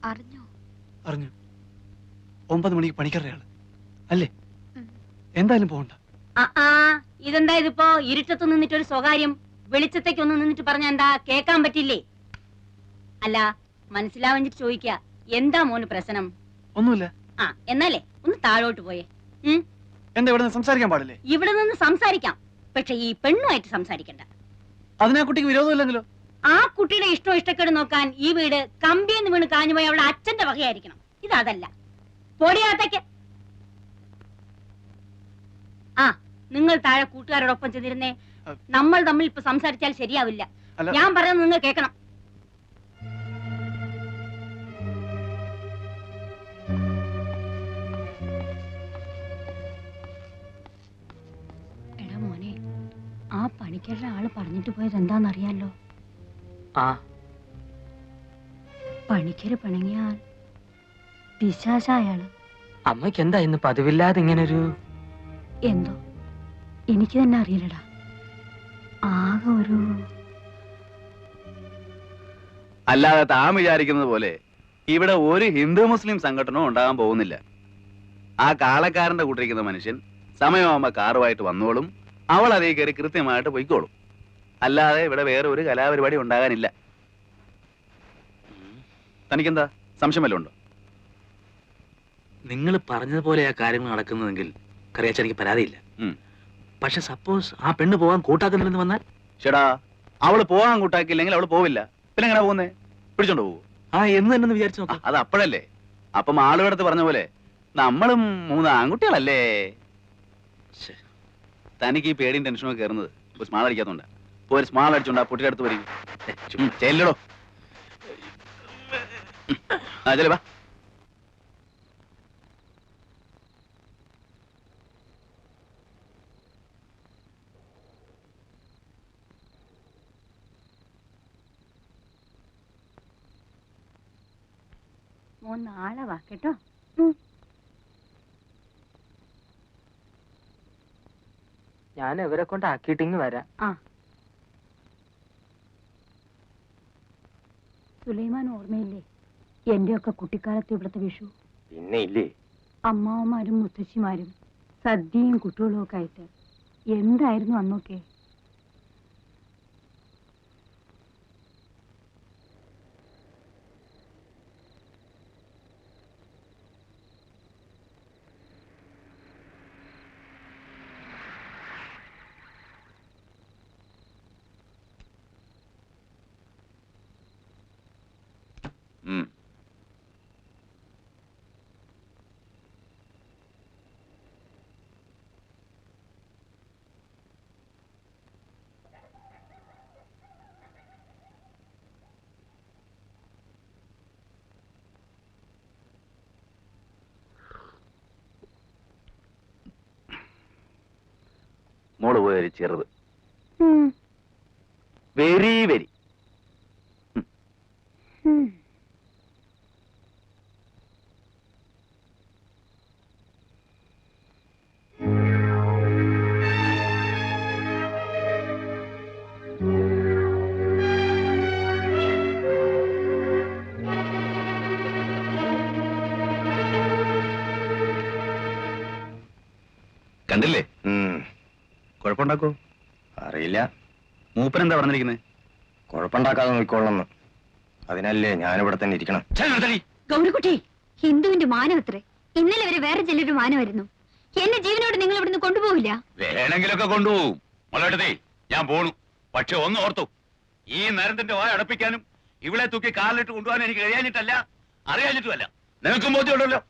അറിഞ്ഞോ? അറിഞ്ഞു. 9 മണിക്ക് പണിക്കാരുടെ ആള് അല്ലേ? എന്തായാലും പോകണ്ട. ഇതെന്താ ഇതിപ്പോ ഇരുട്ടത്ത് നിന്നിട്ട് ഒരു സ്വകാര്യം വെളിച്ചത്തേക്ക് ഒന്ന് നിന്നിട്ട് പറഞ്ഞ എന്താ കേക്കാൻ പറ്റില്ലേ? അല്ല മനസ്സിലാവഞ്ഞിട്ട് ചോദിക്ക, എന്താ മോന് പ്രശ്നം? ഒന്നുമില്ല. എന്നാലേ ഒന്ന് താഴോട്ട് പോയേ. എന്താ ഇവിടെ സംസാരിക്കാൻ പാടില്ലേ? ഇവിടെ നിന്ന് സംസാരിക്കാം, പക്ഷെ ഈ പെണ്ണുമായിട്ട് സംസാരിക്കണ്ട. അതിനാ കുട്ടിക്ക് വിരോധമില്ലെങ്കിലോ? ആ കുട്ടിയുടെ ഇഷ്ടക്കേട് നോക്കാൻ ഈ വീട് കമ്പിയെന്ന് വീണ് കാഞ്ഞുപോയി അവളുടെ അച്ഛന്റെ വകയായിരിക്കണം. ഇതല്ല. പൊടിയാത്തേക്ക്. നിങ്ങൾ താഴെ കൂട്ടുകാരോടൊപ്പം ചെന്നിരുന്നേ. നമ്മൾ തമ്മിൽ ഇപ്പൊ സംസാരിച്ചാൽ ശരിയാവില്ല. ഞാൻ പറയുന്നത് നിങ്ങൾ കേൾക്കണം. എടാ മോനെ, ആ പണിക്കരുടെ ആള് പറഞ്ഞിട്ട് പോയത് എന്താന്നറിയാലോ? പണിക്കര് പിണങ്ങിയാൽ പിശാചായാള്. അമ്മയ്ക്ക് എന്താ ഇന്ന് പതിവില്ലാതെ ഇങ്ങനൊരു? എന്തോ എനിക്ക് തന്നെ അറിയില്ലടാ. ആകെ ഒരു അല്ലാതെ താൻ വിചാരിക്കുന്നത് പോലെ ഇവിടെ ഒരു ഹിന്ദു മുസ്ലിം സംഘടനവും ഉണ്ടാകാൻ പോകുന്നില്ല. ആ കാളക്കാരന്റെ കൂട്ടിരിക്കുന്ന മനുഷ്യൻ സമയമാകുമ്പോ കാറുമായിട്ട് വന്നോളും. അവൾ അതേ കയറി കൃത്യമായിട്ട് പൊയ്ക്കോളും. അല്ലാതെ ഇവിടെ വേറെ ഒരു കലാപരിപാടി ഉണ്ടാകാനില്ല. തനിക്കെന്താ സംശയം വല്ലതും ഉണ്ടോ? നിങ്ങൾ പറഞ്ഞതുപോലെ ആ കാര്യങ്ങൾ നടക്കുന്നതെങ്കിൽ കറിയാച്ച എനിക്ക് പരാതിയില്ല. പക്ഷെ സപ്പോസ് ആ പെണ്ണ് പോകാൻ കൂട്ടാക്കുന്നില്ലെന്ന് വന്നാൽ? ചേടാ, അവള് പോകാൻ കൂട്ടാക്കിയില്ലെങ്കിൽ അവള് പോവില്ല. പിന്നെ എങ്ങനെ പോകുന്നേ? പിടിച്ചോണ്ട് പോകും. എന്ന് തന്നെ വിചാരിച്ചു നോക്കാം. അത് അപ്പോഴല്ലേ. അപ്പം ആളുകളടുത്ത് പറഞ്ഞ പോലെ നമ്മളും 3 ആൺകുട്ടികളല്ലേ. തനിക്ക് ഈ പേടിയും ടെൻഷനും ഒക്കെ കയറുന്നത് ഒരു സ്മാൾ അടിക്കാത്തോണ്ടാ. ഒരു സ്മാൾ അടിച്ചോണ്ടാ പൊട്ടിയുടെ അടുത്ത് വരും. ചെല്ലടോ. ചെല്ലേ വാ. നാളെ വാ കേട്ടോ. ഞാൻ ഇവരെ കൊണ്ട് ആക്കിയിട്ടിങ് വരാം. സുലൈമാൻ ഓർമ്മയില്ലേ എന്റെയൊക്കെ കുട്ടിക്കാലത്ത് ഇവിടുത്തെ വിഷു? പിന്നെ ഇല്ലേ, അമ്മാവന്മാരും മുത്തശ്ശിമാരും സദ്യയും കുട്ടികളും ഒക്കെ ആയിട്ട് എന്തായിരുന്നു അന്നൊക്കെ? കൊണ്ടുപോയ ഒരു ചെറുത്. Very very. കണ്ടില്ലേ? കുഴപ്പമുണ്ടാക്കോ? അറിയില്ല. മൂപ്പൻ എന്താ പറഞ്ഞിരിക്കുന്നത്? കുഴപ്പമുണ്ടാക്കാതെ നോക്കിക്കൊള്ളന്ന്. അതിനല്ലേ ഞാനിവിടെ തന്നെ ഇരിക്കണം. ഗൗരിക്കുട്ടി, ഹിന്ദുവിന്റെ മാനമത്രേ. ഇന്നലെ വരെ വേറെ ചിലരുടെ മാനമായിരുന്നു. എന്നെ ജീവനോട് നിങ്ങൾ ഇവിടുന്ന് കൊണ്ടുപോകില്ല. വേണമെങ്കിലൊക്കെ കൊണ്ടുപോകും. മോളെടുത്തേ, ഞാൻ പോണു. പക്ഷെ ഒന്ന് ഓർത്തു, ഈ നരന്തന്റെ വായ അടപ്പിക്കാനും ഇവിടെ തൂക്കി കാലിലിട്ട് കൊണ്ടുപോകാൻ എനിക്ക് കഴിയാഞ്ഞിട്ടല്ല, അറിയാഞ്ഞിട്ടുമല്ല. നിനക്കും ബോധ്യമുണ്ടല്ലോ.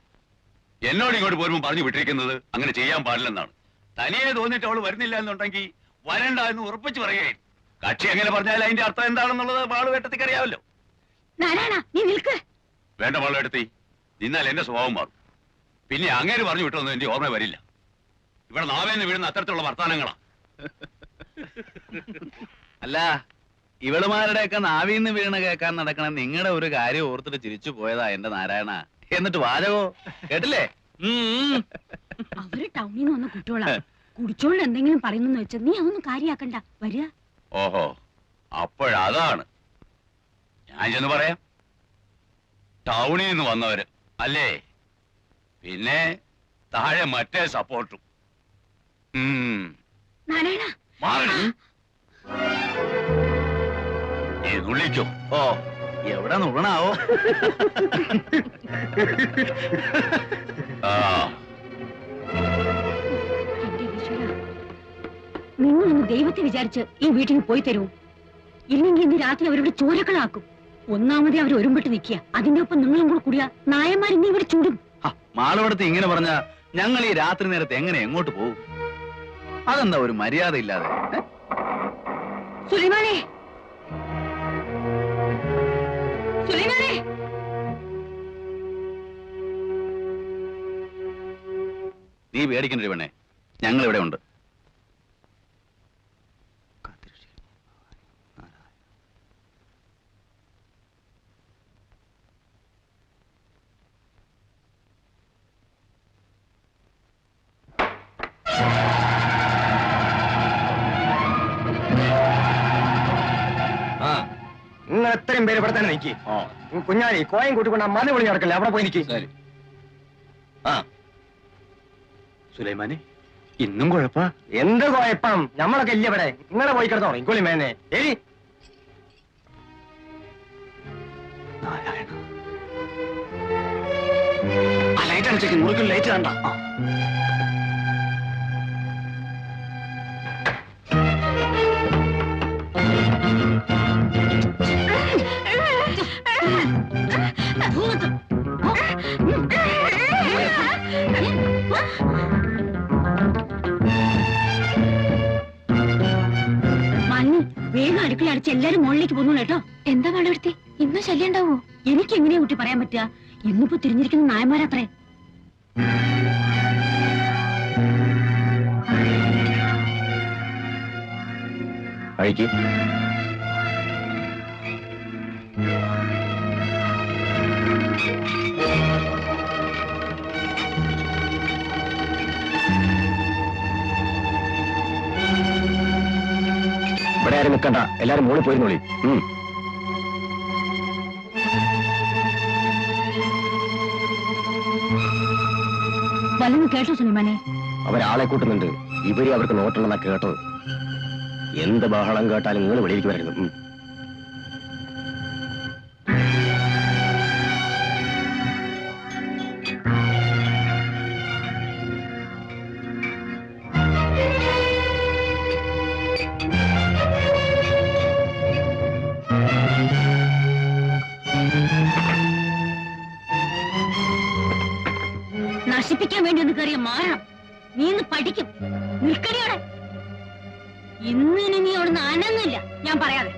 എന്നോട് ഇങ്ങോട്ട് പോരുമ്പോൾ പറഞ്ഞു വിട്ടിരിക്കുന്നത് അങ്ങനെ ചെയ്യാൻ പാടില്ലെന്നാണ്. തനിയെ തോന്നിട്ട് അവള് വരുന്നില്ല എന്നുണ്ടെങ്കിൽ വരണ്ട എന്ന് ഉറപ്പിച്ചു പറയുകയും കക്ഷി എങ്ങനെ പറഞ്ഞാൽ അതിന്റെ അർത്ഥം എന്താണെന്നുള്ളത് വാളുവേട്ടത്തിക്ക് അറിയാമല്ലോ. നീ നിൽക്ക്. വേണ്ട വാളുവേട്ടത്തി, നിന്നാൽ എന്റെ സ്വഭാവം മാറും. പിന്നെ അങ്ങേര് പറഞ്ഞു വിട്ടൊന്നും എന്റെ ഓർമ്മ വരില്ല. ഇവിടെ നാവേന്ന് വീഴുന്ന അത്തരത്തിലുള്ള വർത്താനങ്ങളാ. അല്ല, ഇവളുമാരുടെയൊക്കെ നാവിന്ന് വീണ് കേൾക്കാൻ നടക്കണ നിങ്ങളുടെ ഒരു കാര്യം ഓർത്തിട്ട് ചിരിച്ചു പോയതാ എന്റെ നാരായണ. എന്നിട്ട് വാചകോ കേട്ടില്ലേ? അവര് ടൗണിൽ നിന്ന് വന്ന കുട്ടികളാ. കുടിച്ചോണ്ട് എന്തെങ്കിലും പറയുന്നു വെച്ചാൽ നീ അതൊന്നും കാര്യാക്കണ്ട. വരിക. ഓഹോ, അപ്പോഴതാണ്. ഞാൻ ചെന്ന് പറയാം. ടൗണിൽ നിന്ന് വന്നവര് അല്ലേ? പിന്നെ താഴെ മറ്റേ സപ്പോർട്ടും. ുള്ളിക്കോ? ഓ, എവിടെ നുള്ളണാവോ? നിങ്ങളൊന്ന് ദൈവത്തെ വിചാരിച്ച് ഈ വീട്ടിൽ പോയി തരൂ. ഇല്ലെങ്കിൽ ഇന്ന് രാത്രി അവരുടെ ചോരക്കളാക്കും. ഒന്നാമതേ അവർ ഒരുമ്പിട്ട് നിൽക്കുക. അതിന്റെ ഒപ്പം നിങ്ങളും കൂടെ കൂടിയ നായന്മാർ ഇന്ന് ഇവിടെ ചൂടും. മാളവിടത്ത് ഇങ്ങനെ പറഞ്ഞ ഞങ്ങൾ ഈ രാത്രി നേരത്തെ എങ്ങനെ എങ്ങോട്ട് പോകും? അതെന്താ ഒരു മര്യാദ ഇല്ലാതെ? സുലൈമാനെ, സുലൈമാനെ, നീ പേടിക്കണ്ട പെണ്ണേ, ഞങ്ങൾ ഇവിടെ ഉണ്ട്. നിങ്ങൾ എത്രയും പേര് ഇവിടെ തന്നെ നിൽക്കി. കുഞ്ഞാലി കോയം കൂട്ടിക്കൊണ്ട് ആ മല വിളി നടക്കല്ലേ, അവിടെ പോയി നിൽക്കി. സുലൈമാനെ, ഇന്നും കുഴപ്പ? എന്ത് കുഴപ്പം? നമ്മളൊക്കെ ഇല്ല ഇവിടെ. നിങ്ങളെ പോയി കിടന്നോ ഇക്കൊള്ളി മേനെ. ഏരി ലൈറ്റ് അടിച്ചേക്ക്. മുറിക്കും ലൈറ്റ് കണ്ട. മണ്ണി വേഗം അടുക്കള അടിച്ച് എല്ലാരും മുകളിലേക്ക് പോന്നു കേട്ടോ. എന്താ മാളവിടത്തി, ഇന്നും ശല്യം ഉണ്ടാവോ? എനിക്ക് എങ്ങനെയാ കുട്ടി പറയാൻ പറ്റുക? ഇന്നിപ്പോ തിരിഞ്ഞിരിക്കുന്ന നായന്മാരത്രേ. അഴിക്ക്. ഇവിടെ ആരും നിൽക്കണ്ട, എല്ലാരും മുകളിൽ പോയിരുന്നോളി. വല്ലതും കേട്ടോ സുലൈമാനെ? അവരാളെ കൂട്ടുന്നുണ്ട്. ഇവര് അവർക്ക് നോട്ടുണ്ടെന്നാ കേട്ടത്. എന്ത് ബഹളം കേട്ടാലും നിങ്ങൾ വെളിയിലേക്ക് വരരുത്. നശിപ്പിക്കാൻ വേണ്ടി ഒന്ന് കയറിയ മാറണം. നീ ഇന്ന് പഠിക്കും. നിൽക്കടിയോടെ. ഇന്നിനി നീ അവിടുന്ന് അനങ്ങില്ല, ഞാൻ പറയാതെ.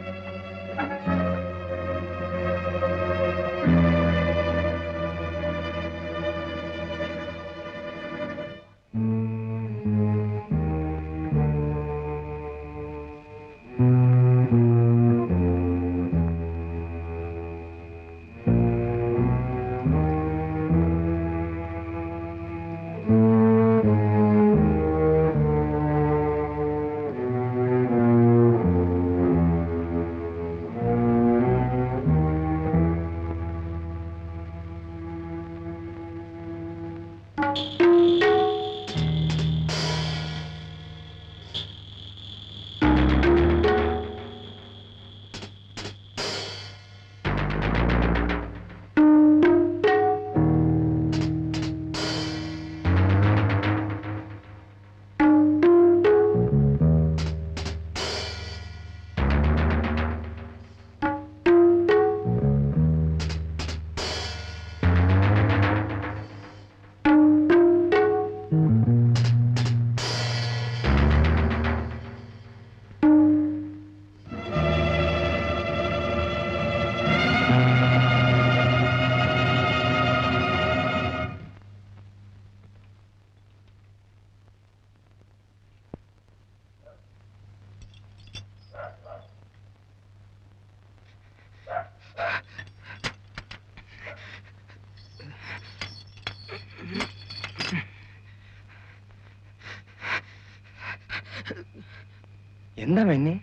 എന്താ മെന്നെ?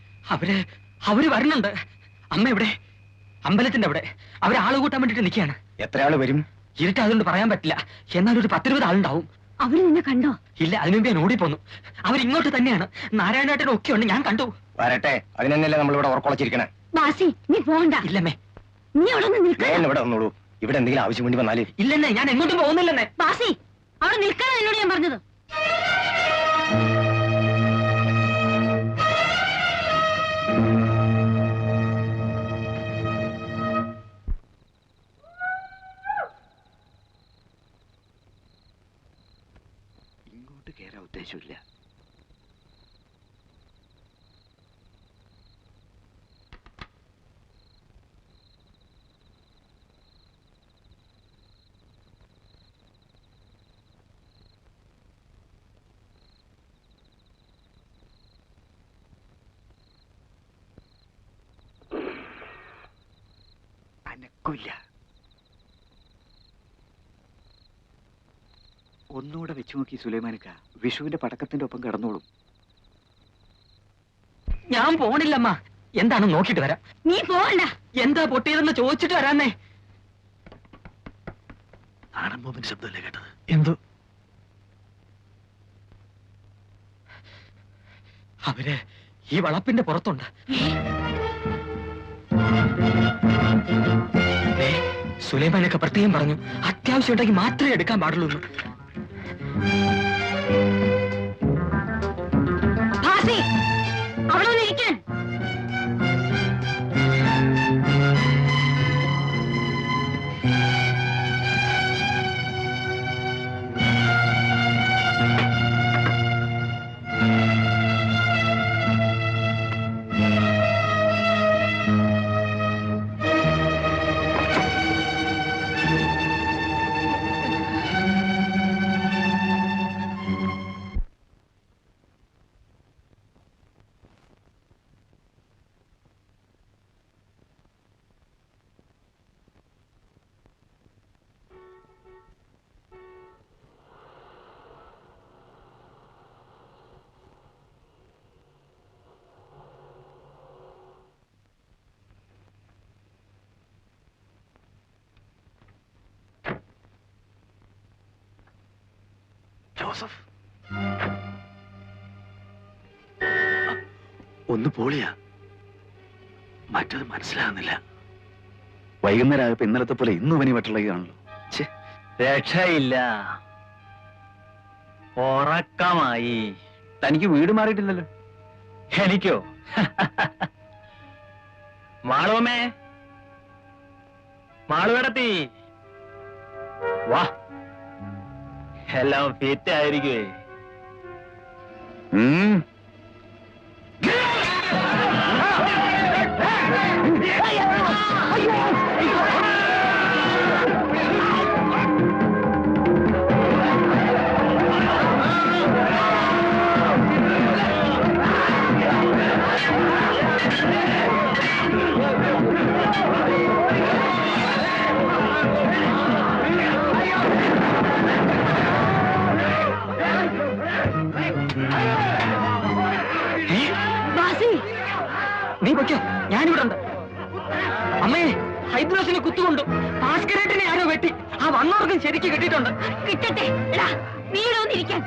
അവര് വരണുണ്ട്. അമ്മ എവിടെ? അമ്പലത്തിന്റെ അവിടെ. അവര് ആള് കൂട്ടാൻ വേണ്ടിട്ട് നിൽക്കുകയാണ്. എത്ര ആള് വരും? ഇരുട്ട് അതുകൊണ്ട് പറയാൻ പറ്റില്ല. എന്നാൽ ഒരു 10-20 ആളുണ്ടാവും. അവര് നിന്നെ കണ്ടോ? ഇല്ല, അതിനുമുമ്പ് ഞാൻ ഓടിപ്പോന്നു. അവരിങ്ങോട്ട് തന്നെയാണ്. നാരായണേട്ടനും ഒക്കെ ഉണ്ട്, ഞാൻ കണ്ടു. വരട്ടെ, അതിനെന്നല്ലേ നമ്മളിവിടെ ഉറക്കൊളച്ചിരിക്കണേ. ബാസി, നീ പോകണ്ട. ഇല്ലമ്മേ, നീ അവിടെ നിൽക്കാൻ. ഇവിടെ വന്നോളൂ. ഇവിടെ എന്തെങ്കിലും ആവശ്യം വേണ്ടി വന്നാല്. ഇല്ലെന്നേ, ഞാൻ എങ്ങോട്ടും പോകുന്നില്ലെന്നേ. ബാസി, അവിടെ നിൽക്കാനാണ് എന്നോട് ഞാൻ പറഞ്ഞത്. ഇങ്ങോട്ട് കയറാൻ ഉദ്ദേശമില്ല. അനക്കില്ല. ഒന്നുകൂടെ വെച്ചു നോക്കി സുലൈമാനിക്ക. വിഷുവിന്റെ പടക്കത്തിന്റെ ഒപ്പം കിടന്നോളും. ഞാൻ പോണില്ലമ്മ. എന്താണ് നോക്കിട്ട് വരാം. നീ പോകണ്ട. എന്താ പൊട്ടിയതെന്ന് ചോദിച്ചിട്ട് വരാന്നേ. ആണമ്പോമിന്റെ ശബ്ദമല്ലേ കേട്ടത്? എന്തോ അവര് ഈ വളപ്പിന്റെ പുറത്തുണ്ട്. സുലൈമാനൊക്കെ പ്രത്യേകം പറഞ്ഞു, അത്യാവശ്യം ഉണ്ടെങ്കിൽ മാത്രമേ എടുക്കാൻ പാടുള്ളൂ. അവിടെ ഇരിക്കാൻ. ജോസഫ് ഒന്ന് പോളിയാ. മറ്റത് മനസ്സിലാകുന്നില്ല. വൈകുന്നേരം ഇന്നലത്തെ പോലെ ഇന്നും പനി വട്ടുള്ളതാണല്ലോ. രക്ഷയില്ല, ഉറക്കമായി. തനിക്ക് വീട് മാറിയിട്ടില്ലല്ലോ. എനിക്കോ? മാളുവമ്മേ, മാളുവിടത്തി വാ. എല്ലാം ഫിറ്റ് ആയിരിക്കുവേ. നീ പൊയ്ക്കോ, ഞാനിവിടെ ഉണ്ട്. അമ്മേ, ഹൈദ്രോസിനെ കുത്തുകൊണ്ടു. ഭാസ്കരേട്ടനെ ആരോ വെട്ടി. ആ വന്നവർക്കും ശരിക്ക് കിട്ടിയിട്ടുണ്ട്. കിട്ടട്ടെ. എടാ വീടൊന്നിരിക്കാൻ.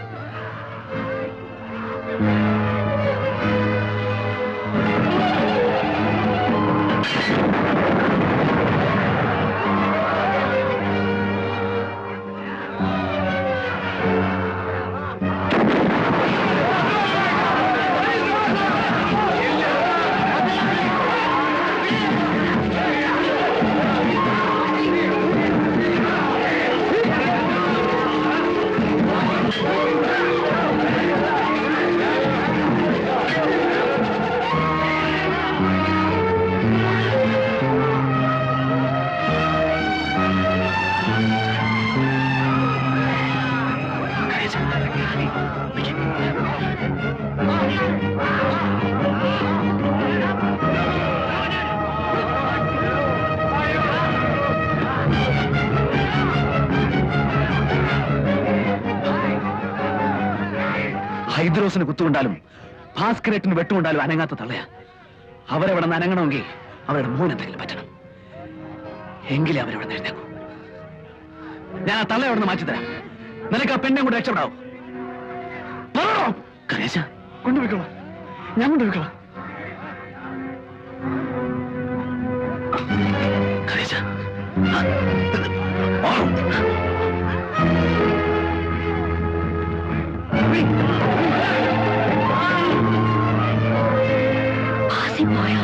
ഹൈദ്രോസിന് കുത്തുകൊണ്ടാലും ഭാസ്കരേറ്റിന് വെട്ടുകൊണ്ടാലും അനങ്ങാത്ത തള്ളയാ. അവരവിടെ നിന്ന് അനങ്ങണമെങ്കിൽ അവരുടെ മോൻ എന്തെങ്കിലും പറ്റണം. എങ്കിലേ അവരവിടെ നിന്ന് എഴുന്നേക്കൂ. ഞാൻ ആ തള്ളയെ അവിടെ നിന്ന് മാറ്റിത്തരാം. നിനക്ക് ആ പെണ്ണെ കൊണ്ട് രക്ഷപ്പെടാവൂ. കരേശ കൊണ്ടുപോയിക്കോളാം. ഞാൻ കൊണ്ടുപോയിക്കോളാം. കരേശ പോയോ?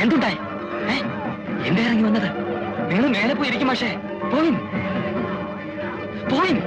എന്തുണ്ടായി? എന്റെ ഇറങ്ങി വന്നത് നിങ്ങൾ മേലെ പോയിരിക്കും. പക്ഷേ പോയിൻ പോയിൻ.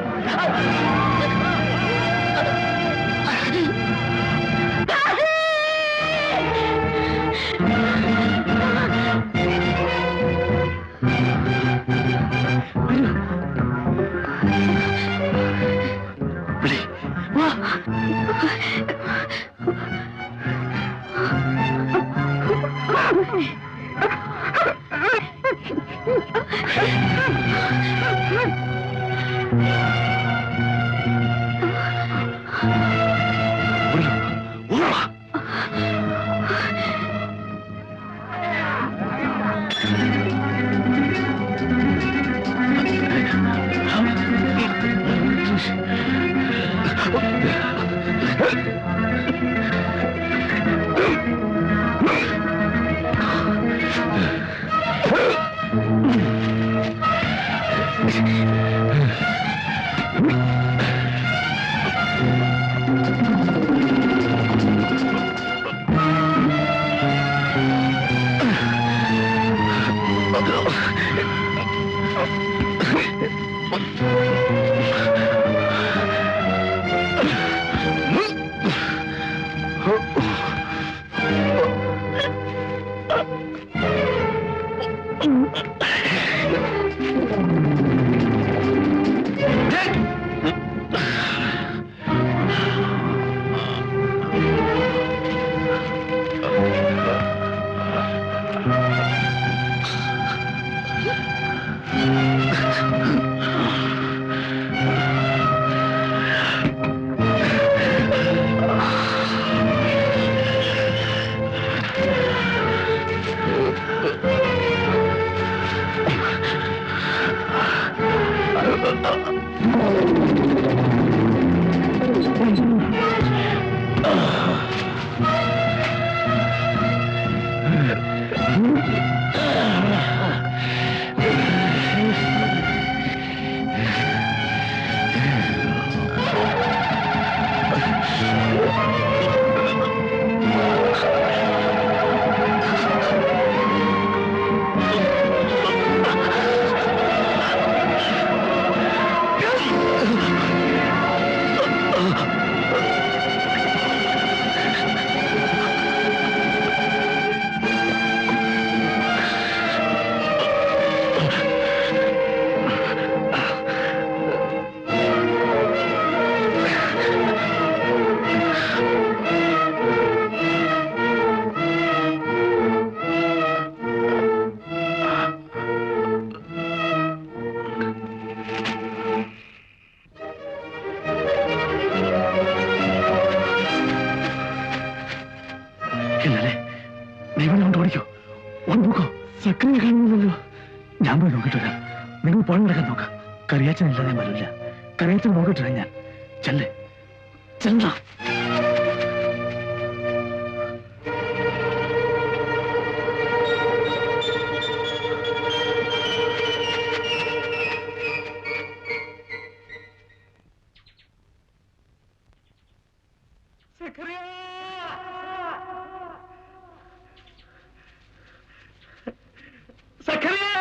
നിങ്ങൾ പണം കിടക്കാൻ നോക്കാം. കറിയാച്ചനില്ലാതെ വരില്ല. കറിയാച്ചൻ നോക്കിട്ടില്ല ഞാൻ. ചെല്ലേ ചെല്ല. സക്കറിയ